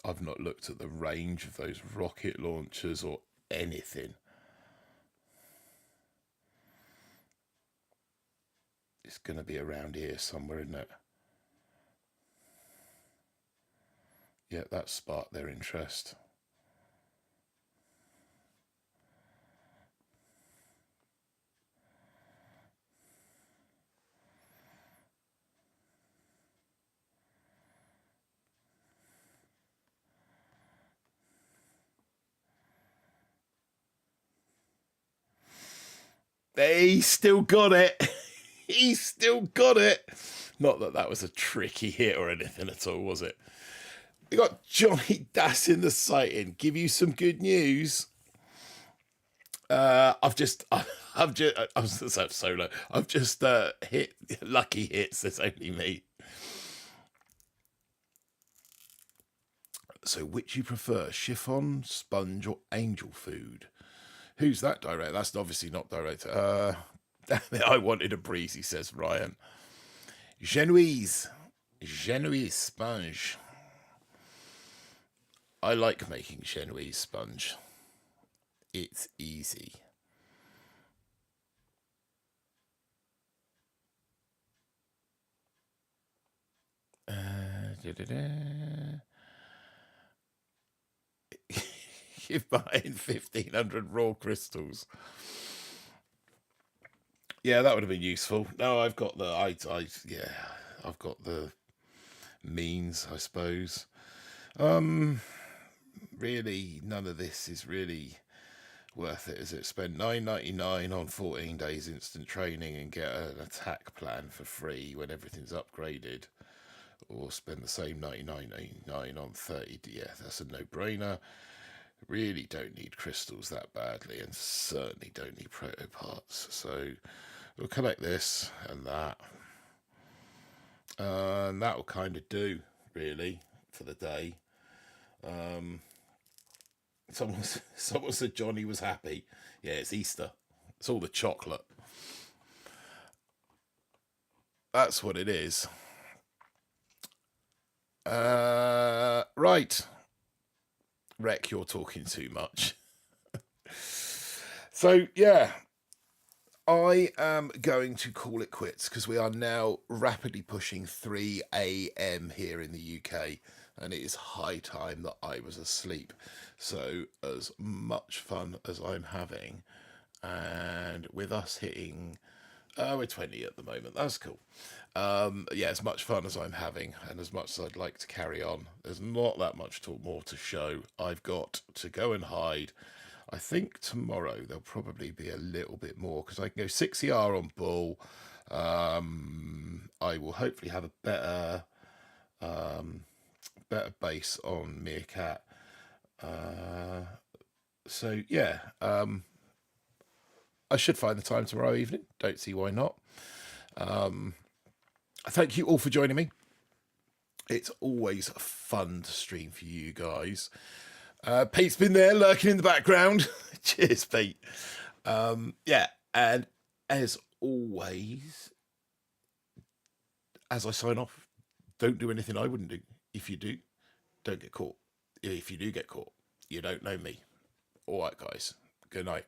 I've not looked at the range of those rocket launchers or anything. It's going to be around here somewhere, isn't it? Yeah, that sparked their interest. He still got it. He still got it. Not that that was a tricky hit or anything at all, was it? We got Johnny Das in the sighting. Give you some good news. I'm solo. I've just hit lucky hits. There's only me. So, which you prefer, chiffon, sponge, or angel food? Who's that direct? That's obviously not direct. I wanted a breezy, says Ryan. Genoese sponge. I like making Genoese sponge. It's easy. You're buying 1,500 raw crystals. Yeah, that would have been useful. No, I've got the I've got the means, I suppose. Really, none of this is really worth it, is it? Spend $9.99 on 14 days instant training and get an attack plan for free when everything's upgraded, or spend the same $99.99 on 30. Yeah, that's a no-brainer. Really don't need crystals that badly, and certainly don't need proto parts. So we'll collect this and that will kind of do. really, for the day. Someone said Johnny was happy. Yeah, it's Easter. It's all the chocolate. That's what it is. Right. Rec, you're talking too much. So, yeah. I am going to call it quits because we are now rapidly pushing 3 a.m. here in the UK, and it is high time that I was asleep. So, as much fun as I'm having, and with us hitting, we're 20 at the moment, that's cool. Yeah, as much fun as I'm having, and as much as I'd like to carry on, there's not that much more to show. I've got to go and hide. I think tomorrow there'll probably be a little bit more because I can go 6ER on bull. I will hopefully have a better base on meerkat. So yeah, I should find the time tomorrow evening. Don't see why not. Thank you all for joining me. It's always fun to stream for you guys. Pete's been there lurking in the background. Cheers, Pete. Yeah, and as always, as I sign off, don't do anything I wouldn't do. If you do, don't get caught. If you do get caught, you don't know me. All right, guys. Good night.